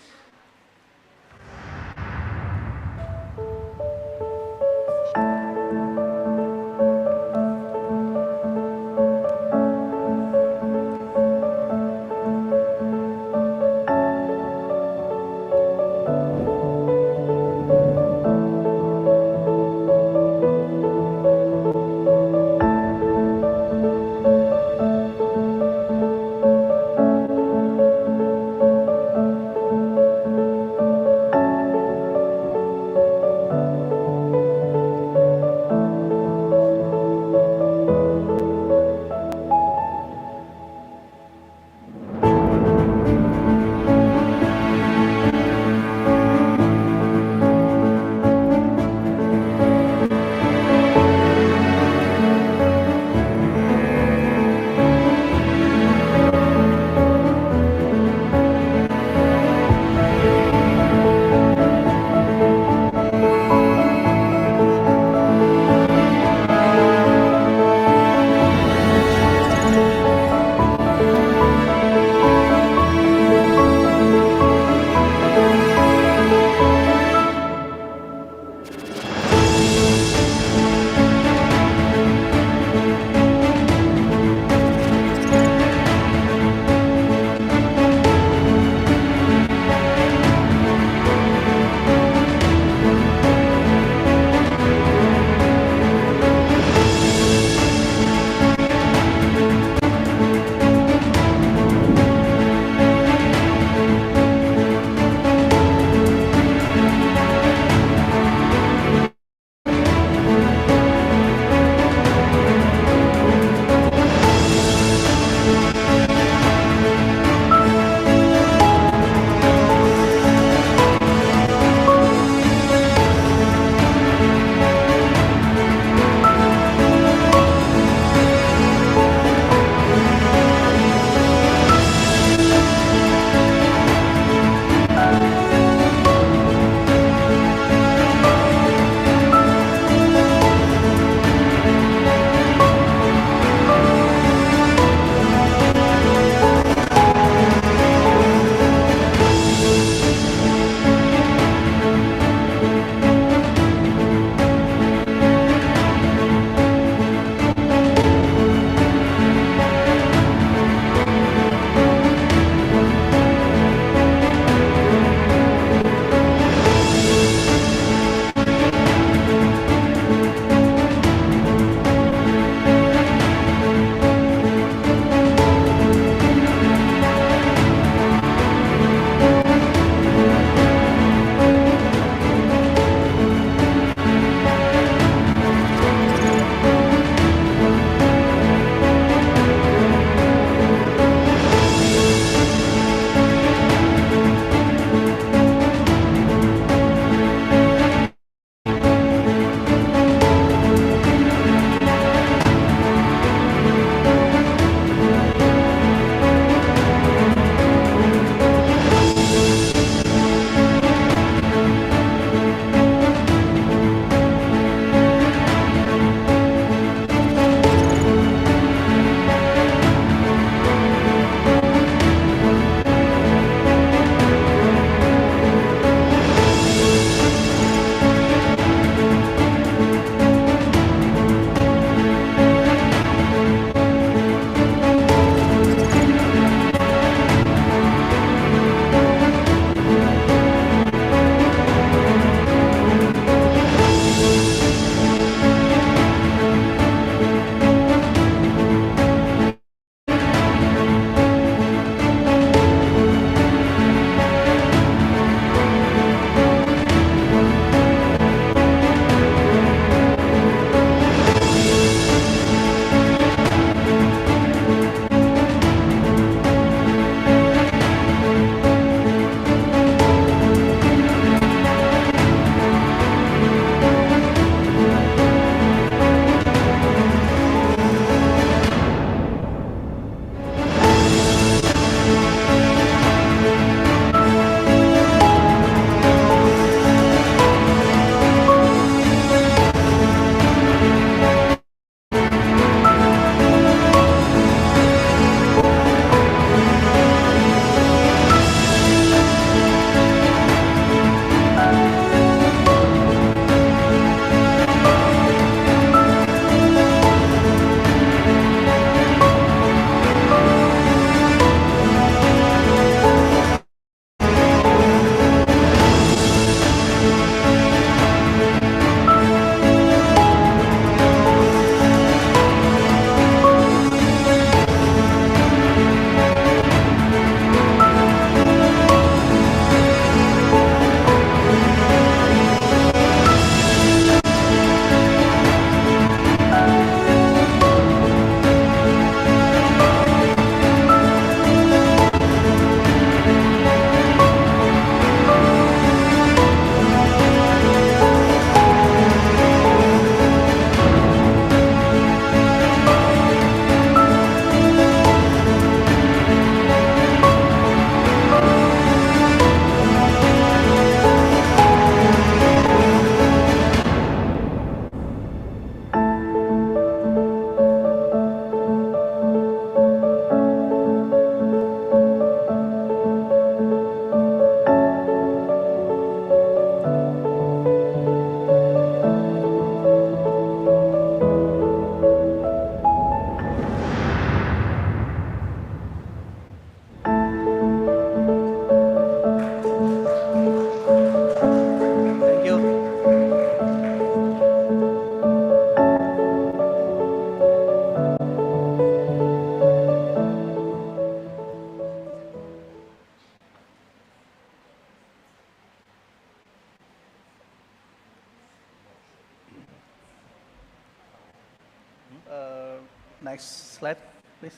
Next slide, please.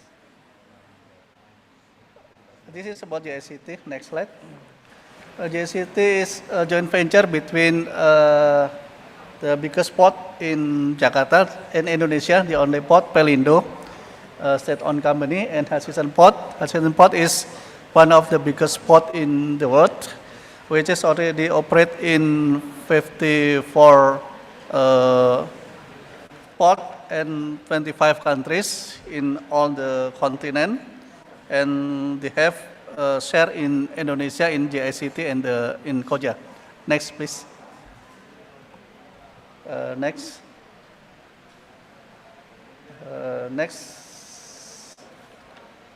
This is about JICT. Next slide. JICT is a joint venture between the biggest port in Jakarta, in Indonesia, the only port, Pelindo, state-owned company, and Hutchison Port. Hutchison Port is one of the biggest port in the world, which is already operate in 54 port and 25 countries in all the continent, and they have share in Indonesia, in JICT, and in Koja. Next, please. Next. Next.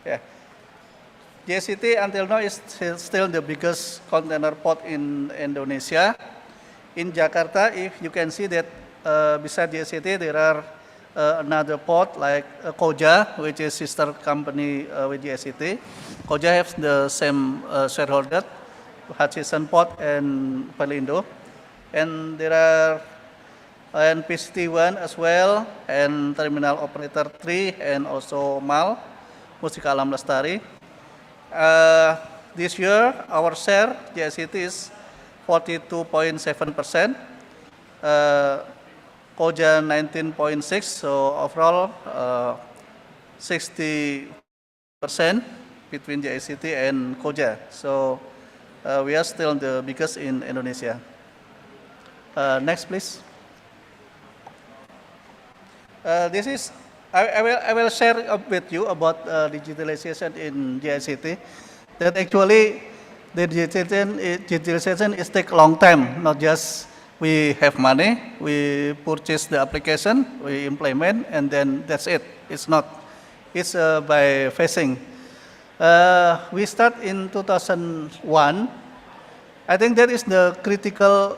Yeah. JICT until now is still the biggest container port in Indonesia. In Jakarta, if you can see that beside JICT, there are another port like Koja, which is sister company with JICT. Koja has the same shareholder, Hutchison Port and Pelindo. And there are PCT1 as well, and Terminal Operator 3, and also MAL, Mustika Alam Lestari. This year, our share, JICT, is 42.7%. Koja 19.6, so overall 60% between JICT and Koja. So we are still the biggest in Indonesia. Next, please. This is I will share with you about digitalization in JICT. That actually the digitalization is take a long time, not just we have money, we purchase the application, we implement, and then that's it. It's not. It's by facing. We start in 2001. I think that is the critical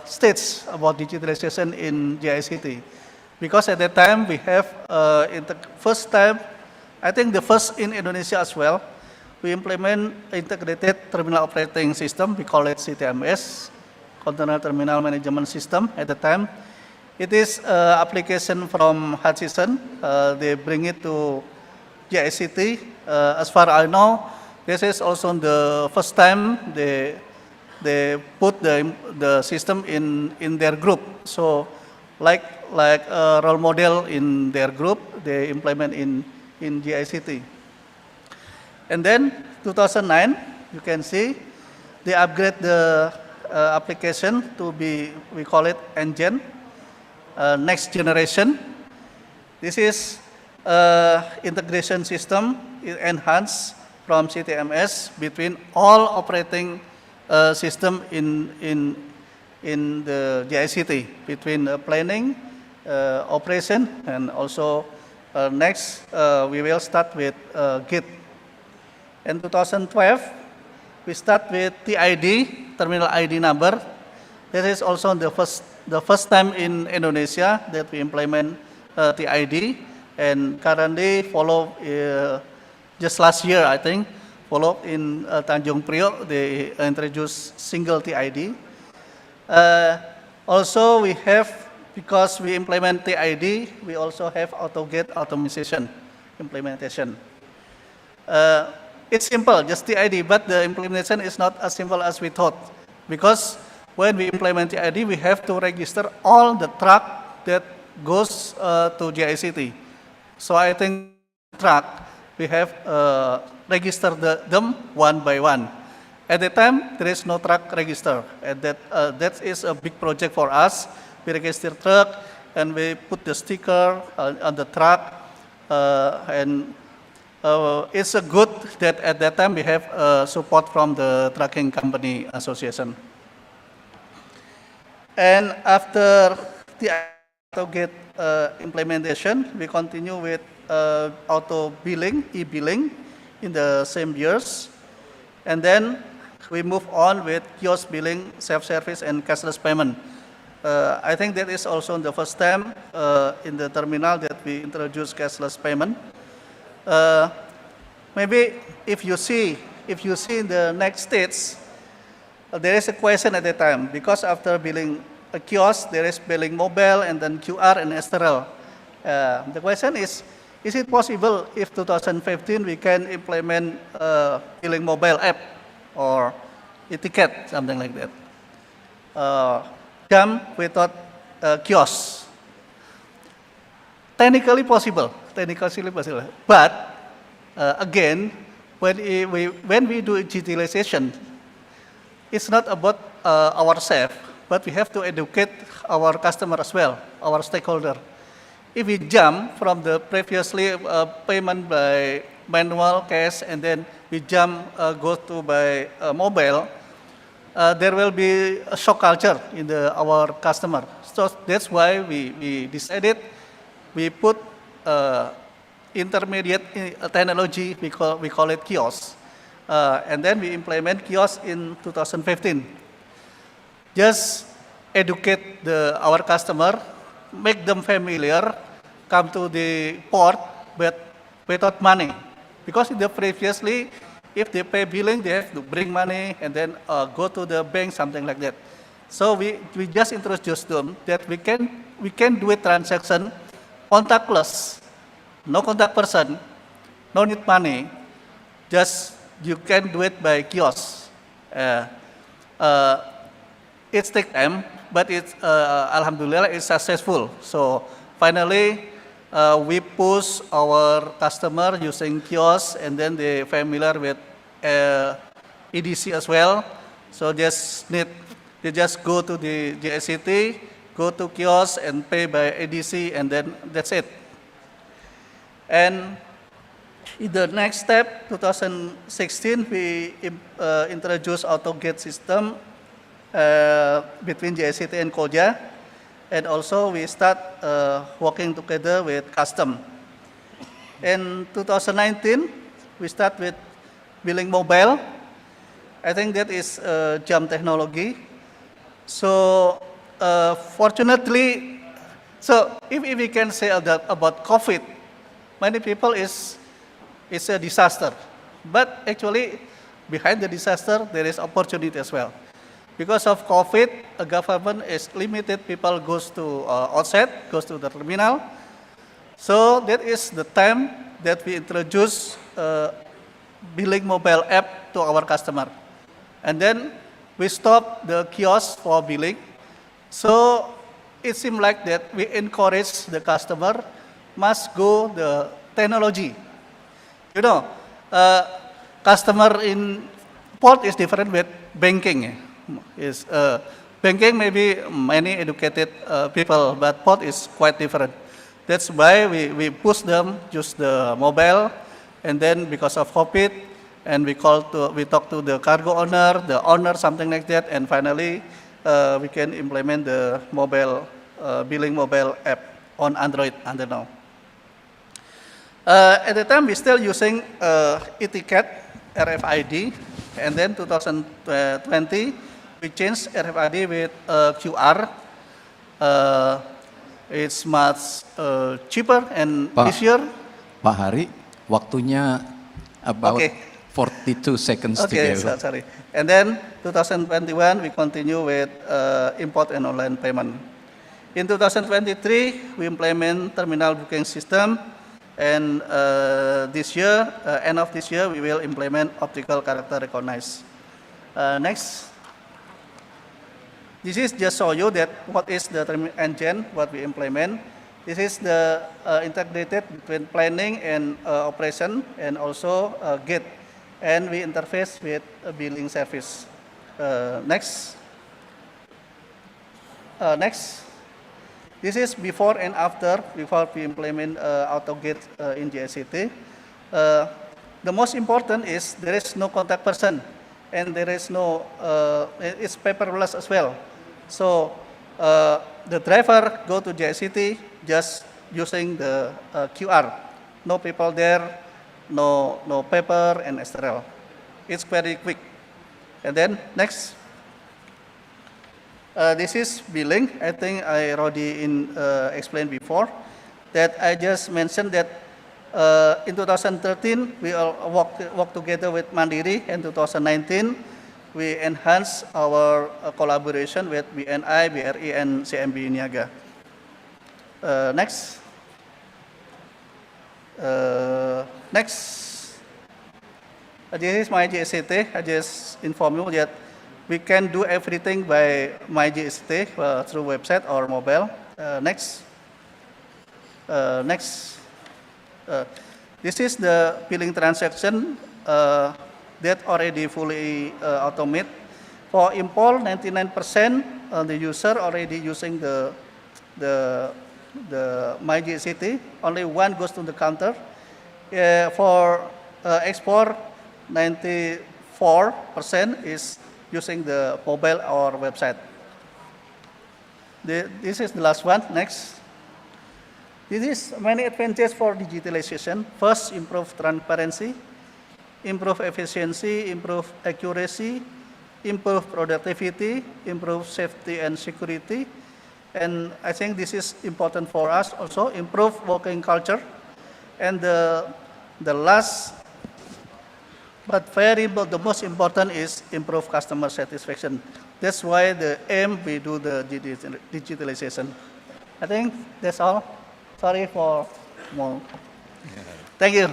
stage about digitalization in JICT. Because at that time we have, first time, I think the first in Indonesia as well, we implement integrated terminal operating system. We call it CTMS, Container Terminal Management System at the time. It is application from Hutchison. They bring it to JICT. As far as I know, this is also the first time they put the system in their group. So like a role model in their group, they implement in JICT. And then 2009, you can see they upgrade the application to be, we call it Engine, next generation. This is integration system enhanced from CTMS between all operating system in the JICT, between planning, operation, and also next we will start with Git. In 2012, we start with TID, terminal ID number. This is also the first time in Indonesia that we implement TID, and currently follow just last year, I think, follow in Tanjung Priok, they introduced single TID. Also, we have, because we implement TID, we also have AutoGate automation implementation. It's simple, just TID, but the implementation is not as simple as we thought. Because when we implement TID, we have to register all the truck that goes to JICT. So I think truck, we have register them one by one. At the time, there is no truck register. And that is a big project for us. We register truck, and we put the sticker on the truck, and it's a good that at that time we have support from the Trucking Company Association. And after the AutoGate implementation, we continue with auto billing, e-billing in the same years. And then we move on with kiosk billing, self-service, and cashless payment. I think that is also the first time in the terminal that we introduce cashless payment. Maybe if you see in the next stage, there is a question at the time, because after billing a kiosk, there is billing mobile, and then QR and STRL. The question is, Is it possible if 2015 we can implement billing mobile app or e-ticket, something like that? Jam without kiosks. Technically possible, but again, when we do digitalization, it's not about ourselves, but we have to educate our customer as well, our stakeholder. If we jump from the previously payment by manual cash and then we jump go to by mobile, there will be a shock culture in our customer. So that's why we decided we put intermediate technology, we call it kiosk. And then we implement kiosk in 2015. Just educate our customer, make them familiar, come to the port, but without money. Because in the previously, if they pay billing, they have to bring money and then go to the bank, something like that. So we just introduced them that we can do a transaction contactless, no contact person, no need money, just you can do it by kiosk. It takes time, but it's alhamdulillah it's successful. So finally, we push our customer using kiosk, and then they familiar with EDC as well. So they just go to the GSCT, go to kiosk and pay by EDC, and then that's it. And in the next step, 2016, we introduced auto gate system between GSCT and Koja, and also we start working together with custom. In 2019, we start with billing mobile. I think that is jump technology. So fortunately, so if we can say about COVID, many people it's a disaster. But actually, behind the disaster, there is opportunity as well. Because of COVID, the government is limited. People goes to outside, goes to the terminal. So that is the time that we introduce billing mobile app to our customer. And then we stop the kiosk for billing. So it seems like that we encourage the customer must go the technology. You know, customer in port is different with banking. Banking maybe many educated people, but port is quite different. That's why we push them use the mobile, and then because of COVID, and we talk to the cargo owner, the owner, something like that, and finally we can implement the mobile billing mobile app on Android until now. At the time, we're still using e-ticket, RFID, and then 2020, we changed RFID with QR. It's much cheaper and easier. Pak Hari, waktunya about 42 seconds to go. Sorry. And then 2021, we continue with import and online payment. In 2023, we implement terminal booking system. And this year, end of this year, we will implement optical character recognize. Next. This is just show you that what is the terminal engine, what we implement. This is the integrated between planning and operation, and also gate. And we interface with a billing service. Next. Next. This is before and after, before we implement auto gate in GSCT. The most important is there is no contact person, and there is no, it's paperless as well. So the driver go to GSCT just using the QR. No people there, no paper and etc. It's very quick. And then next. This is billing. I think I already explained before that I just mentioned that in 2013 we all work together with Mandiri. In 2019 we enhanced our collaboration with BNI, BRI, and CMB Niaga. Next. Next, this is my GST. I just inform you that we can do everything by my GST through website or mobile. Next. This is the billing transaction that already fully automate. For import, 99% the user already using the my GCT. Only one goes to the counter. For export, 94% is using the mobile or website. This is the last one. Next. This is many advantages for digitalization. First, improve transparency, improve efficiency, improve accuracy, improve productivity, improve safety and security. And I think this is important for us also, improve working culture. And the last, but the most important is improve customer satisfaction. That's why the aim we do the digitalization. I think that's all. Sorry for more. Thank you.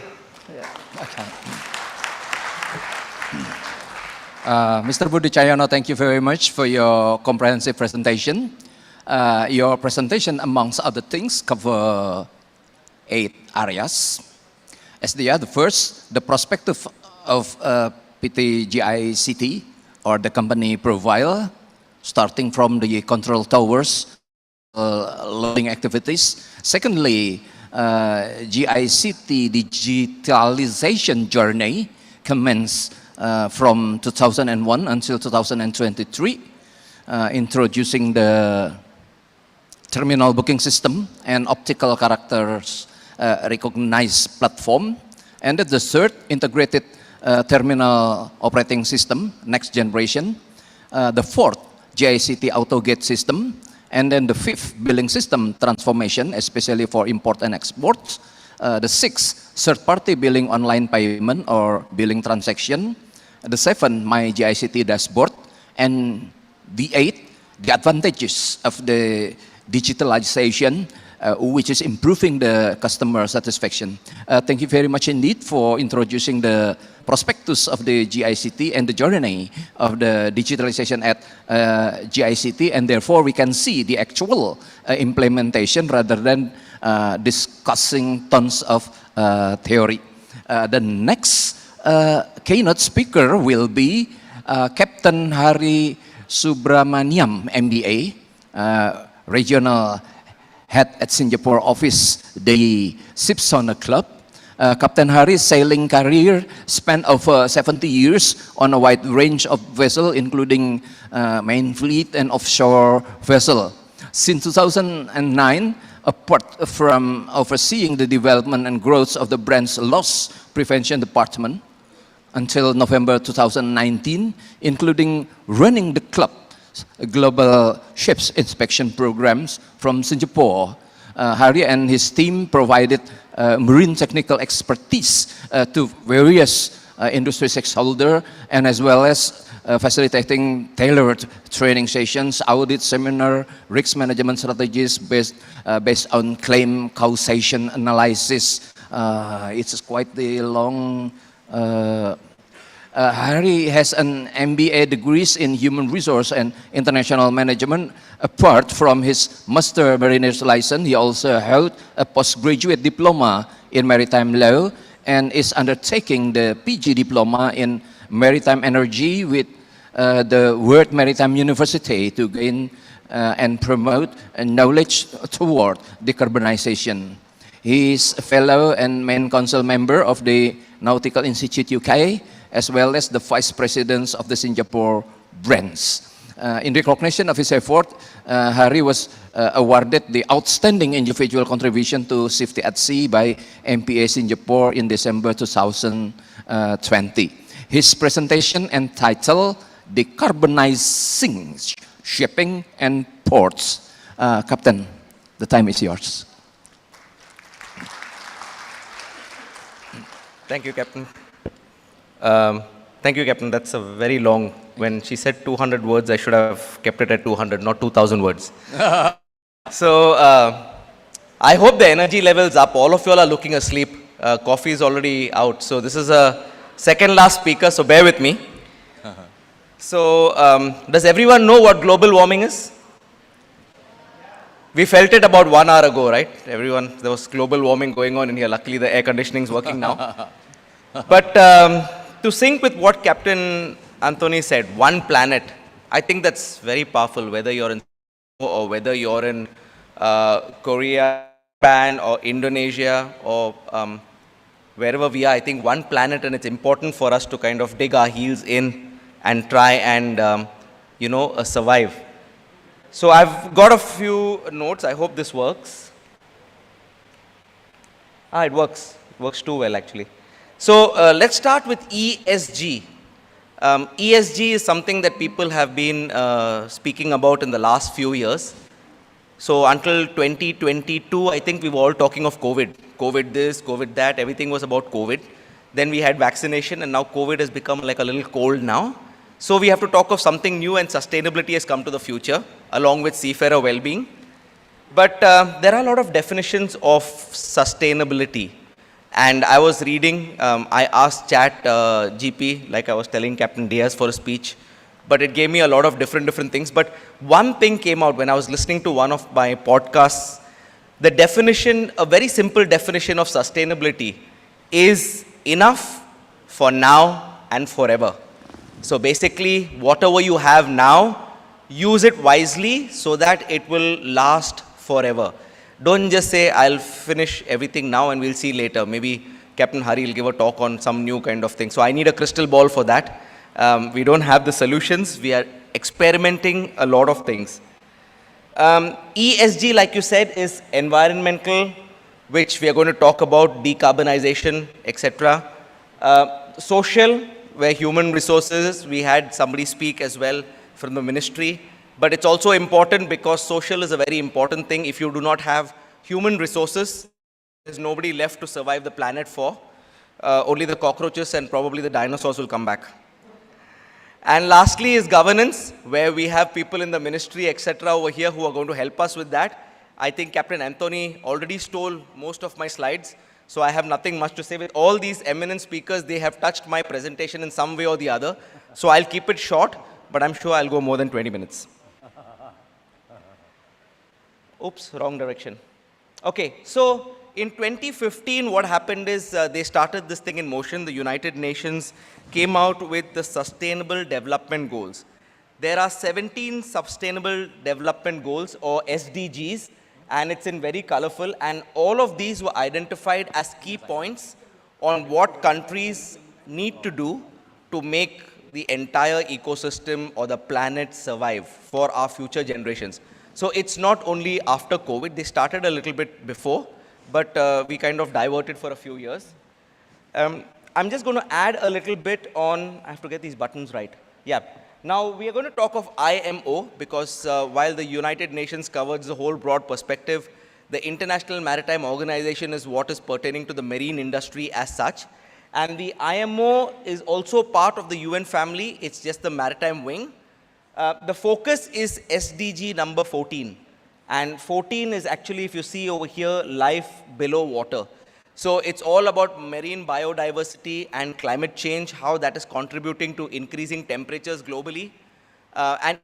Mr. Budi Cahyono, thank you very much for your comprehensive presentation. Your presentation, amongst other things, cover 8 areas. As they are, the first, the perspective of PT-GICT, or the company profile, starting from the control towers, loading activities. Secondly, GICT digitalization journey commenced from 2001 until 2023, introducing the terminal booking system and optical characters recognized platform. And the third, integrated terminal operating system, next generation. The fourth, GICT auto gate system. And then the fifth, billing system transformation, especially for import and exports. The sixth, third-party billing online payment or billing transaction. The seventh, my GICT dashboard. And the eighth, the advantages of the digitalization, which is improving the customer satisfaction. Thank you very much indeed for introducing the prospectus of the GICT and the journey of the digitalization at GICT, and therefore we can see the actual implementation rather than discussing tons of theory. The next keynote speaker will be Captain Hari Subramaniam, MBA, Regional Head at Singapore office, the Ship's Owner Club. Captain Hari's sailing career spanned over 70 years on a wide range of vessels, including main fleet and offshore vessel. Since 2009, apart from overseeing the development and growth of the brand's loss prevention department, until November 2019, including running the club global ships inspection programs from Singapore. Hari and his team provided marine technical expertise to various industry stakeholders, and as well as facilitating tailored training sessions, audit seminar, risk management strategies based on claim causation analysis. It's quite the long. Hari has an MBA degrees in human resource and international management. Apart from his master mariner's license, he also held a postgraduate diploma in maritime law and is undertaking the PG diploma in maritime energy with the World Maritime University to gain and promote knowledge toward decarbonization. He is a fellow and main council member of the Nautical Institute UK, as well as the vice president of the Singapore branch. In recognition of his effort, Hari was awarded the Outstanding Individual Contribution to Safety at Sea by MPA Singapore in December 2020. His presentation entitled Decarbonizing Shipping and Ports. Captain, the time is yours. Thank you, Captain. Thank you, Captain. That's a very long. When she said 200 words, I should have kept it at 200, not 2,000 words. So I hope the energy level's up. All of you all are looking asleep. Coffee is already out. So this is a second last speaker, so bear with me. So does everyone know what global warming is? We felt it about 1 hour ago, right? Everyone, there was global warming going on in here. Luckily, the air conditioning is working now. But to sync with what Captain Anthony said, one planet, I think that's very powerful, whether you're in or whether you're in Korea, Japan, or Indonesia, or wherever we are. I think one planet, and it's important for us to kind of dig our heels in and try and, survive. So I've got a few notes. I hope this works. It works. It works too well, actually. So let's start with ESG. ESG is something that people have been speaking about in the last few years. So until 2022, I think we were all talking of COVID. COVID this, COVID that, everything was about COVID. Then we had vaccination, and now COVID has become like a little cold now. So we have to talk of something new, and sustainability has come to the future, along with seafarer well-being. But there are a lot of definitions of sustainability. And I was reading, I asked Chat GP, like I was telling Captain Diaz for a speech, but it gave me a lot of different things. But one thing came out when I was listening to one of my podcasts. The definition, a very simple definition of sustainability is enough for now and forever. So basically, whatever you have now, use it wisely so that it will last forever. Don't just say, I'll finish everything now and we'll see later. Maybe Captain Hari will give a talk on some new kind of thing. So I need a crystal ball for that. We don't have the solutions. We are experimenting a lot of things. ESG, like you said, is environmental, which we are going to talk about, decarbonization, etc. Social, where human resources, we had somebody speak as well from the ministry. But it's also important because social is a very important thing. If you do not have human resources, there's nobody left to survive the planet for. Only the cockroaches and probably the dinosaurs will come back. And lastly is governance, where we have people in the ministry, etc. over here who are going to help us with that. I think Captain Anthony already stole most of my slides, so I have nothing much to say. With all these eminent speakers, they have touched my presentation in some way or the other. So I'll keep it short, but I'm sure I'll go more than 20 minutes. Oops, wrong direction. Okay, so in 2015, what happened is they started this thing in motion. The United Nations came out with the Sustainable Development Goals. There are 17 Sustainable Development Goals, or SDGs, and it's in very colorful. And all of these were identified as key points on what countries need to do to make the entire ecosystem or the planet survive for our future generations. So it's not only after COVID. They started a little bit before, but we kind of diverted for a few years. I'm just going to add a little bit on, I have to get these buttons right. Yeah. Now, we are going to talk of IMO because while the United Nations covers the whole broad perspective, the International Maritime Organization is what is pertaining to the marine industry as such. And the IMO is also part of the UN family. It's just the maritime wing. The focus is SDG number 14. And 14 is actually, if you see over here, life below water. So it's all about marine biodiversity and climate change, how that is contributing to increasing temperatures globally. And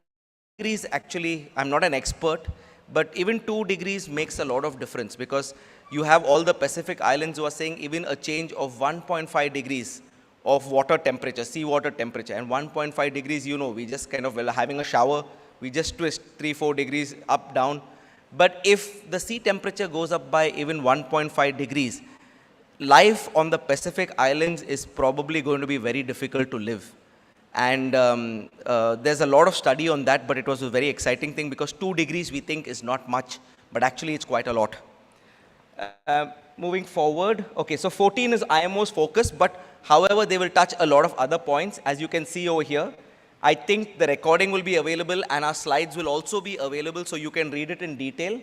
degrees, actually, I'm not an expert, but even 2 degrees makes a lot of difference because you have all the Pacific islands who are saying even a change of 1.5 degrees of water temperature, seawater temperature. And 1.5 degrees, you know, we just kind of, well, having a shower, we just twist 3-4 degrees up, down. But if the sea temperature goes up by even 1.5 degrees, life on the Pacific Islands is probably going to be very difficult to live. And there's a lot of study on that, but it was a very exciting thing because 2 degrees we think is not much, but actually it's quite a lot. Moving forward, okay, so 14 is IMO's focus, but however, they will touch a lot of other points. As you can see over here, I think the recording will be available and our slides will also be available so you can read it in detail,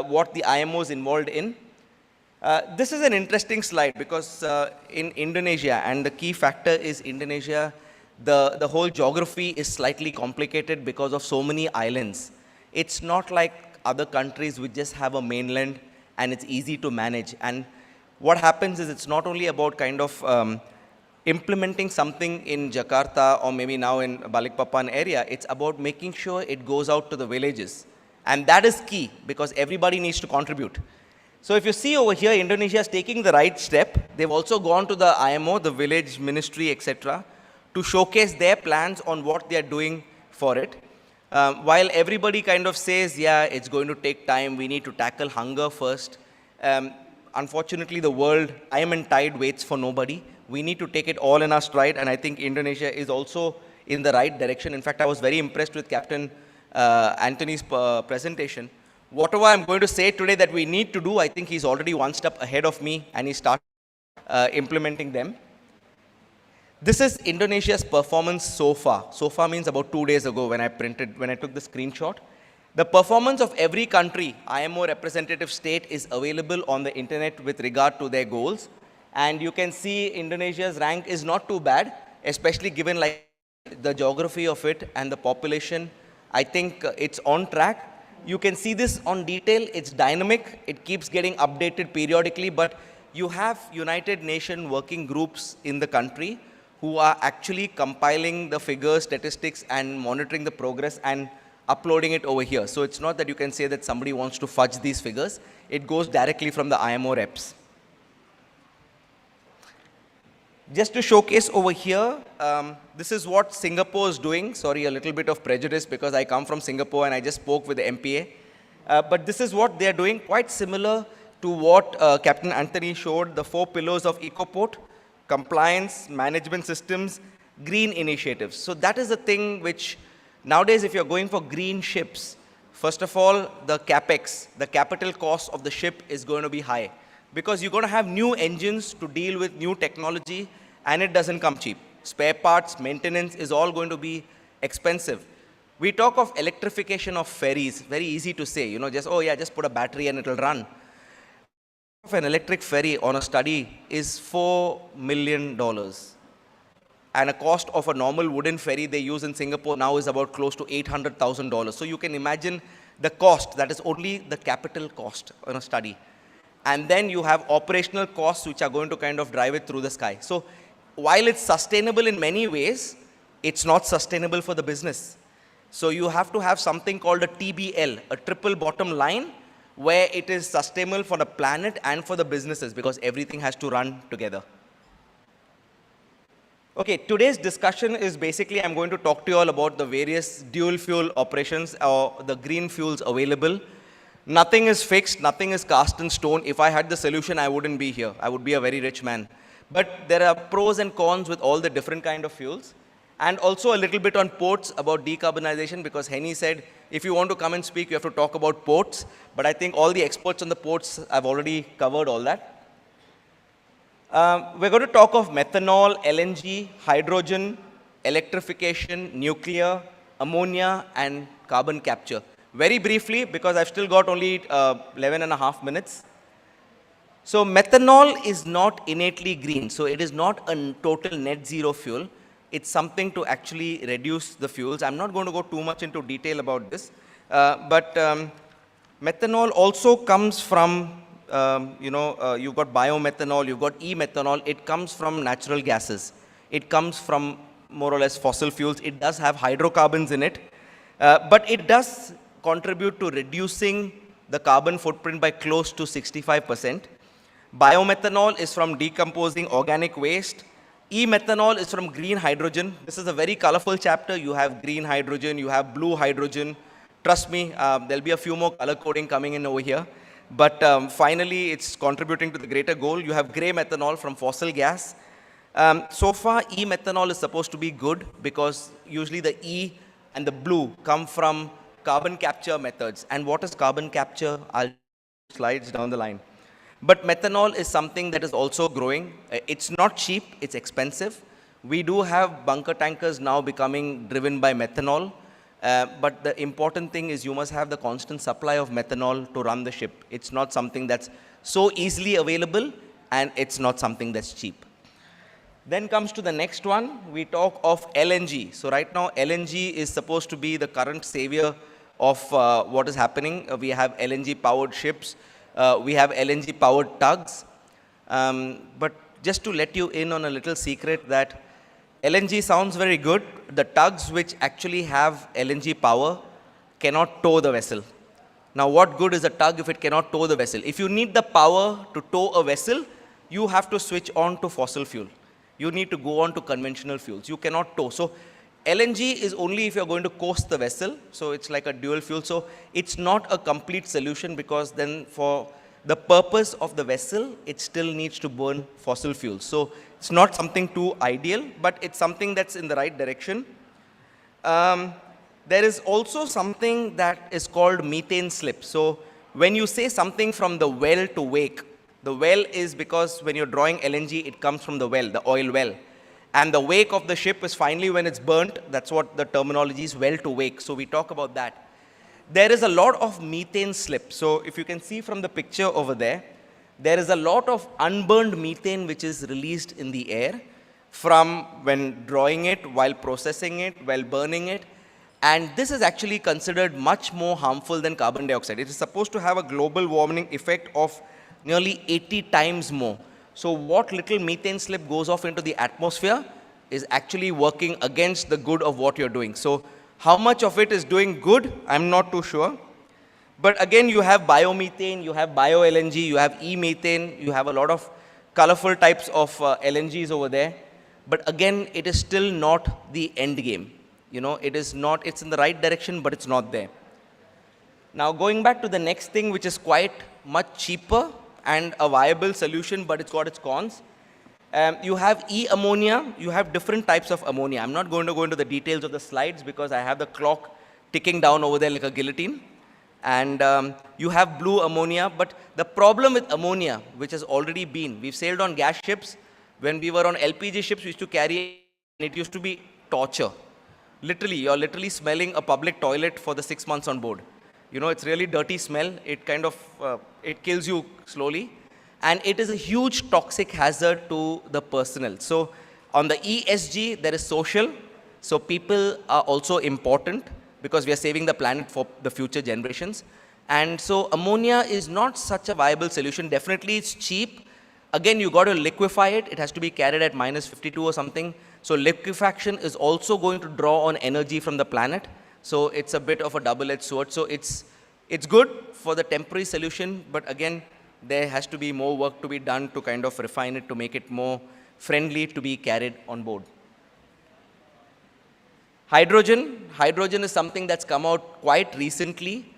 what the IMO is involved in. This is an interesting slide because in Indonesia, and the key factor is Indonesia, the whole geography is slightly complicated because of so many islands. It's not like other countries which just have a mainland and it's easy to manage. And what happens is it's not only about kind of implementing something in Jakarta or maybe now in Balikpapan area, it's about making sure it goes out to the villages. And that is key because everybody needs to contribute. So if you see over here, Indonesia is taking the right step. They've also gone to the IMO, the village ministry, etc., to showcase their plans on what they are doing for it. While everybody kind of says, yeah, it's going to take time, we need to tackle hunger first. Unfortunately, the world, time and tide waits for nobody. We need to take it all in our stride, and I think Indonesia is also in the right direction. In fact, I was very impressed with Captain Anthony's presentation. Whatever I'm going to say today that we need to do, I think he's already one step ahead of me, and he started implementing them. This is Indonesia's performance so far. So far means about 2 days ago when I took the screenshot. The performance of every country, IMO representative state, is available on the internet with regard to their goals. And you can see Indonesia's rank is not too bad, especially given like the geography of it and the population. I think it's on track. You can see this on detail. It's dynamic. It keeps getting updated periodically, but you have United Nations working groups in the country who are actually compiling the figures, statistics, and monitoring the progress and uploading it over here. So it's not that you can say that somebody wants to fudge these figures. It goes directly from the IMO reps. Just to showcase over here, this is what Singapore is doing. Sorry, a little bit of prejudice because I come from Singapore and I just spoke with the MPA. But this is what they are doing, quite similar to what Captain Anthony showed, the 4 pillars of EcoPort: compliance, management systems, green initiatives. So that is the thing which nowadays, if you're going for green ships, first of all, the capex, the capital cost of the ship is going to be high because you're going to have new engines to deal with new technology, and it doesn't come cheap. Spare parts, maintenance is all going to be expensive. We talk of electrification of ferries, very easy to say, just, oh yeah, just put a battery and it'll run. Of an electric ferry on a study is $4 million. And a cost of a normal wooden ferry they use in Singapore now is about close to $800,000. So you can imagine the cost, that is only the capital cost on a study. And then you have operational costs which are going to kind of drive it through the sky. So while it's sustainable in many ways, it's not sustainable for the business. So you have to have something called a TBL, a triple bottom line, where it is sustainable for the planet and for the businesses because everything has to run together. Okay, today's discussion is basically I'm going to talk to you all about the various dual fuel operations or the green fuels available. Nothing is fixed, nothing is cast in stone. If I had the solution, I wouldn't be here. I would be a very rich man. But there are pros and cons with all the different kind of fuels. And also a little bit on ports about decarbonization because Henny said, if you want to come and speak, you have to talk about ports. But I think all the experts on the ports have already covered all that. We're going to talk of methanol, LNG, hydrogen, electrification, nuclear, ammonia, and carbon capture. Very briefly, because I've still got only 11 and a half minutes. So methanol is not innately green. So it is not a total net zero fuel. It's something to actually reduce the fuels. I'm not going to go too much into detail about this. But methanol also comes from, you've got biomethanol, you've got e-methanol. It comes from natural gases. It comes from more or less fossil fuels. It does have hydrocarbons in it. But it does contribute to reducing the carbon footprint by close to 65%. Biomethanol is from decomposing organic waste. E-methanol is from green hydrogen. This is a very colorful chapter. You have green hydrogen, you have blue hydrogen. Trust me, there'll be a few more color coding coming in over here. But finally, it's contributing to the greater goal. You have gray methanol from fossil gas. So far, e-methanol is supposed to be good because usually the E and the blue come from carbon capture methods. And what is carbon capture? I'll slides down the line. But methanol is something that is also growing. It's not cheap, it's expensive. We do have bunker tankers now becoming driven by methanol. But the important thing is you must have the constant supply of methanol to run the ship. It's not something that's so easily available, and it's not something that's cheap. Then comes to the next one. We talk of LNG. So right now, LNG is supposed to be the current savior of what is happening. We have LNG-powered ships. We have LNG-powered tugs. But just to let you in on a little secret that LNG sounds very good. The tugs which actually have LNG power cannot tow the vessel. Now, what good is a tug if it cannot tow the vessel? If you need the power to tow a vessel, you have to switch on to fossil fuel. You need to go on to conventional fuels. You cannot tow. So, LNG is only if you're going to coast the vessel. So, it's like a dual fuel. So, it's not a complete solution because then for the purpose of the vessel, it still needs to burn fossil fuels. So, it's not something too ideal, but it's something that's in the right direction. There is also something that is called methane slip. So when you say something from the well to wake, the well is because when you're drawing LNG, it comes from the well, the oil well. And the wake of the ship is finally when it's burnt. That's what the terminology is, well to wake. So we talk about that. There is a lot of methane slip. So if you can see from the picture over there, there is a lot of unburned methane which is released in the air from when drawing it, while processing it, while burning it. And this is actually considered much more harmful than carbon dioxide. It is supposed to have a global warming effect of nearly 80 times more. So what little methane slip goes off into the atmosphere is actually working against the good of what you're doing. So how much of it is doing good, I'm not too sure. But again, you have biomethane, you have bio-LNG, you have e-methane, you have a lot of colorful types of LNGs over there. But again, it is still not the end game. You know, it is not, it's in the right direction, but it's not there. Now, going back to the next thing, which is quite much cheaper and a viable solution, but it's got its cons. You have e-ammonia, you have different types of ammonia. I'm not going to go into the details of the slides because I have the clock ticking down over there like a guillotine. And you have blue ammonia, but the problem with ammonia, which has already been, we've sailed on gas ships. When we were on LPG ships, we used to carry, it used to be torture. Literally, you're literally smelling a public toilet for the 6 months on board. You know, it's really dirty smell. It kind of, it kills you slowly. And it is a huge toxic hazard to the personnel. So on the ESG, there is social. So people are also important because we are saving the planet for the future generations. And so ammonia is not such a viable solution. Definitely it's cheap. Again, you got to liquefy it. It has to be carried at minus 52 or something. So liquefaction is also going to draw on energy from the planet. So it's a bit of a double-edged sword. So it's good for the temporary solution, but again, there has to be more work to be done to kind of refine it to make it more friendly to be carried on board. Hydrogen. Hydrogen is something that's come out quite recently.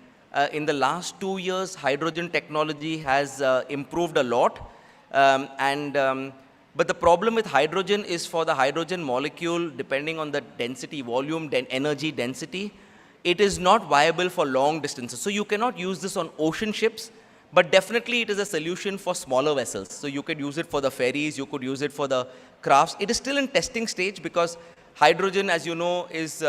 In the last 2 years, hydrogen technology has improved a lot. But the problem with hydrogen is for the hydrogen molecule, depending on the density, volume, energy density, it is not viable for long distances. So you cannot use this on ocean ships, but definitely it is a solution for smaller vessels. So you could use it for the ferries, you could use it for the crafts. It is still in testing stage because hydrogen, as you know, is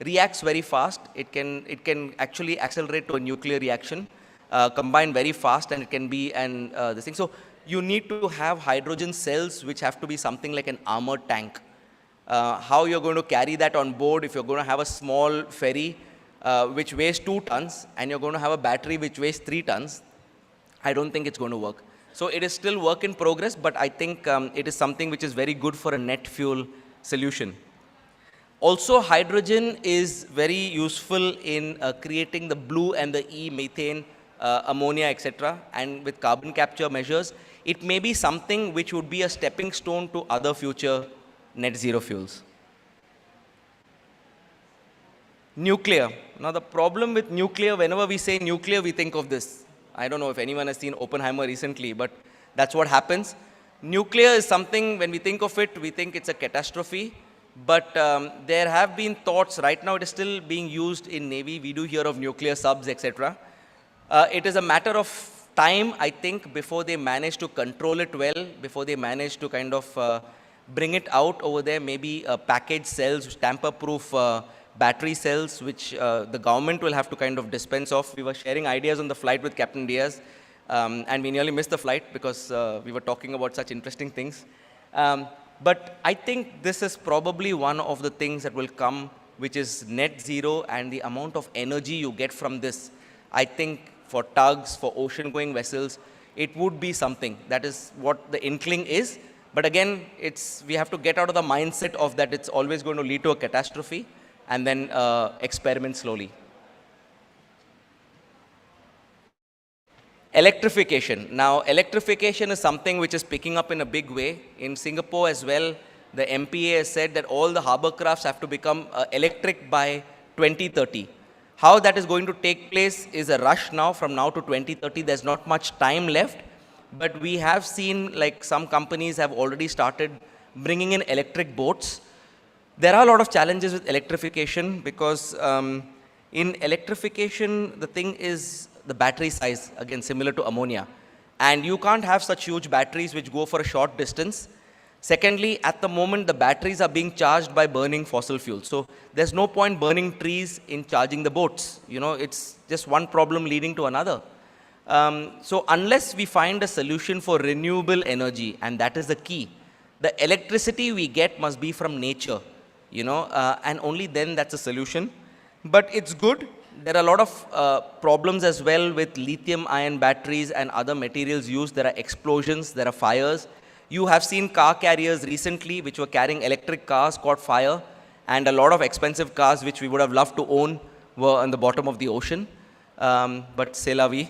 reacts very fast. It can actually accelerate to a nuclear reaction, combine very fast, and it can be this thing. So you need to have hydrogen cells which have to be something like an armored tank. How you're going to carry that on board if you're going to have a small ferry which weighs 2 tons and you're going to have a battery which weighs 3 tons, I don't think it's going to work. So it is still work in progress, but I think it is something which is very good for a net fuel solution. Also, hydrogen is very useful in creating the blue and the e-methane, ammonia, etc. And with carbon capture measures, it may be something which would be a stepping stone to other future net zero fuels. Nuclear. Now the problem with nuclear, whenever we say nuclear, we think of this. I don't know if anyone has seen Oppenheimer recently, but that's what happens. Nuclear is something, when we think of it, we think it's a catastrophe. But there have been thoughts, right now it is still being used in Navy. We do hear of nuclear subs, etc. It is a matter of time, I think, before they manage to control it well, before they manage to kind of bring it out over there, maybe package cells, tamper-proof battery cells, which the government will have to kind of dispense of. We were sharing ideas on the flight with Captain Diaz, and we nearly missed the flight because we were talking about such interesting things. But I think this is probably one of the things that will come, which is net zero, and the amount of energy you get from this. I think for tugs, for ocean-going vessels, it would be something. That is what the inkling is. But again, we have to get out of the mindset of that it's always going to lead to a catastrophe and then experiment slowly. Electrification. Now, electrification is something which is picking up in a big way. In Singapore as well, the MPA has said that all the harbor crafts have to become electric by 2030. How that is going to take place is a rush now, from now to 2030. There's not much time left, but we have seen like some companies have already started bringing in electric boats. There are a lot of challenges with electrification because in electrification, the thing is the battery size, again, similar to ammonia. And you can't have such huge batteries which go for a short distance. Secondly, at the moment, the batteries are being charged by burning fossil fuels. So there's no point burning trees in charging the boats. You know, it's just one problem leading to another. So unless we find a solution for renewable energy, and that is the key, the electricity we get must be from nature, you know, and only then that's a solution. But it's good. There are a lot of problems as well with lithium-ion batteries and other materials used. There are explosions, there are fires. You have seen car carriers recently which were carrying electric cars caught fire, and a lot of expensive cars which we would have loved to own were on the bottom of the ocean. But c'est la vie.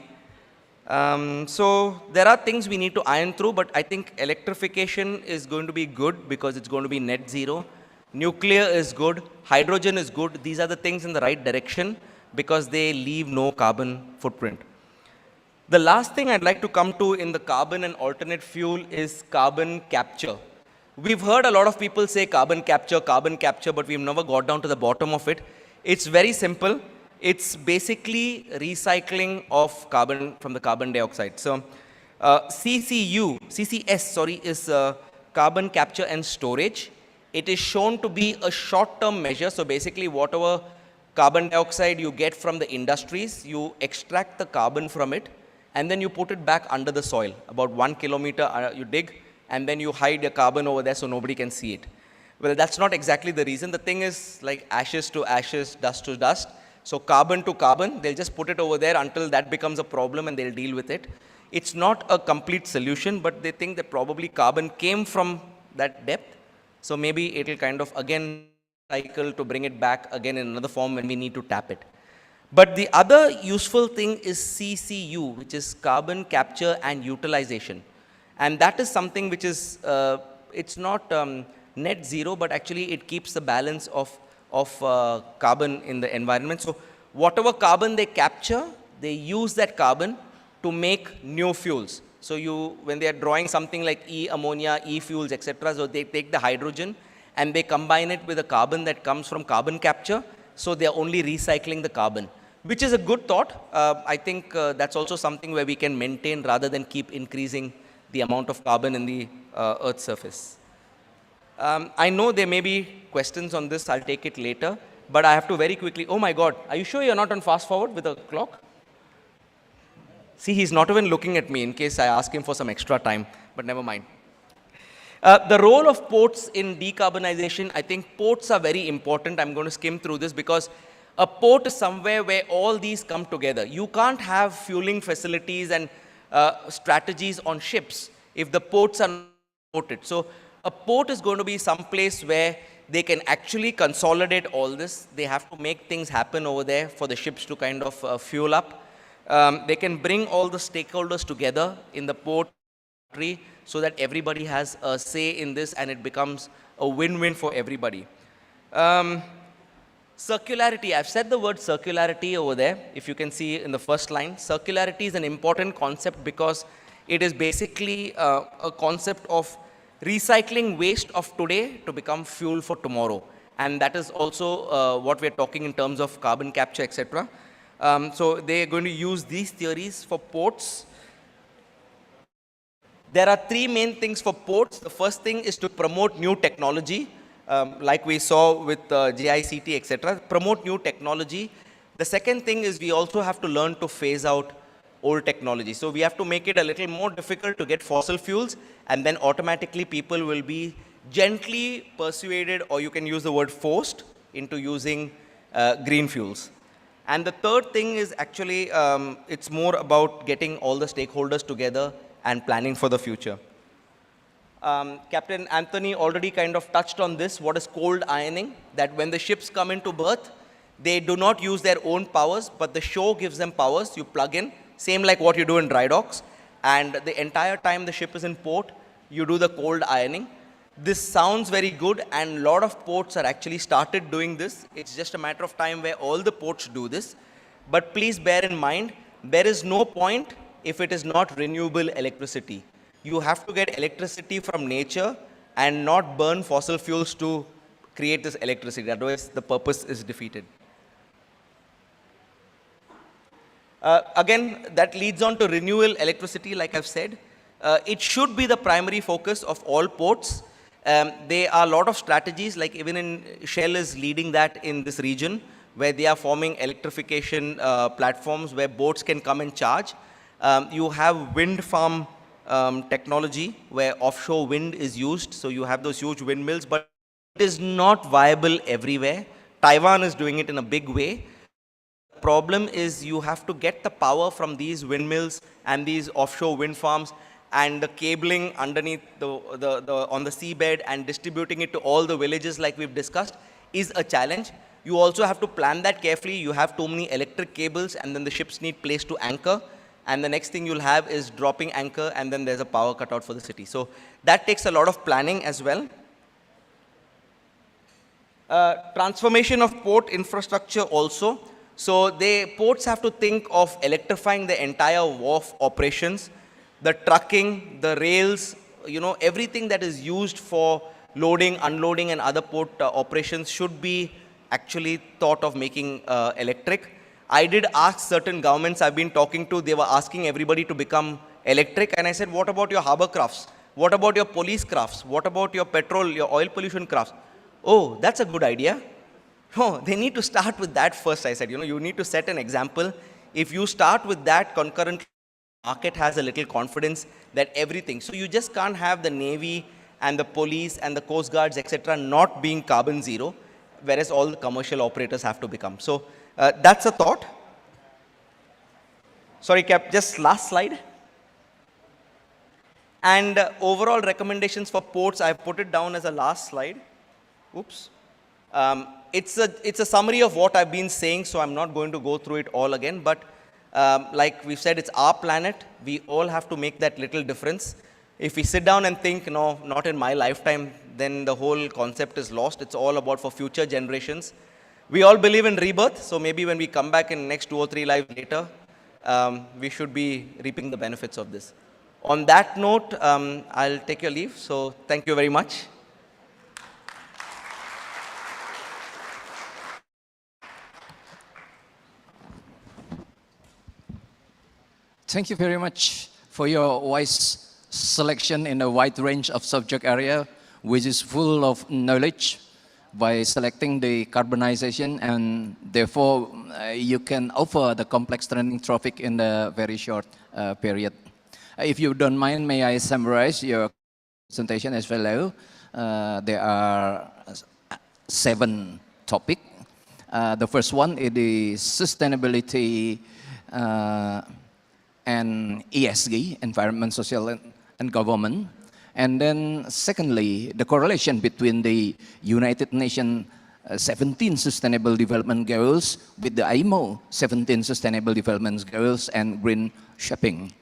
So there are things we need to iron through, but I think electrification is going to be good because it's going to be net zero. Nuclear is good. Hydrogen is good. These are the things in the right direction because they leave no carbon footprint. The last thing I'd like to come to in the carbon and alternate fuel is carbon capture. We've heard a lot of people say carbon capture, but we've never got down to the bottom of it. It's very simple. It's basically recycling of carbon from the carbon dioxide. So CCS, is carbon capture and storage. It is shown to be a short-term measure. So basically whatever carbon dioxide you get from the industries, you extract the carbon from it, and then you put it back under the soil. About 1 kilometer you dig, and then you hide your carbon over there so nobody can see it. Well, that's not exactly the reason. The thing is like ashes to ashes, dust to dust. So carbon to carbon, they'll just put it over there until that becomes a problem and they'll deal with it. It's not a complete solution, but they think that probably carbon came from that depth. So maybe it'll kind of again cycle to bring it back again in another form when we need to tap it. But the other useful thing is CCU, which is carbon capture and utilization. And that is something which is, it's not net zero, but actually it keeps the balance of carbon in the environment. So whatever carbon they capture, they use that carbon to make new fuels. So when they are drawing something like e-ammonia, e-fuels, etc., so they take the hydrogen and they combine it with the carbon that comes from carbon capture. So they are only recycling the carbon, which is a good thought. I think that's also something where we can maintain rather than keep increasing the amount of carbon in the Earth's surface. I know there may be questions on this. I'll take it later. But I have to very quickly, oh my God, are you sure you're not on fast forward with the clock? See, he's not even looking at me in case I ask him for some extra time, but never mind. The role of ports in decarbonization, I think ports are very important. I'm going to skim through this because a port is somewhere where all these come together. You can't have fueling facilities and strategies on ships if the ports are not supported. So a port is going to be some place where they can actually consolidate all this. They have to make things happen over there for the ships to kind of fuel up. They can bring all the stakeholders together in the port so that everybody has a say in this and it becomes a win-win for everybody. Circularity, I've said the word circularity over there, if you can see in the first line. Circularity is an important concept because it is basically a concept of recycling waste of today to become fuel for tomorrow. And that is also what we're talking in terms of carbon capture, etc. So they're going to use these theories for ports. There are three main things for ports. The first thing is to promote new technology, like we saw with JICT, etc. Promote new technology. The second thing is we also have to learn to phase out old technology. So we have to make it a little more difficult to get fossil fuels, and then automatically people will be gently persuaded, or you can use the word forced, into using green fuels. And the third thing is actually, it's more about getting all the stakeholders together and planning for the future. Captain Anthony already kind of touched on this, what is cold ironing, that when the ships come into berth, they do not use their own powers, but the shore gives them powers. You plug in, same like what you do in dry docks, and the entire time the ship is in port, you do the cold ironing. This sounds very good, and a lot of ports are actually started doing this. It's just a matter of time where all the ports do this. But please bear in mind, there is no point if it is not renewable electricity. You have to get electricity from nature and not burn fossil fuels to create this electricity. Otherwise, the purpose is defeated. Again, that leads on to renewable electricity, like I've said. It should be the primary focus of all ports. There are a lot of strategies, like even in Shell is leading that in this region, where they are forming electrification platforms where boats can come and charge. You have wind farm technology where offshore wind is used, so you have those huge windmills, but it is not viable everywhere. Taiwan is doing it in a big way. The problem is you have to get the power from these windmills and these offshore wind farms, and the cabling underneath on the seabed and distributing it to all the villages like we've discussed is a challenge. You also have to plan that carefully. You have too many electric cables, and then the ships need place to anchor. And the next thing you'll have is dropping anchor, and then there's a power cutout for the city. So that takes a lot of planning as well. Transformation of port infrastructure also. So ports have to think of electrifying the entire wharf operations, the trucking, the rails, everything that is used for loading, unloading, and other port operations should be actually thought of making electric. I did ask certain governments I've been talking to, they were asking everybody to become electric, and I said, what about your harbor crafts? What about your police crafts? What about your petrol, your oil pollution crafts? Oh, that's a good idea. Oh, they need to start with that first, I said. You need to set an example. If you start with that concurrently, the market has a little confidence that everything. So you just can't have the Navy and the police and the Coast Guards, etc., not being carbon zero, whereas all the commercial operators have to become. So that's a thought. Sorry, Cap, just last slide. And overall recommendations for ports, I've put it down as a last slide. Oops. It's a summary of what I've been saying, so I'm not going to go through it all again. But like we've said, it's our planet. We all have to make that little difference. If we sit down and think, no, not in my lifetime, then the whole concept is lost. It's all about for future generations. We all believe in rebirth, so maybe when we come back in the next 2 or 3 lives later, we should be reaping the benefits of this. On that note, I'll take your leave. So thank you very much. Thank you very much for your wise selection in a wide range of subject area, which is full of knowledge by selecting the carbonization, and therefore you can offer the complex trending topic in a very short period. If you don't mind, may I summarize your presentation as follows? There are 7 topics. The first one is the sustainability and ESG, environment, social, and government. And then secondly, the correlation between the United Nations 17 Sustainable Development Goals with the IMO 17 Sustainable Development Goals and green shipping,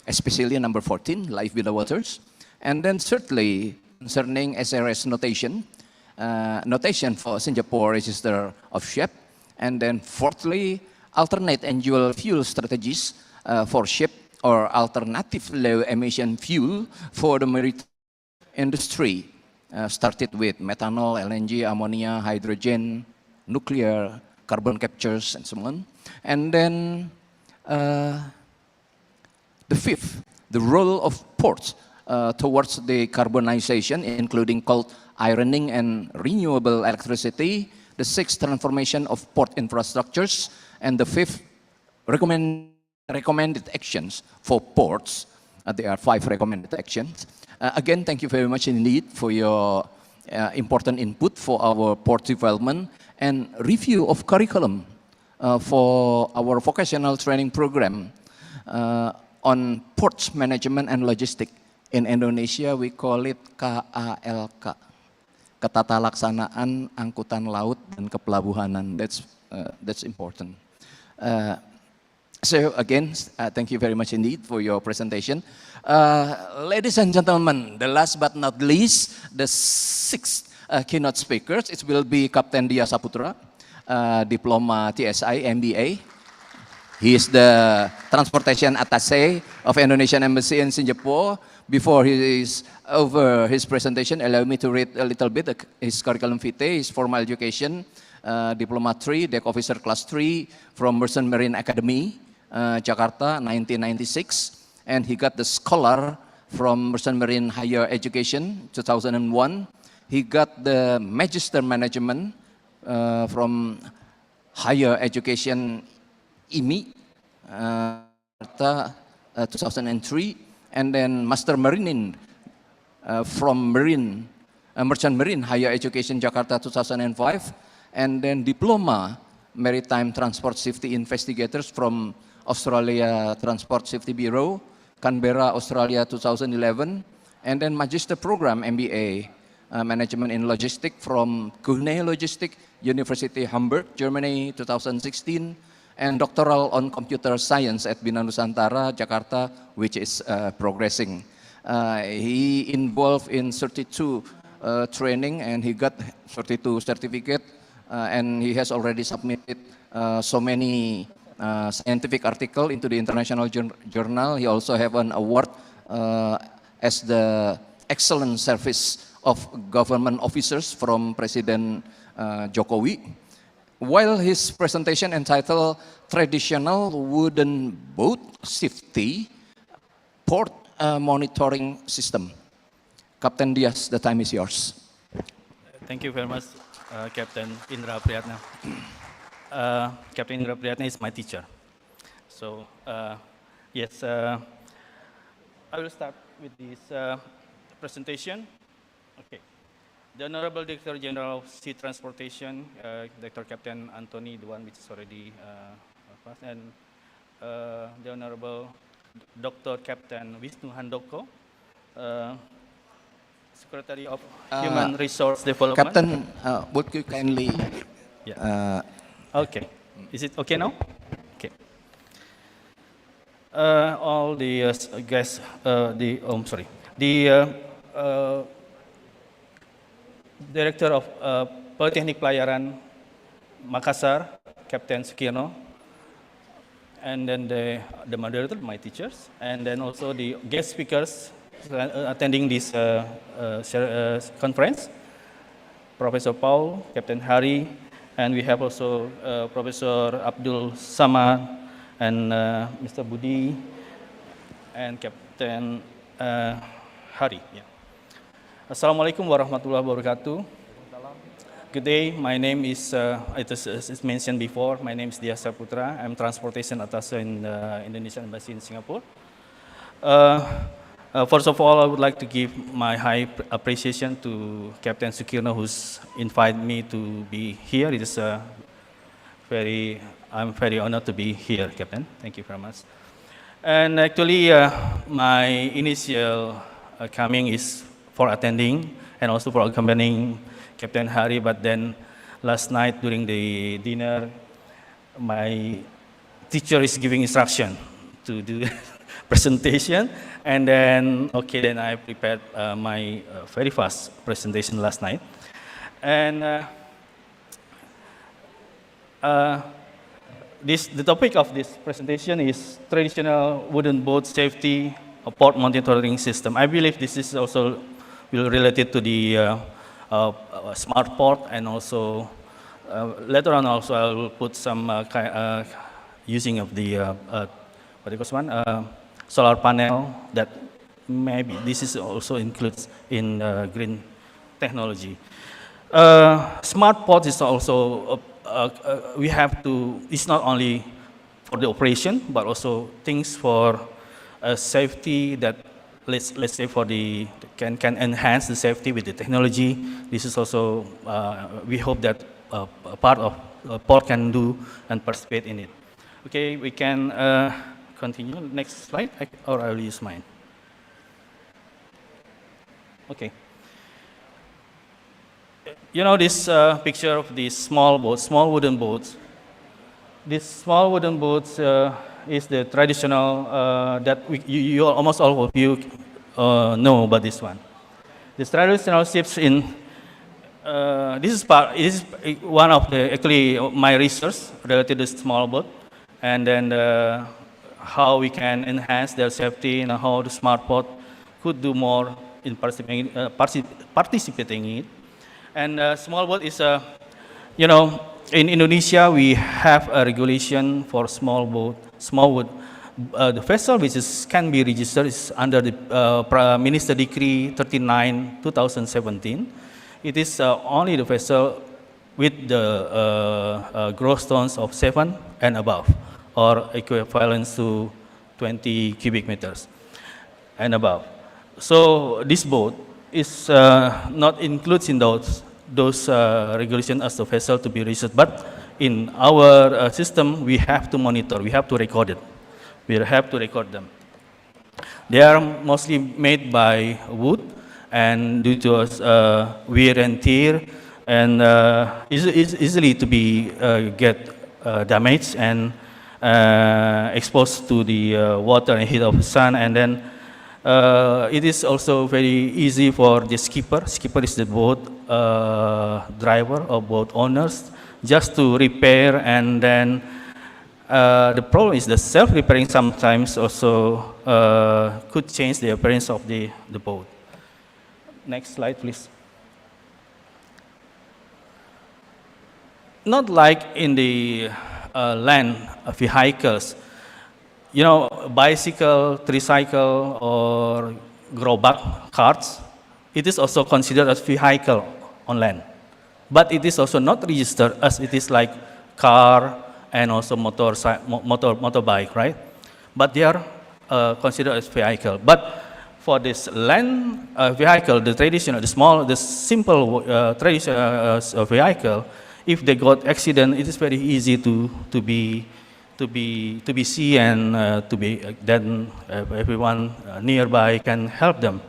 especially number 14, life below waters. And then thirdly, concerning SRS notation, notation for Singapore Register of Ship. And then fourthly, alternate and dual fuel strategies for ship or alternative low emission fuel for the maritime industry. Started with methanol, LNG, ammonia, hydrogen, nuclear, carbon captures, and so on. And then the fifth, the role of ports towards the carbonization, including cold ironing and renewable electricity. The sixth, transformation of port infrastructures. And the fifth, recommended actions for ports. There are 5 recommended actions. Again, thank you very much indeed for your important input for our port development and review of curriculum for our vocational training program on port management and logistics. In Indonesia, we call it KALK, Ketatalaksanaan Angkutan Laut dan Kepelabuhanan. That's important. So again, thank you very much indeed for your presentation. Ladies and gentlemen, the last but not least, the sixth keynote speakers, it will be Kapten Dia Saputra, Diploma TSI MBA. He is the Transportation Attaché of Indonesian Embassy in Singapore. Before he is over his presentation, allow me to read a little bit his curriculum vitae, his formal education, Diploma 3, Deck Officer Class 3 from Merchant Marine Academy, Jakarta, 1996. And he got the Scholar from Merchant Marine Higher Education, 2001. He got the Magister Management from Higher Education IMI, 2003, and then Master Marine from Merchant Marine Higher Education Jakarta 2005, and then Diploma Maritime Transport Safety Investigators from Australia Transport Safety Bureau, Canberra, Australia 2011, and then Magister Program MBA Management in Logistics from Kuhnne Logistik, University Hamburg, Germany 2016, and doctoral on computer science at Bina Nusantara, Jakarta, which is progressing. He involved in 32 training and he got 32 certificate and he has already submitted so many scientific article into the international journal. He also have an award as the excellent service of government officers from President Jokowi. While his presentation entitled Traditional Wooden Boat Safety Port Monitoring System. Captain Dias, the time is yours. Thank you very much, Captain Indra Priyatna. Captain Indra Priyatna is my teacher. So, yes, I will start with this presentation. Okay. The Honorable Director General of Sea Transportation, Dr. Captain Anthony, the one which is already passed, and the Honorable Dr. Captain Wisnu Handoko, Secretary of Human Resource Development. Captain, would you kindly... Yeah. Okay. Is it okay now? Okay. All the guests, the Director of Politeknik Pelayaran Makassar, Captain Sukirno, and then the moderator, my teachers, and then also the guest speakers attending this conference, Professor Paul, Captain Hari, and we have also Professor Abdul Samad and Mr. Budi and Captain Hari. Yeah. Assalamualaikum warahmatullahi wabarakatuh. Good day, my name is, it's mentioned before, my name is Dia Saputra. I'm Transportation Attaché in the Indonesian Embassy in Singapore. First of all, I would like to give my high appreciation to Captain Sukirno, who's invited me to be here. It is I'm very honored to be here, Captain. Thank you very much. And actually, my initial coming is for attending and also for accompanying Captain Hari, but then last night during the dinner, my teacher is giving instruction to do presentation, and then, okay, then I prepared my very fast presentation last night. And the topic of this presentation is traditional wooden boat safety port monitoring system. I believe this is also related to the smart port, and also later on also I will put some using of the what do you call one solar panel, that maybe this is also includes in green technology. Smart port is also we have to. It's not only for the operation, but also things for safety that let's say for the can enhance the safety with the technology. This is also we hope that part of port can do and participate in it. Okay, we can continue. Next slide, or I'll use mine. Okay. You know this picture of these small boats, small wooden boats. This small wooden boats is the traditional that you almost all of you know about this one. This traditional ships in this is one of the actually my research related to small boat, and then how we can enhance their safety and how the smart port could do more in participating in it. And small boat is you know, in Indonesia we have a regulation for small boat. The vessel which can be registered is under the Minister Decree 39/2017. It is only the vessel with the gross tons of 7 and above, or equivalent to 20 cubic meters and above. So this boat is not included in those regulations as the vessel to be registered. But in our system, we have to monitor, we have to record it. We have to record them. They are mostly made by wood, and due to wear and tear, and easily to be get damaged and exposed to the water and heat of the sun. And then it is also very easy for the skipper. Skipper is the boat driver or boat owners, just to repair. And then the problem is the self-repairing sometimes also could change the appearance of the boat. Next slide, please. Not like in the land vehicles, you know, bicycle, tricycle, or gerobak carts, it is also considered as vehicle on land. But it is also not registered as it is like car and also motorbike, right? But they are considered as vehicle. But for this land vehicle, the traditional, the simple traditional vehicle, if they got accident, it is very easy to be seen, and then everyone nearby can help them.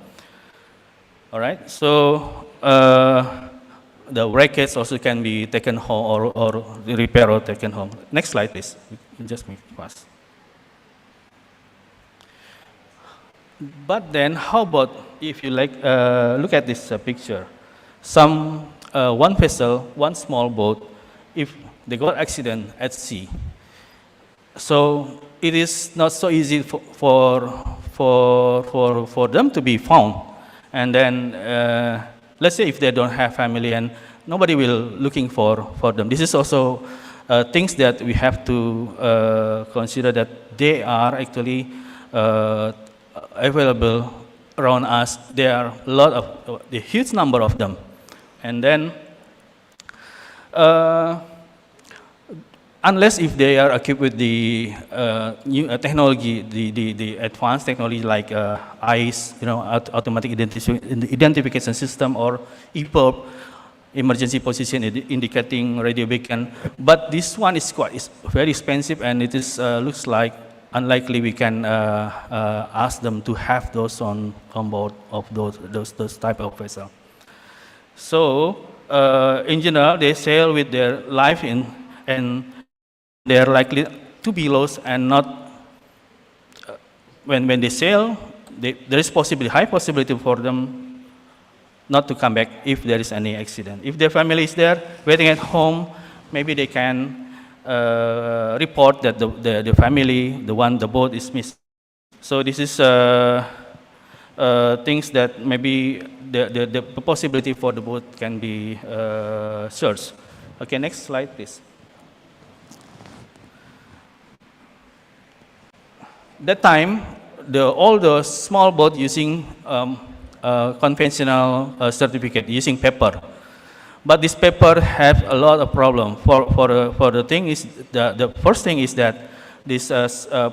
All right. So the wreckage also can be taken home or repaired or taken home. Next slide, please. Just move fast. But then, how about if you like look at this picture? One vessel, one small boat, if they got accident at sea, so it is not so easy for them to be found. And then, let's say if they don't have family and nobody will looking for them. This is also things that we have to consider, that they are actually available around us. There are a huge number of them. And then, unless if they are equipped with the new technology, the advanced technology like ICE, you know, automatic identification system, or EPIRB, emergency position indicating radio beacon. But this one is very expensive, and it is looks like unlikely we can ask them to have those on board of those type of vessel. So in general, they sail with their life in, and they are likely to be lost, and not when they sail, there is high possibility for them not to come back if there is any accident. If their family is there waiting at home, maybe they can report that the family, the boat is missing. So this is things that maybe the possibility for the boat can be searched. Okay, next slide, please. That time, all the small boat using conventional certificate, using paper. But this paper has a lot of problem. For the thing is, the first thing is that this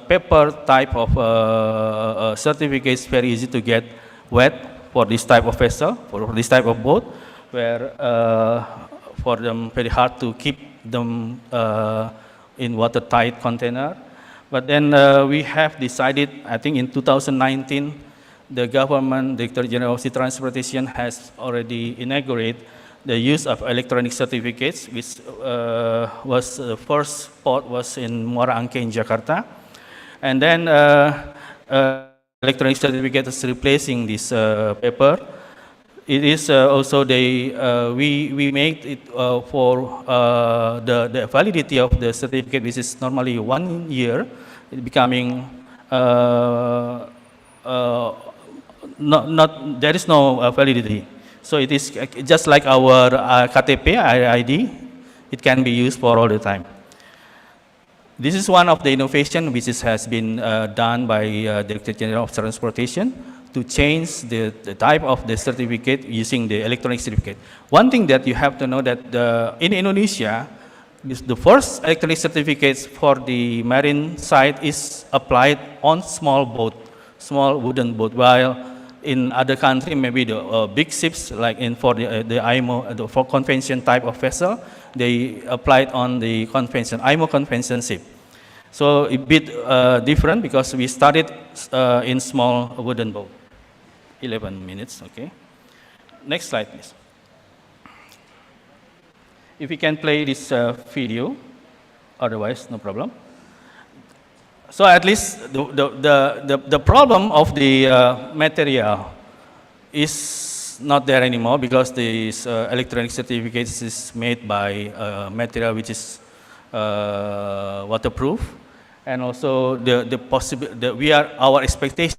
paper type of certificate is very easy to get wet for this type of vessel, for this type of boat, where for them very hard to keep them in watertight container. But then we have decided, I think in 2019, the government, Director General of Sea Transportation has already inaugurated the use of electronic certificates, which was the first port was in Muara Angke in Jakarta. And then electronic certificate is replacing this paper. It is also we make it for the validity of the certificate, which is normally 1 year, it becoming there is no validity. So it is just like our KTP, ID, it can be used for all the time. This is one of the innovation which has been done by Director General of Transportation to change the type of the certificate using the electronic certificate. One thing that you have to know that in Indonesia, the first electronic certificates for the marine side is applied on small boat, small wooden boat, while in other countries, maybe the big ships, like for the IMO, for convention type of vessel, they applied on the convention, IMO convention ship. So a bit different because we started in small wooden boat. 11 minutes, okay. Next slide, please. If we can play this video, otherwise no problem. So at least the problem of the material is not there anymore because this electronic certificates is made by material which is waterproof, and also our expectation.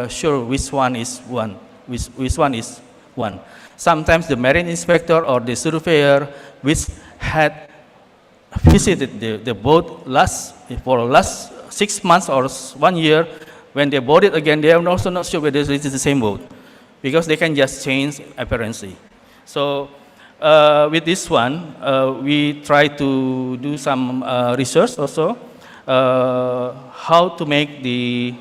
Sure which one is one. Sometimes the marine inspector or the surveyor which had visited the boat for last 6 months or 1 year, when they board it again, they are also not sure whether it is the same boat because they can just change appearance. So with this one, we try to do some research also, how to make the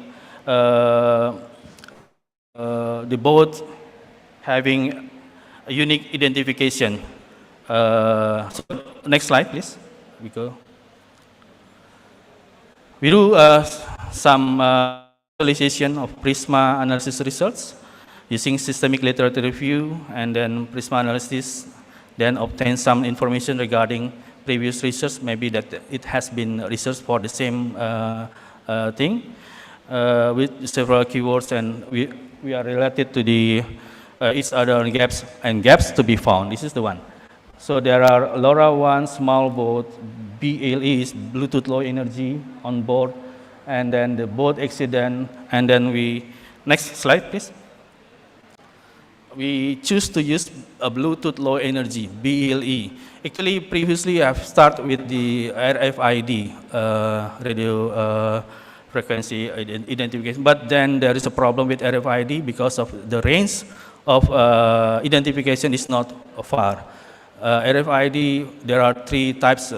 boat having a unique identification. So next slide, please. We do some visualization of Prisma analysis results using systemic literature review and then Prisma analysis, then obtain some information regarding previous research, maybe that it has been researched for the same thing. With several keywords, and we are related to the each other gaps to be found. This is the one. So there are LoRaWAN small boat, BLE is Bluetooth Low Energy on board, and then the boat accident, and then next slide please. We choose to use a Bluetooth Low Energy, BLE. Actually, previously I've started with the RFID, radio frequency identification, but then there is a problem with RFID because of the range of identification is not far. RFID, there are 3 types,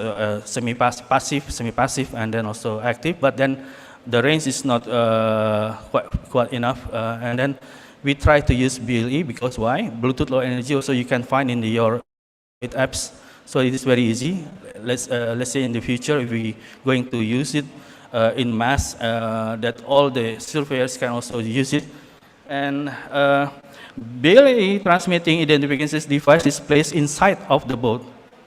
passive, semi-passive, and then also active, but then the range is not quite enough, and then we try to use BLE because why? Bluetooth Low Energy also you can find in your apps, so it is very easy. Let's say in the future if we going to use it in mass, that all the surveyors can also use it. And BLE transmitting identification device is placed inside of the boat.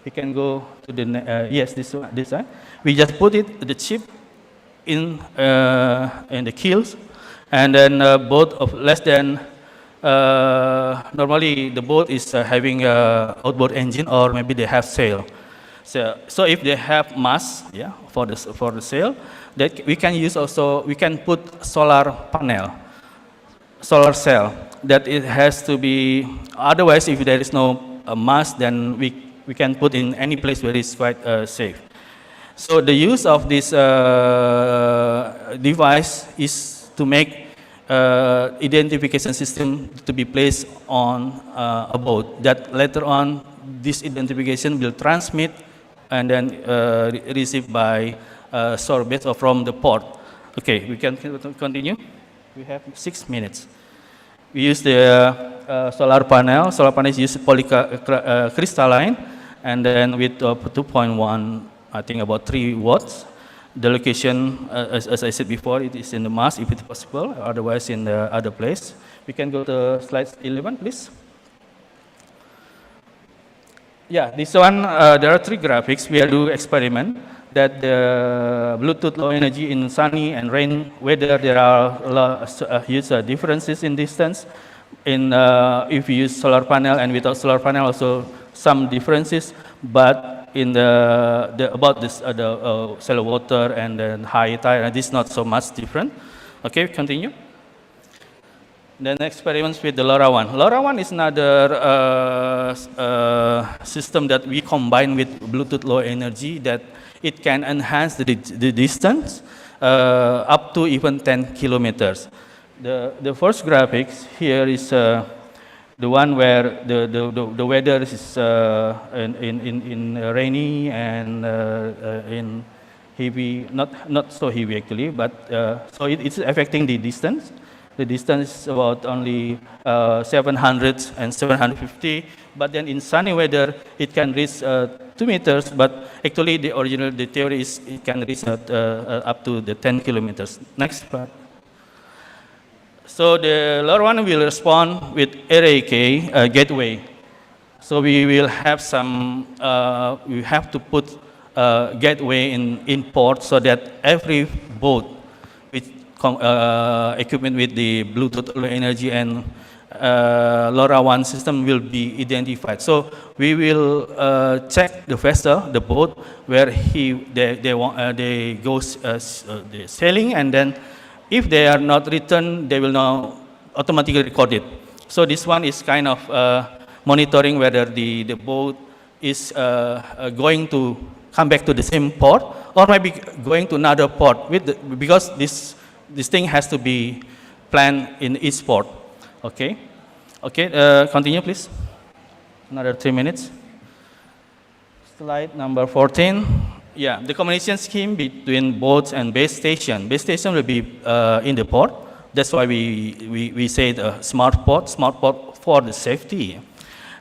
We can go to the yes, this side. We just put it the chip in the keels, and then boat of less than normally the boat is having a outboard engine, or maybe they have sail. So if they have mast, yeah, for the sail, that we can use also. We can put solar panel, solar cell. That it has to be. Otherwise, if there is no mast, then we can put in any place where it's quite safe. So the use of this device is to make identification system to be placed on a boat, that later on this identification will transmit and then received by shore base or from the port. Okay, we can continue. We have 6 minutes. We use the solar panel. Solar panel is used polycrystalline, and then with 2.1, I think about 3 watts. The location, as I said before, it is in the mast if it's possible, otherwise in the other place. We can go to slide 11, please. Yeah, this one, there are 3 graphics. We do experiment that the Bluetooth Low Energy in sunny and rain weather, there are huge differences in distance. If you use solar panel and without solar panel, also some differences, but in about this shallow water and then high tide, this is not so much different. Okay, continue. Then experiments with the LoRaWAN. LoRaWAN is another system that we combine with Bluetooth Low Energy, that it can enhance the distance up to even 10 kilometers. The first graphics here is the one where the weather is in rainy and in heavy, not so heavy actually, but so it's affecting the distance. The distance is about only 700 and 750, but then in sunny weather it can reach 2 meters, but actually the theory is it can reach up to the 10 kilometers. Next part. So the LoRaWAN will respond with array gateway. So we will have some, we have to put gateway in port so that every boat with equipment with the Bluetooth Low Energy and LoRaWAN system will be identified. So we will check the vessel, the boat, where they go sailing, and then if they are not returned, they will now automatically record it. So this one is kind of monitoring whether the boat is going to come back to the same port, or maybe going to another port, because this thing has to be planned in each port. Okay, continue please. Another 3 minutes. Slide number 14. Yeah, the communication scheme between boats and base station. Base station will be in the port. That's why we say the smart port for the safety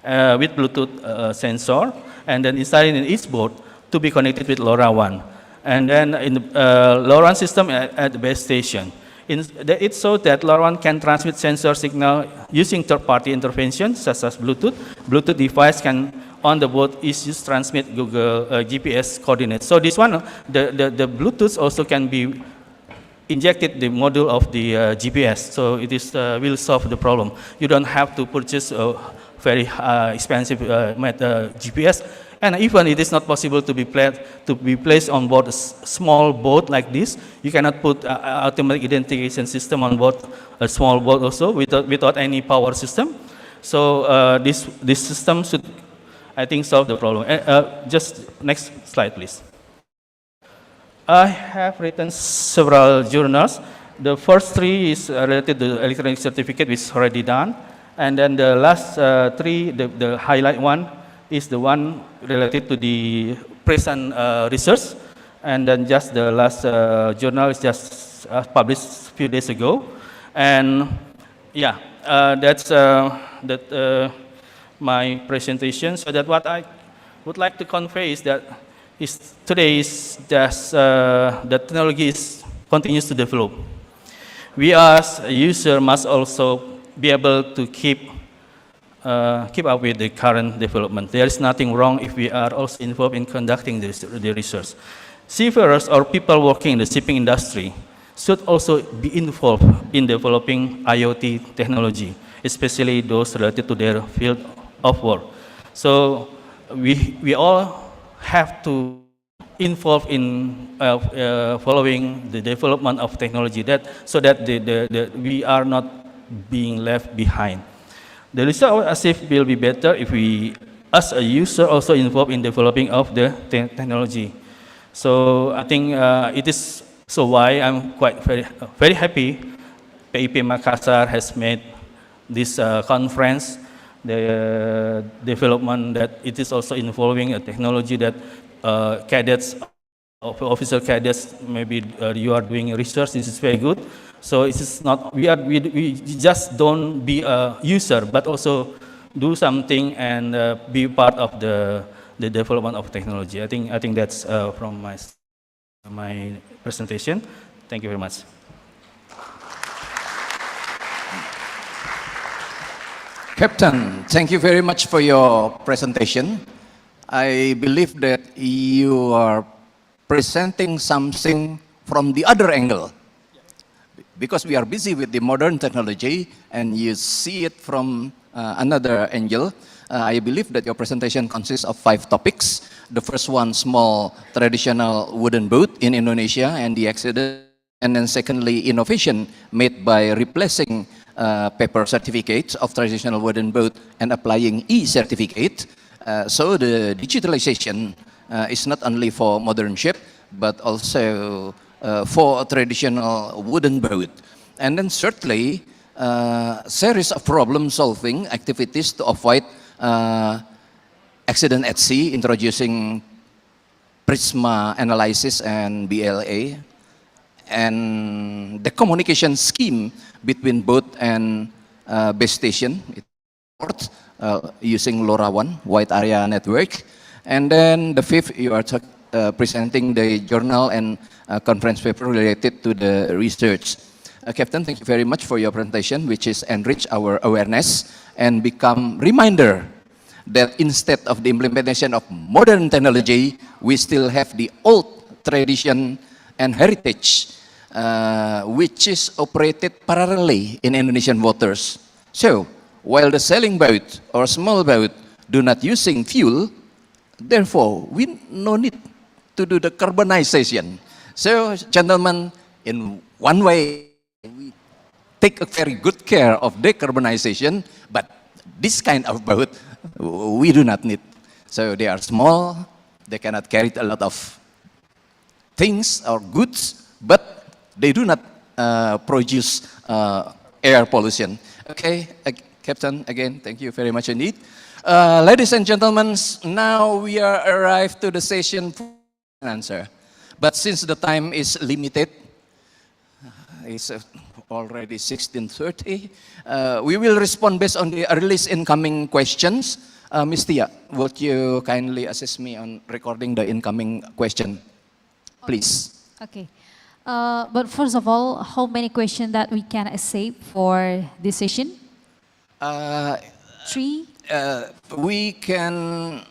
with Bluetooth sensor, and then inside in each boat to be connected with LoRaWAN. And then in the LoRaWAN system at the base station. It shows that LoRaWAN can transmit sensor signal using third-party intervention, such as Bluetooth. Bluetooth device can on the boat is used to transmit Google GPS coordinates. So this one, the Bluetooth also can be injected the module of the GPS. So it is will solve the problem. You don't have to purchase a very expensive GPS. And even it is not possible to be placed on board a small boat like this. You cannot put automatic identification system on board a small boat also without any power system. So this system should, I think, solve the problem. Just next slide, please. I have written several journals. The first 3 is related to the electronic certificate, which is already done. And then the last 3, the highlight one, is the one related to the present research. and then just the last journal is just published a few days ago. And yeah, that's my presentation. So that what I would like to convey is that today is just the technology continues to develop. We as a user must also be able to keep up with the current development. There is nothing wrong if we are also involved in conducting the research. Seafarers or people working in the shipping industry should also be involved in developing IoT technology, especially those related to their field of work. So we all have to involved in following the development of technology so that we are not being left behind. The result as if will be better if we, as a user, also involved in developing of the technology. So I think it is so why I'm quite very happy PIP Makassar has made this conference, the development that it is also involving a technology that cadets, officer cadets, maybe you are doing research. This is very good. So it is not we just don't be a user, but also do something and be part of the development of technology. I think that's from my presentation. Thank you very much. Captain, thank you very much for your presentation. I believe that you are presenting something from the other angle. Because we are busy with the modern technology and you see it from another angle, I believe that your presentation consists of 5 topics. The first one, small traditional wooden boat in Indonesia and the accident. And then secondly, innovation made by replacing paper certificates of traditional wooden boat and applying e-certificate. So the digitalization is not only for modern ship, but also for a traditional wooden boat. And then thirdly, series of problem-solving activities to avoid accident at sea, introducing Prisma analysis and BLA, and the communication scheme between boat and base station using LoRaWAN, Wide Area Network. And then the fifth, you are presenting the journal and conference paper related to the research. Captain, thank you very much for your presentation, which is enrich our awareness and become reminder that instead of the implementation of modern technology, we still have the old tradition and heritage, which is operated parallelly in Indonesian waters. So, while the sailing boat or small boat do not using fuel, therefore, we no need to do the carbonization. So, gentlemen, in one way, we take a very good care of decarbonization, but this kind of boat, we do not need. So, they are small, they cannot carry a lot of things or goods, but they do not produce air pollution. Okay, Captain, again, thank you very much indeed. Ladies and gentlemen, now we are arrived to the session for answer. But since the time is limited, it's already 16:30, we will respond based on the earliest incoming questions. Ms. Tia, would you kindly assist me on recording the incoming question, please? Okay. But first of all, how many questions that we can accept for this session? 3? We can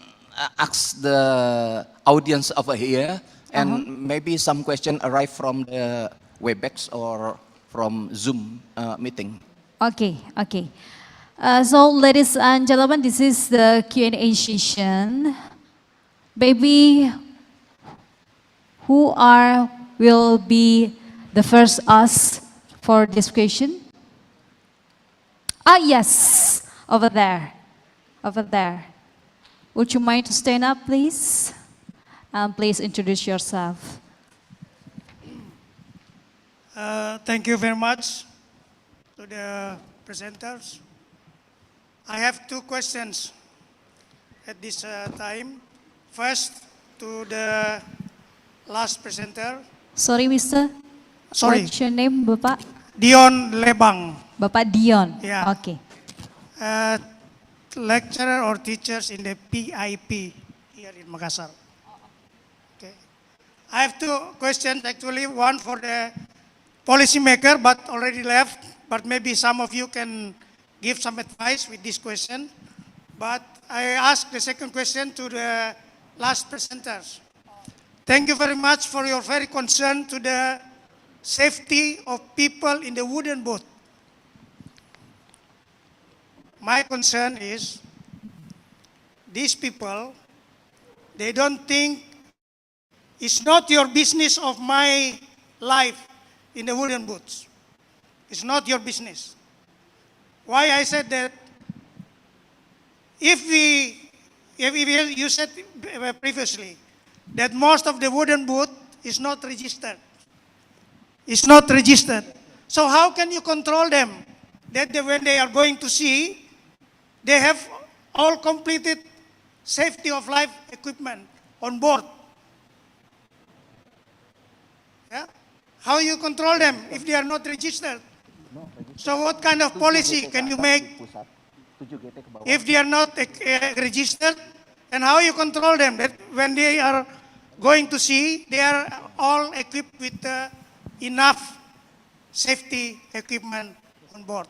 ask the audience over here, and maybe some question arrive from the WebEx or from Zoom meeting. Okay, okay. So ladies and gentlemen, this is the Q&A session. Maybe who will be the first ask for this question? Yes, over there, over there. Would you mind to stand up, please? Please introduce yourself. Thank you very much to the presenters. I have 2 questions at this time. First, to the last presenter. Sorry, Mister. Sorry, What's your name, Bapak? Dion Lebang, Bapak Dion. Yeah. Okay. lecturer or teachers in the PIP here in Makassar. Okay. I have two questions actually, one for the policymaker but already left, but maybe some of you can give some advice with this question. But I ask the second question to the last presenters. Thank you very much for your very concern to the safety of people in the wooden boat. My concern is these people, they don't think it's not your business of my life in the wooden boats. It's not your business. Why I said that? If you said previously that most of the wooden boat is not registered. It's not registered. So how can you control them? That when they are going to sea, they have all completed safety of life equipment on board. Yeah? How you control them if they are not registered? So what kind of policy can you make if they are not registered? And how you control them that when they are going to sea, they are all equipped with enough safety equipment on board?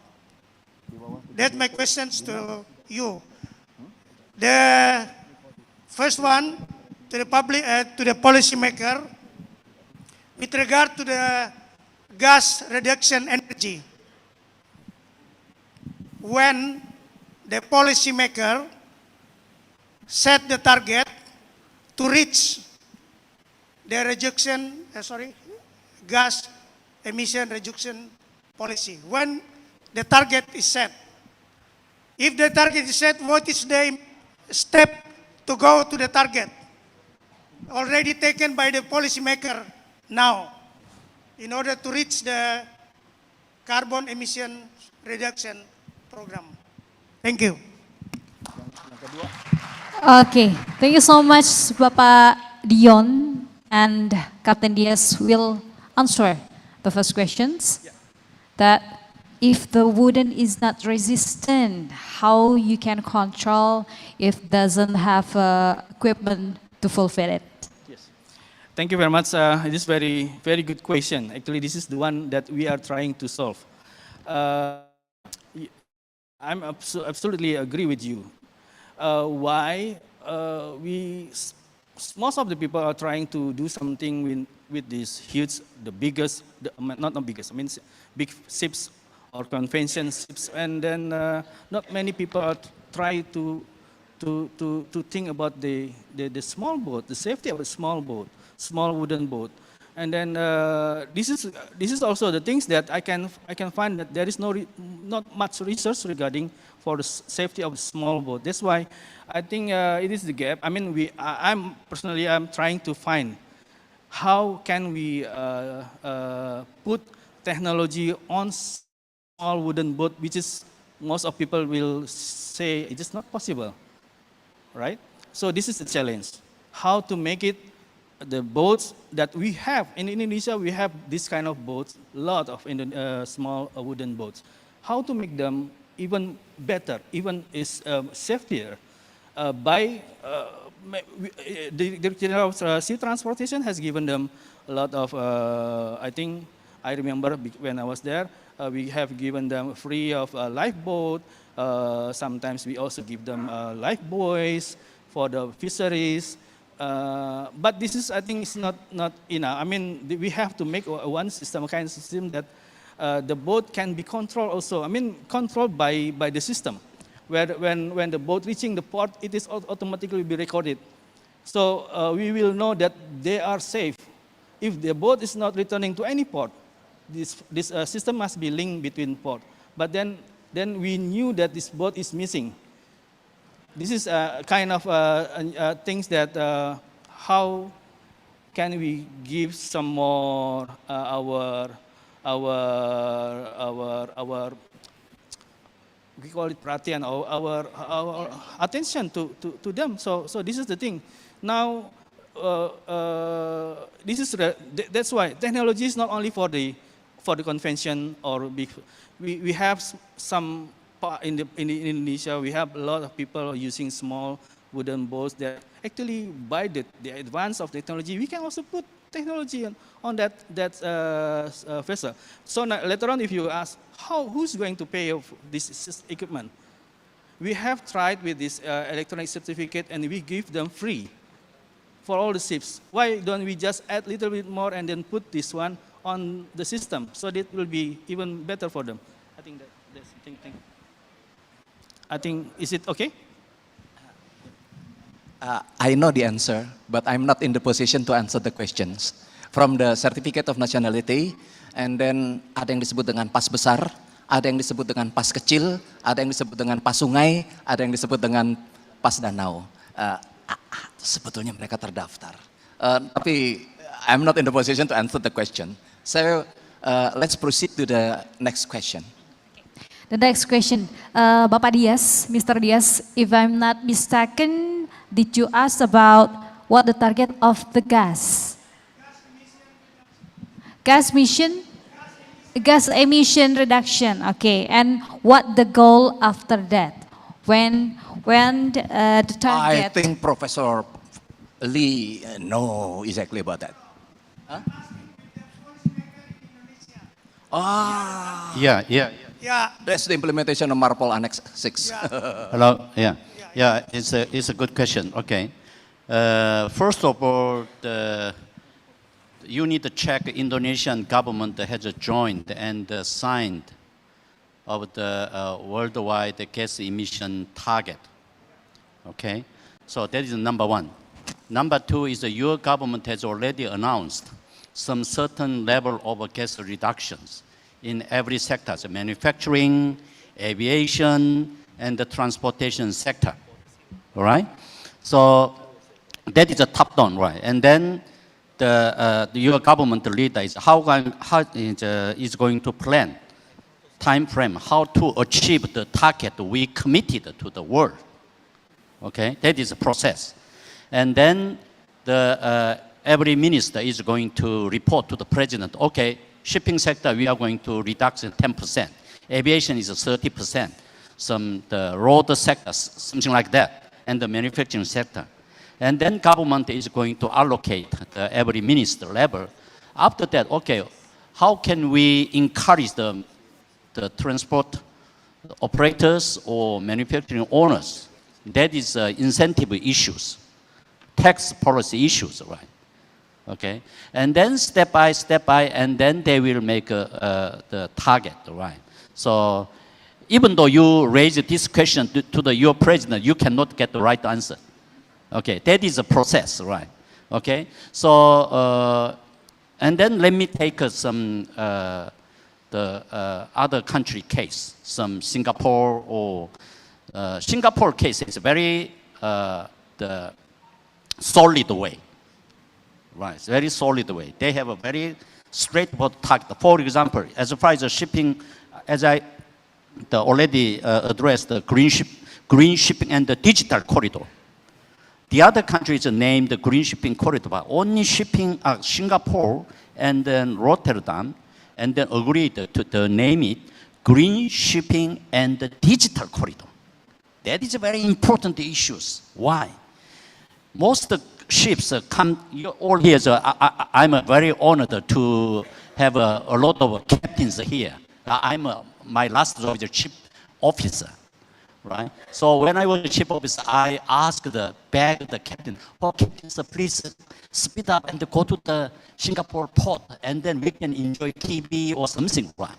That's my questions to you. The first one to the public, to the policymaker, with regard to the gas reduction energy. When the policymaker set the target to reach the gas emission reduction policy. When the target is set. If the target is set, what is the step to go to the target? Already taken by the policymaker now in order to reach the carbon emission reduction program. Thank you. Okay, thank you so much, Bapak Dion, and Captain Diaz will answer the first questions. That if the wooden is not resistant, how you can control if doesn't have equipment to fulfill it? Yes. Thank you very much. It is very good question. Actually, this is the one that we are trying to solve. I'm absolutely agree with you. Why most of the people are trying to do something with these huge, the biggest, not biggest, I mean big ships or convention ships, and then not many people are try to think about the small boat, the safety of a small boat, small wooden boat. And then this is also the things that I can find that there is not much research regarding for the safety of the small boat. That's why I think it is the gap. I mean, I'm personally trying to find how can we put technology on small wooden boat, which is most of people will say it is not possible, right? So this is the challenge: how to make it. The boats that we have in Indonesia, we have this kind of boats, a lot of small wooden boats. How to make them even better, even is safer by the General Sea Transportation has given them a lot of. I think I remember when I was there, we have given them free of lifeboat. Sometimes we also give them life buoys for the fisheries. But this is, I think, is not enough. I mean, we have to make one system, a kind of system that the boat can be controlled also. I mean, controlled by the system, where when the boat reaching the port, it is automatically be recorded. So we will know that they are safe. If the boat is not returning to any port, this system must be linked between port. But then we knew that this boat is missing. This is kind of things that how can we give some more our we call it perhatian, our attention to them. So this is the thing. Now that's why technology is not only for the convention or we have some in Indonesia we have a lot of people using small wooden boats that actually by the advance of technology we can also put technology on that vessel. So now, later on if you ask who's going to pay for this equipment, we have tried with this electronic certificate and we give them free for all the ships. Why don't we just add a little bit more and then put this one on the system so that it will be even better for them? I think that's the thing. I think, is it okay? I know the answer, but I'm not in the position to answer the questions. From the certificate of nationality, and then ada yang disebut dengan pas besar, ada yang disebut dengan pas kecil, ada yang disebut dengan pas sungai, ada yang disebut dengan pas danau. Sebetulnya mereka terdaftar. Tapi I'm not in the position to answer the question. So let's proceed to the next question. The next question, Bapak Dias, Mr. Dias, if I'm not mistaken, did you ask about what the target of the gas? Gas emission reduction, okay, and what the goal after that? When the target? I think Professor Lee know exactly about that. Huh? Yeah. That's the implementation of MARPOL Annex 6. Hello. Yeah. It's a good question. Okay. First of all, you need to check Indonesian government has joined and signed of the worldwide gas emission target. Okay. So that is number one. Number two is that your government has already announced some certain level of gas reductions in every sector, so manufacturing, aviation, and the transportation sector. All right? So that is a top-down, right? And then your government leader is is going to plan time frame how to achieve the target we committed to the world. Okay, that is a process. And then every minister is going to report to the president, okay, shipping sector, we are going to reduce 10%. Aviation is 30%. The road sector, something like that, and the manufacturing sector. And then government is going to allocate every minister level. After that, okay, how can we encourage the transport operators or manufacturing owners? That is incentive issues, tax policy issues, right? Okay, and then step by, and then they will make the target, right? So even though you raise this question to your president, you cannot get the right answer. Okay, that is a process, right? Okay, so and then let me take some the other country case, some Singapore or Singapore case is very the solid way. Right, it's very solid way. They have a very straightforward target. For example, as far as the shipping, as I already addressed the green shipping and the digital corridor. The other countries named the green shipping corridor, but only shipping Singapore and then Rotterdam, and then agreed to name it green shipping and the digital corridor. That is a very important issues. Why? Most ships come all here. So I'm very honored to have a lot of captains here. My last job is a chief officer, right? So when I was a chief officer, I asked the captain, "Oh, captain, please speed up and go to the Singapore port, and then we can enjoy TV or something, right?"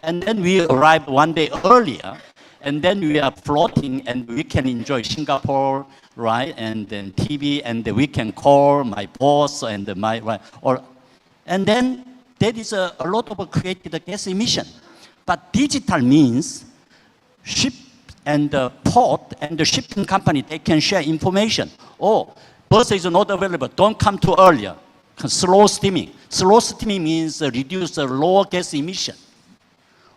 And then we arrived one day earlier, and then we are floating, and we can enjoy Singapore, right? And then TV, and we can call my boss and and then there is a lot of created gas emission. But digital means ship and the port and the shipping company, they can share information. Oh, bus is not available, don't come too earlier. Slow steaming. Slow steaming means reduce the low gas emission.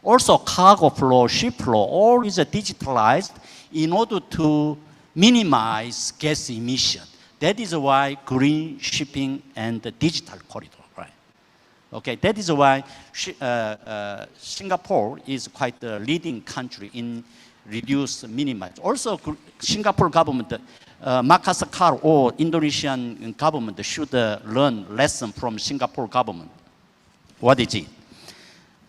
Also, cargo flow, ship flow, all is digitalized in order to minimize gas emission. That is why green shipping and the digital corridor, right? Okay, that is why Singapore is quite the leading country in reduce, minimize. Also, Singapore government, Makassar or Indonesian government should learn lesson from Singapore government. What is it?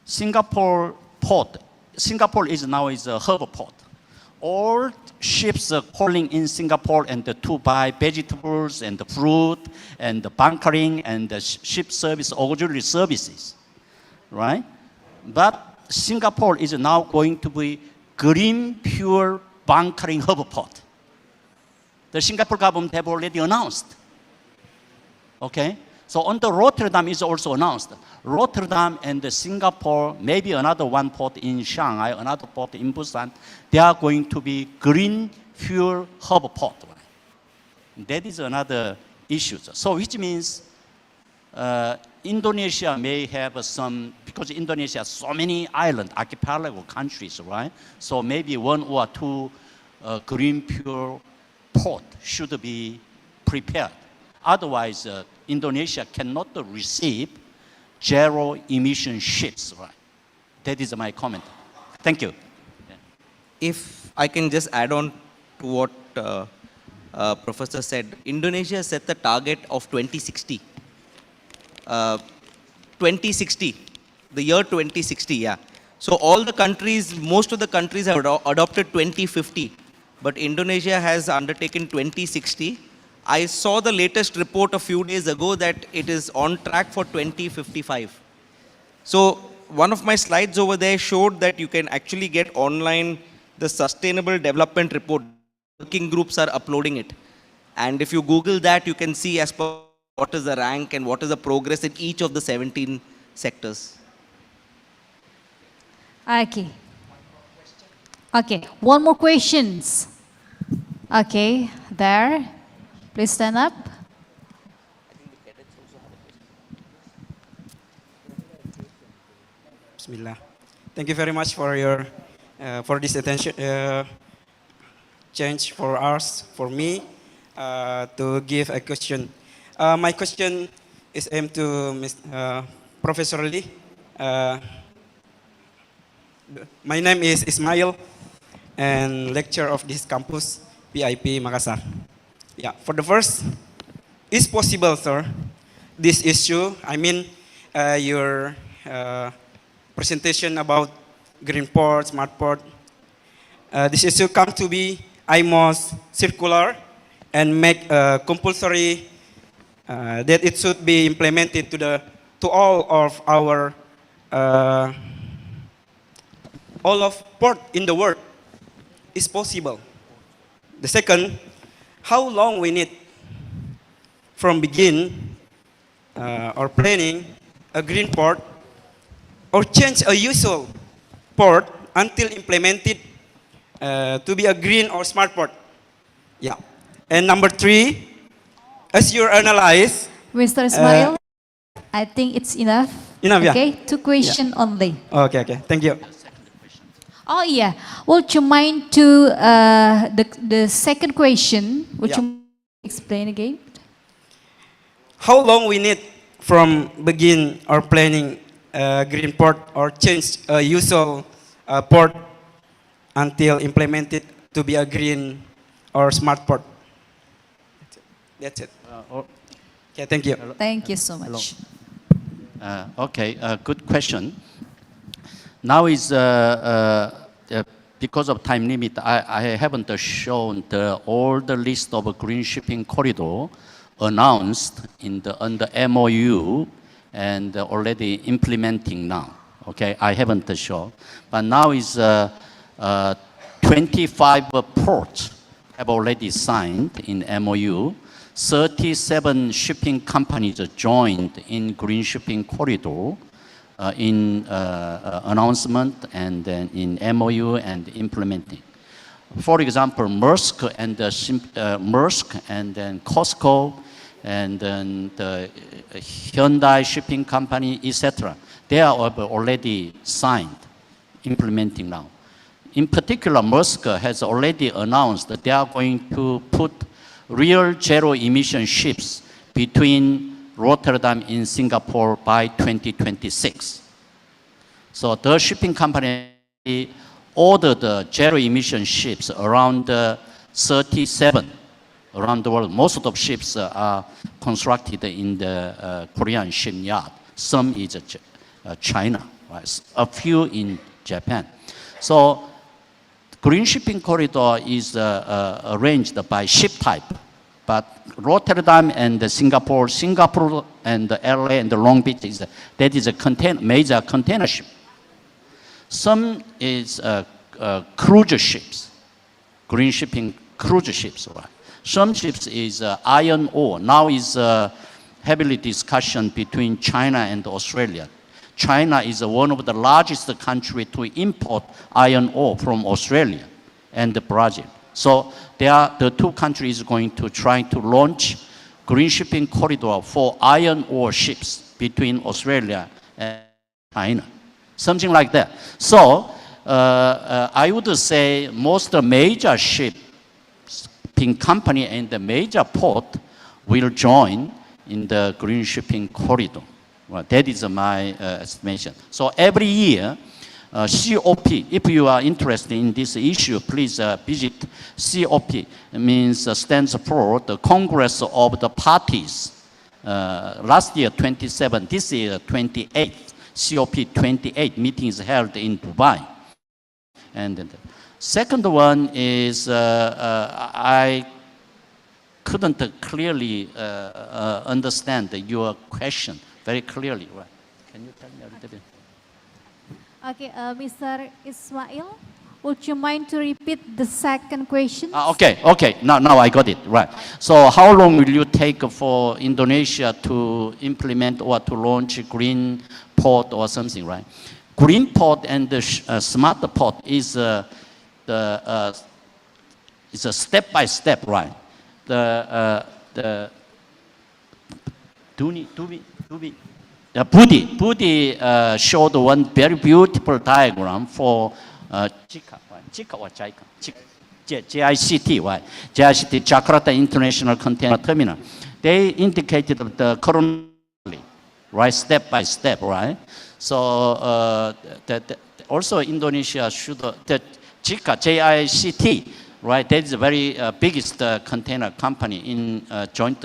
Singapore port. Singapore is now a harbor port. All ships are calling in Singapore and to buy vegetables and the fruit and the bunkering and the ship service, auxiliary services, right? But Singapore is now going to be green pure bunkering harbor port. The Singapore government have already announced. Okay? So on the Rotterdam is also announced. Rotterdam and Singapore, maybe another one port in Shanghai, another port in Busan, they are going to be green fuel harbor port. Right? That is another issue. So which means Indonesia may have some, because Indonesia has so many island, archipelago countries, right? So maybe one or two green fuel port should be prepared. Otherwise, Indonesia cannot receive zero emission ships, right? That is my comment. Thank you. If I can just add on to what Professor said, Indonesia set the target of 2060. 2060, the year 2060, yeah. So all the countries, most of the countries have adopted 2050, but Indonesia has undertaken 2060. I saw the latest report a few days ago that it is on track for 2055. So one of my slides over there showed that you can actually get online the Sustainable Development Report. Working groups are uploading it. And if you Google that, you can see as per what is the rank and what is the progress in each of the 17 sectors. Okay. Okay, one more questions. Okay, there. Please stand up. Bismillah. Thank you very much for your for this attention change for us, for me, to give a question. My question is aimed to Professor Lee. My name is Ismail, and lecturer of this campus, PIP Makassar. Yeah, for the first, is possible, sir, this issue, I mean, your presentation about green port, smart port, this issue come to be almost circular and make compulsory that it should be implemented to all of our all of port in the world. Is possible. The second, how long we need from begin or planning a green port or change a usual port until implemented to be a green or smart port. Yeah. And number three, as you analyze. Mr. Ismail, I think it's enough. Enough, yeah. Okay, two questions only. Okay, okay. Thank you. Oh yeah, would you mind to the second question? Would you explain again? How long we need from begin or planning green port or change usual port until implemented to be a green or smart port? That's it. Okay, thank you. Thank you so much. Okay, good question. Now is because of time limit, I haven't shown all the list of green shipping corridor announced in under MOU and already implementing now. Okay, I haven't shown, but now is 25 ports have already signed in MOU. 37 shipping companies joined in green shipping corridor. In announcement and then in MOU and implementing. For example, Maersk and then Costco and then the Hyundai shipping company, etc. They are already signed, implementing now. In particular, Maersk has already announced that they are going to put real zero emission ships between Rotterdam and Singapore by 2026. So the shipping company ordered the zero emission ships around 37 around the world. Most of the ships are constructed in the Korean shipyard. Some is China, right? A few in Japan. So Green Shipping Corridor is arranged by ship type, but Rotterdam and Singapore and LA and Long Beach that is a major container ship. Some is cruise ships, green shipping cruise ships. Right? Some ships is iron ore. Now is heavily discussion between China and Australia. China is one of the largest country to import iron ore from Australia and Brazil. So the two countries going to try to launch green shipping corridor for iron ore ships between Australia and China. Something like that. So I would say most major shipping company and the major port will join in the green shipping corridor. Well, that is my estimation. So every year, COP, if you are interested in this issue, please visit COP. It means stands for the Congress of the Parties. Last year 27, this year 28. COP 28 meeting is held in Dubai. And the second one is I couldn't clearly understand your question very clearly. Right? Can you tell me a little bit? Okay, Mr. Ismail, would you mind to repeat the second question? Okay. Now I got it. Right. So how long will you take for Indonesia to implement or to launch green port or something, right? Green port and the smart port is a step by step, right? Budi showed one very beautiful diagram for JICA, right? JICA or JICA? JICT, right? JICT, Jakarta International Container Terminal. They indicated the current, right, step by step, right? So also Indonesia should, the JICA, JICT, right? That is the very biggest container company in joint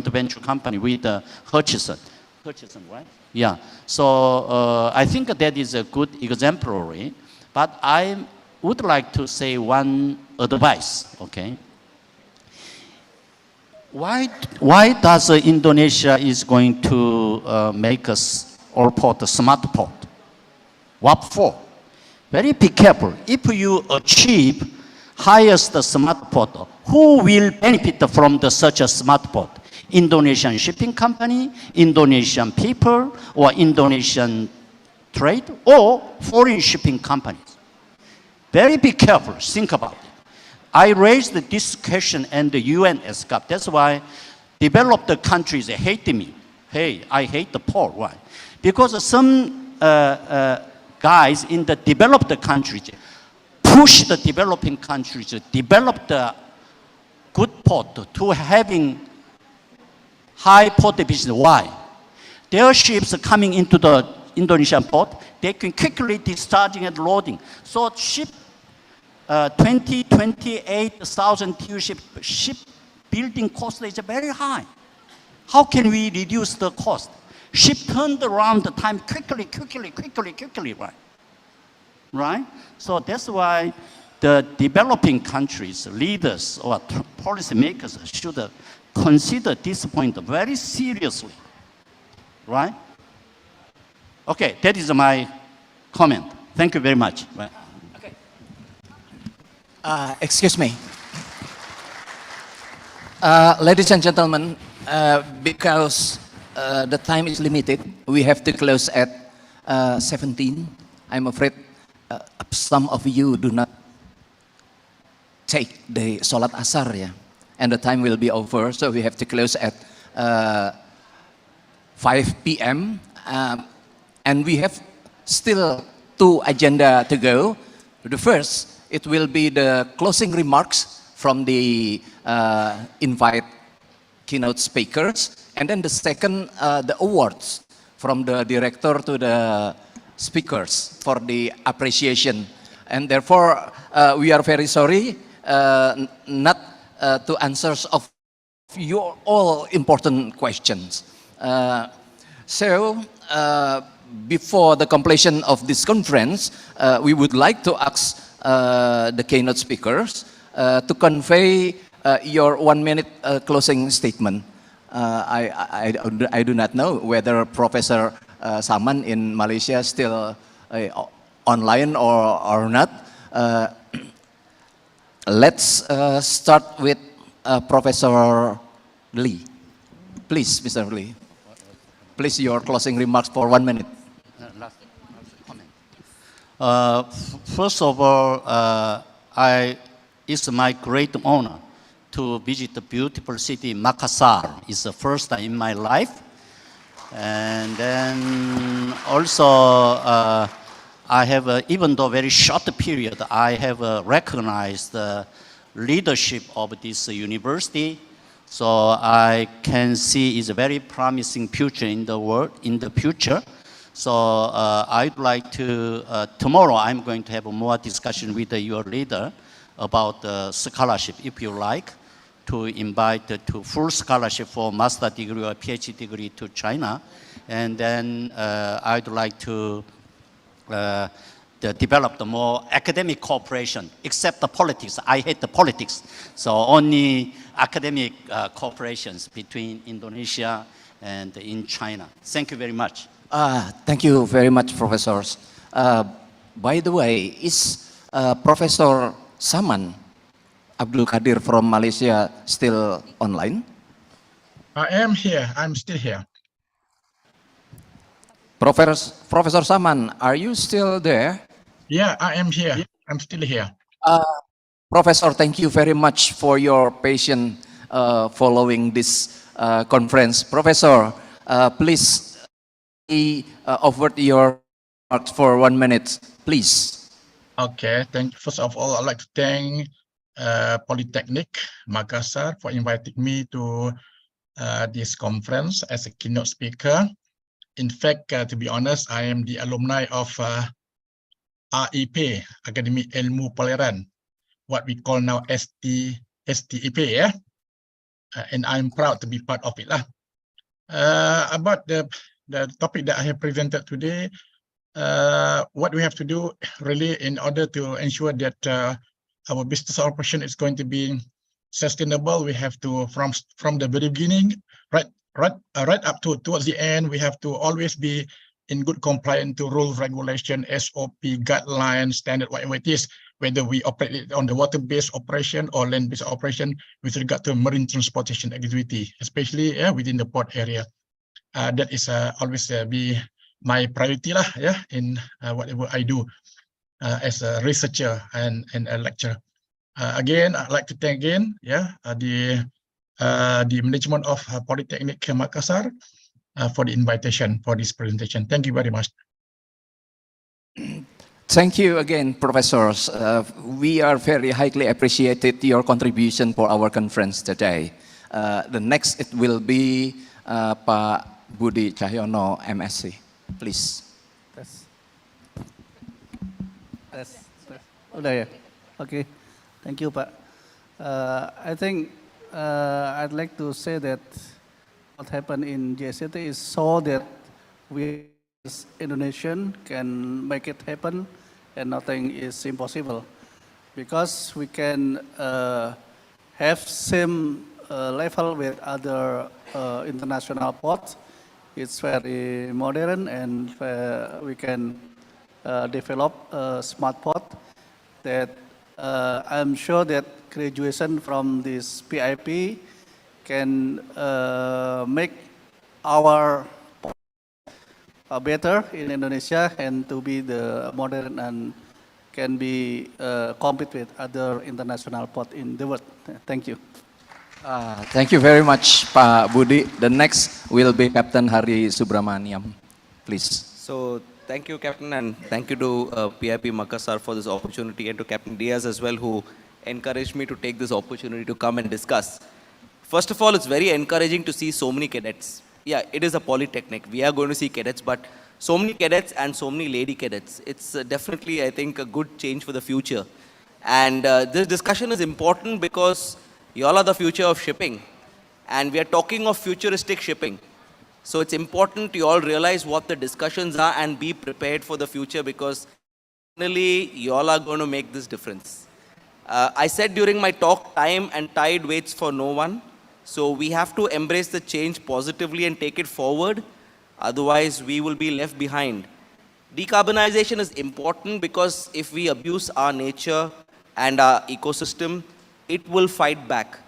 venture company with Hutchison, right? Yeah. So I think that is a good exemplary. But I would like to say one advice. Okay. Why does Indonesia is going to make us all port a smart port? What for? Very be careful. If you achieve highest smart port, who will benefit from such a smart port? Indonesian shipping company, Indonesian people, or Indonesian trade, or foreign shipping companies? Very be careful. Think about it. I raised this question and the UN ESCAP. That's why developed countries hate me. Hey, I hate the port. Why? Because some guys in the developed countries push the developing countries to develop the good port to having high port business. Why? Their ships are coming into the Indonesian port, they can quickly discharging and loading. So ship 28,000 TEU ship building cost is very high. How can we reduce the cost? Ship turned around the time quickly, right? Right? So that's why the developing countries, leaders or policymakers should consider this point very seriously. Right? Okay, that is my comment. Thank you very much. Right. Excuse me. Ladies and gentlemen, because the time is limited, we have to close at 17. I'm afraid some of you do not take the Salat Asar, yeah? And the time will be over, so we have to close at 5 p.m. And we have still 2 agenda to go. The first, it will be the closing remarks from the invite keynote speakers, and then the second, the awards from the director to the speakers for the appreciation. And therefore, we are very sorry not to answer of your all important questions. Before the completion of this conference, we would like to ask the keynote speakers to convey your 1 minute closing statement. I do not know whether Professor Saman in Malaysia still online or not. Let's start with Professor Lee. Please, Mr. Lee. Please, your closing remarks for 1 minute. First of all, it's my great honor to visit the beautiful city Makassar. It's the first time in my life. And then also, I have, even though very short period, I have recognized the leadership of this university. So I can see it's a very promising future in the world, in the future. So I'd like to, tomorrow I'm going to have more discussion with your leader about scholarship, if you like, to invite to full scholarship for master degree or PhD degree to China. And then I'd like to develop the more academic cooperation, except the politics. I hate the politics. So only academic cooperations between Indonesia and in China. Thank you very much. Thank you very much, professors. By the way, is Professor Saman Abdul Qadir from Malaysia still online? I am here. I'm still here. Professor Saman, are you still there? Yeah, I am here. I'm still here. Professor, thank you very much for your patience following this conference. Professor, please offer your remarks for 1 minute, please. Okay, thank you. First of all, I'd like to thank Polytechnic Makassar for inviting me to this conference as a keynote speaker. In fact, to be honest, I am the alumni of REP, Academy Ilmu Pelayaran, what we call now STEP, yeah? And I'm proud to be part of it. About the topic that I have presented today, what we have to do really in order to ensure that our business operation is going to be sustainable, we have to, from the very beginning, right up to towards the end, we have to always be in good compliance to rules, regulation, SOP, guidelines, standard, whatever it is, whether we operate it on the water-based operation or land-based operation with regard to marine transportation activity, especially within the port area. That is always be my priority in whatever I do as a researcher and a lecturer. Again, I'd like to thank again the management of Polytechnic Makassar for the invitation for this presentation. Thank you very much. Thank you again, professors. We are very highly appreciated your contribution for our conference today. The next it will be Pak Budi Cahyono, MSc. Please. Udah ya? Okay. Thank you, Pak. I think I'd like to say that what happened in JCT is so that we as Indonesian can make it happen and nothing is impossible. Because we can have same level with other international ports. It's very modern and we can develop a smart port that I'm sure that graduation from this PIP can make our better in Indonesia and to be the modern and can be compete with other international port in the world. Thank you. Thank you very much, Pak Budi. The next will be Captain Hari Subramaniam, please. So thank you, Captain, and thank you to PIP Makassar for this opportunity, and to Captain Diaz as well, who encouraged me to take this opportunity to come and discuss. First of all, it's very encouraging to see so many cadets. Yeah, it is a polytechnic. We are going to see cadets, but so many cadets and so many lady cadets. It's definitely, I think, a good change for the future. And this discussion is important because you all are the future of shipping. And we are talking of futuristic shipping. So it's important you all realize what the discussions are and be prepared for the future, because finally you all are going to make this difference. I said during my talk, time and tide waits for no one. So we have to embrace the change positively and take it forward. Otherwise, we will be left behind. Decarbonization is important because if we abuse our nature and our ecosystem, it will fight back.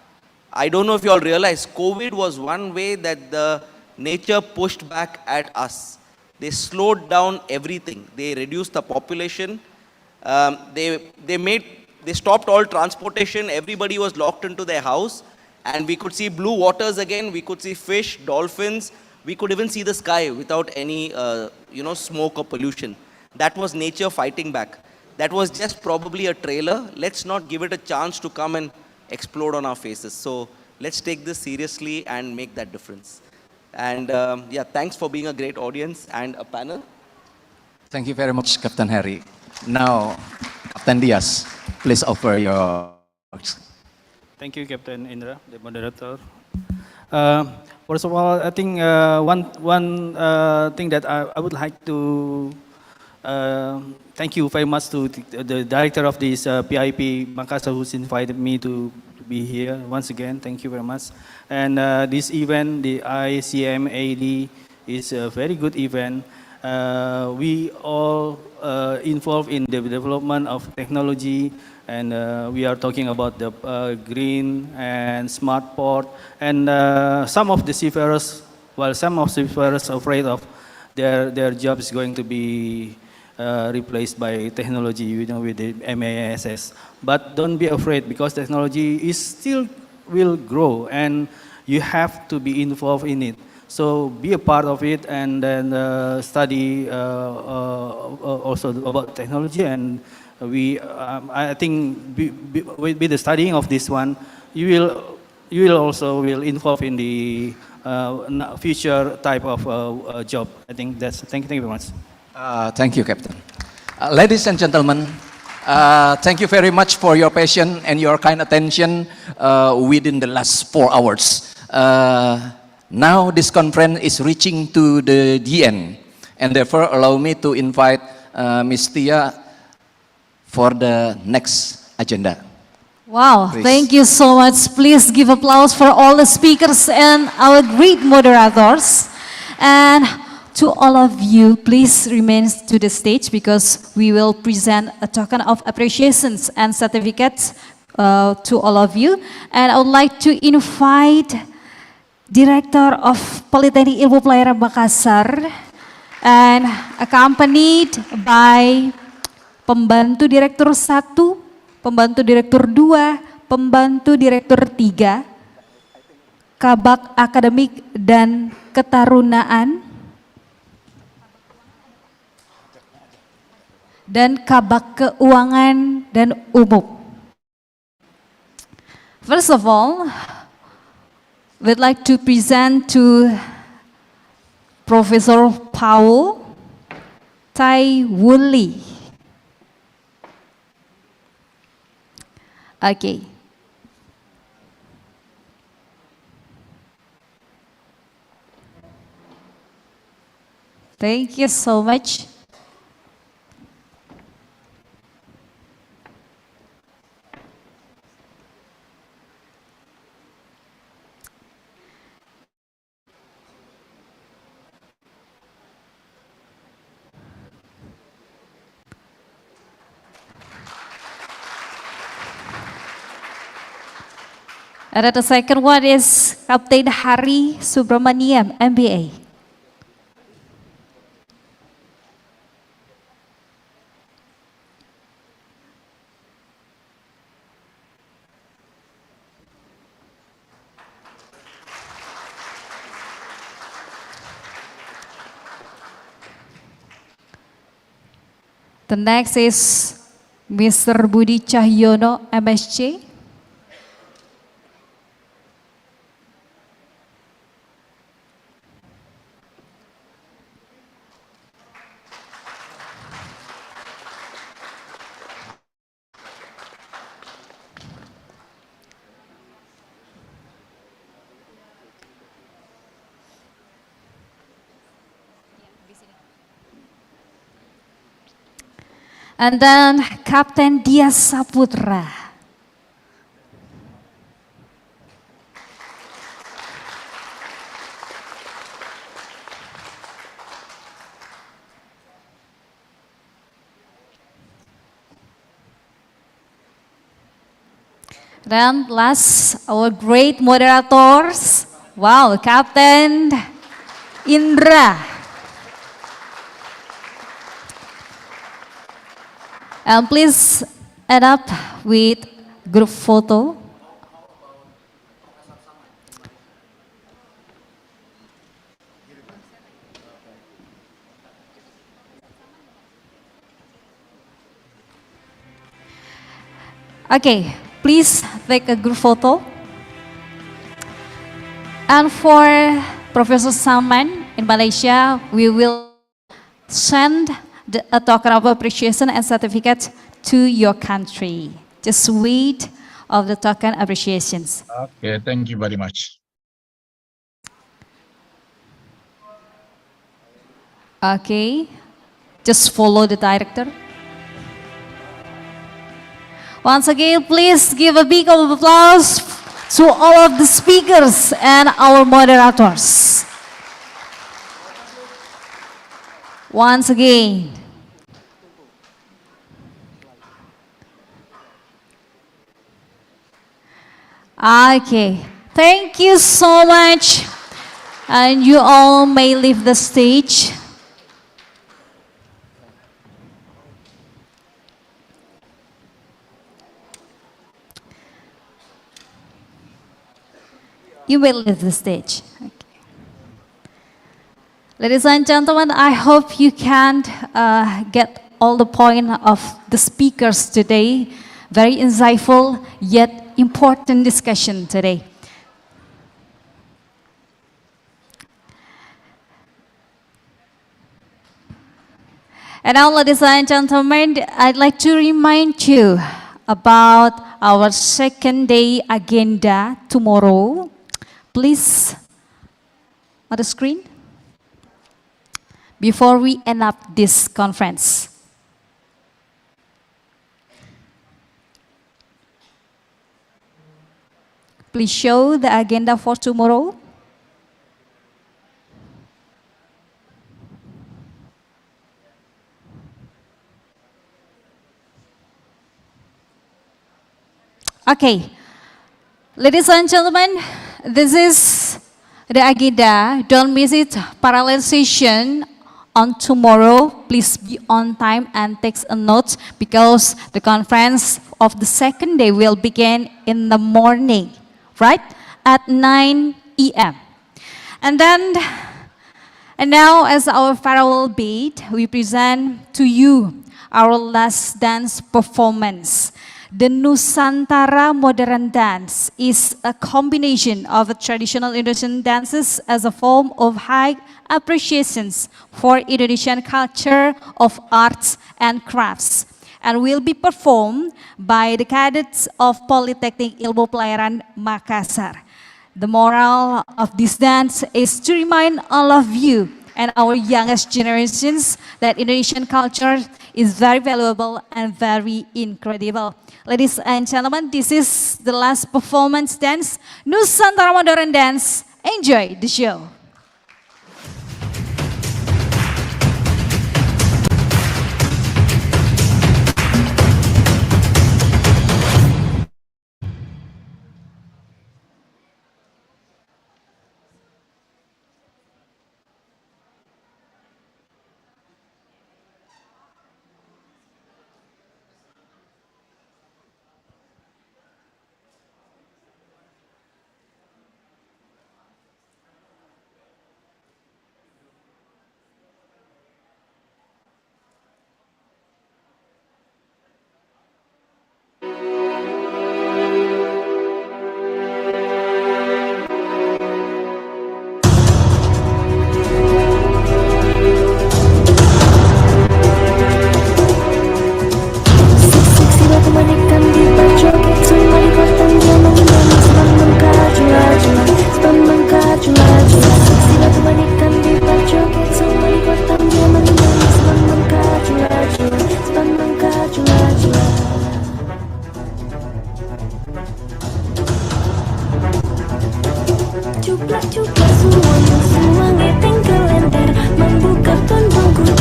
I don't know if you all realize, COVID was one way that the nature pushed back at us. They slowed down everything. They reduced the population. They stopped all transportation. Everybody was locked into their house. And we could see blue waters again. We could see fish, dolphins. We could even see the sky without any, smoke or pollution. That was nature fighting back. That was just probably a trailer. Let's not give it a chance to come and explode on our faces. So let's take this seriously and make that difference. And thanks for being a great audience and a panel. Thank you very much, Captain Harry. Now, Captain Diaz, please offer your words. Thank you, Captain Indra, the moderator. First of all, I think one thing that I would like to thank you very much to the director of this PIP, Makassar, who's invited me to be here once again. Thank you very much. And this event, the ICMAD, is a very good event. We all involved in the development of technology, and we are talking about the green and smart port. And some of the seafarers, while some of the seafarers are afraid of their job is going to be replaced by technology, with the MASS. But don't be afraid, because technology is still will grow, and you have to be involved in it. So be a part of it, and then study also about technology. And I think, with the studying of this one, you will also involve in the future type of job. I think that's. Thank you very much. Thank you, Captain. Ladies and gentlemen, thank you very much for your passion and your kind attention within the last 4 hours. Now this conference is reaching to the end, and therefore allow me to invite Ms. Tia for the next agenda. Wow, Please. thank you so much. Please give applause for all the speakers and our great moderators. And to all of you, please remain to the stage, because we will present a token of appreciations and certificates to all of you. And I would like to invite Director of Politeknik Ilmu Pelayaran Makassar, and accompanied by Pembantu Direktur 1, Pembantu Direktur 2, Pembantu Direktur 3, Kabak Akademik dan Ketarunaan, dan Kabak Keuangan dan Umum. First of all, we'd like to present to Professor Paul Tai Wuli. Okay. Thank you so much. And the second one is Captain Hari Subramaniam, MBA. The next is Mr. Budi Cahyono, MSc. And then Kapten Dias Saputra. Then last, our great moderators. Wow, Captain Indra. And please end up with group photo. Okay, please take a group photo. And for Professor Salman in Malaysia, we will send a token of appreciation and certificate to your country. Just wait of the token appreciations. Okay, thank you very much. Okay, just follow the director. Once again, please give a big applause to all of the speakers and our moderators. Once again. Okay, thank you so much. And you all may leave the stage. You may leave the stage. Okay. Ladies and gentlemen, I hope you can get all the point of the speakers today. Very insightful yet important discussion today. And now, ladies and gentlemen, I'd like to remind you about our second day agenda tomorrow. Please, on the screen, before we end up this conference. Please show the agenda for tomorrow. Okay, ladies and gentlemen, this is the agenda. Don't miss it. Parallel session on tomorrow. Please be on time and take a note because the conference of the second day will begin in the morning, right? At 9 a.m. And now as our farewell beat, we present to you our last dance performance. The Nusantara Modern Dance is a combination of traditional Indonesian dances as a form of high appreciations for Indonesian culture of arts and crafts, and will be performed by the cadets of Polytechnic Ilmu Pelayaran Makassar. The moral of this dance is to remind all of you and our youngest generations that Indonesian culture is very valuable and very incredible. Ladies and gentlemen, this is the last performance dance, Nusantara Modern Dance. Enjoy the show. Cuplak-cuplak suwange tengkelenter membuka tondong kuda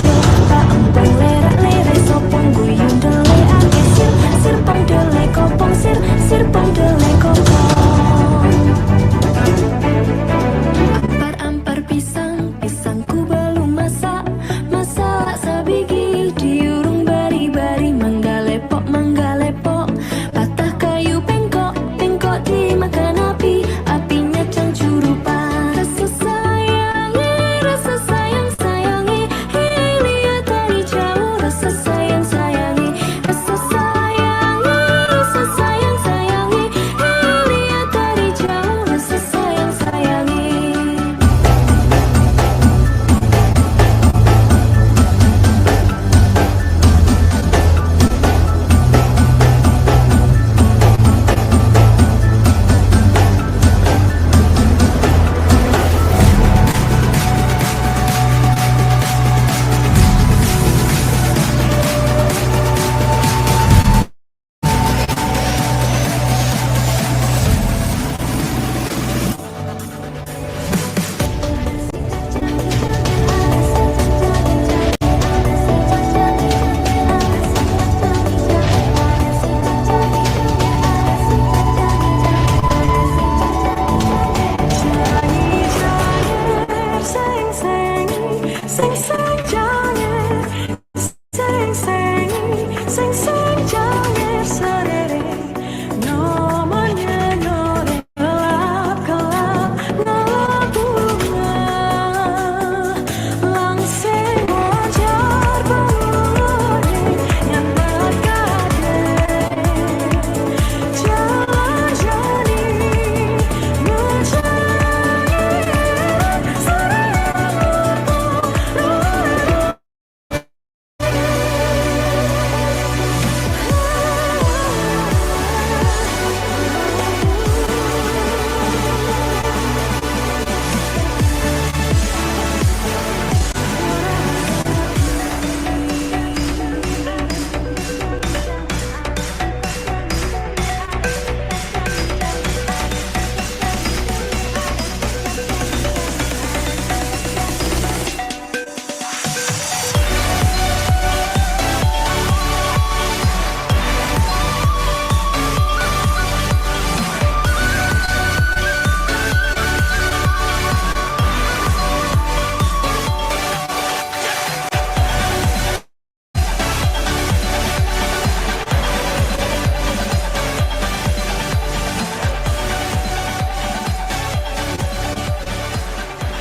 tak empeng lerak-lere sopong guyung dele ake sir pong dele kopong sir pong dele kopong ampar pisangku belum masak sabigi diurung bari-bari manggalepok patah kayu bengkok dimakan api apinya cangcurupan rasa sayangi lihat dari jauh rasa sayangi lihat dari jauh rasa sayangi.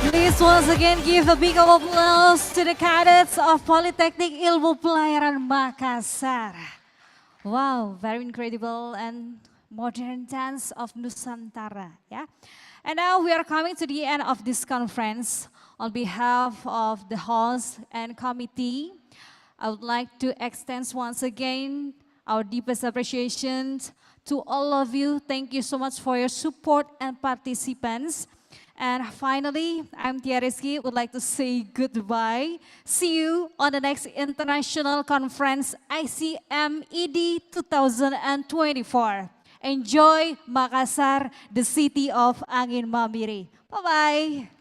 Please once again give a big applause to the cadets of Polytechnic Ilmu Pelayaran Makassar. Wow, very incredible and modern dance of Nusantara. Yeah, and now we are coming to the end of this conference. On behalf of the host and committee, I would like to extend once again our deepest appreciation to all of you. Thank you so much for your support and participants. And finally, I'm Tia Rizky, would like to say goodbye. See you on the next International Conference ICMED 2024. Enjoy Makassar, the city of Angin Mamiri. Bye-bye.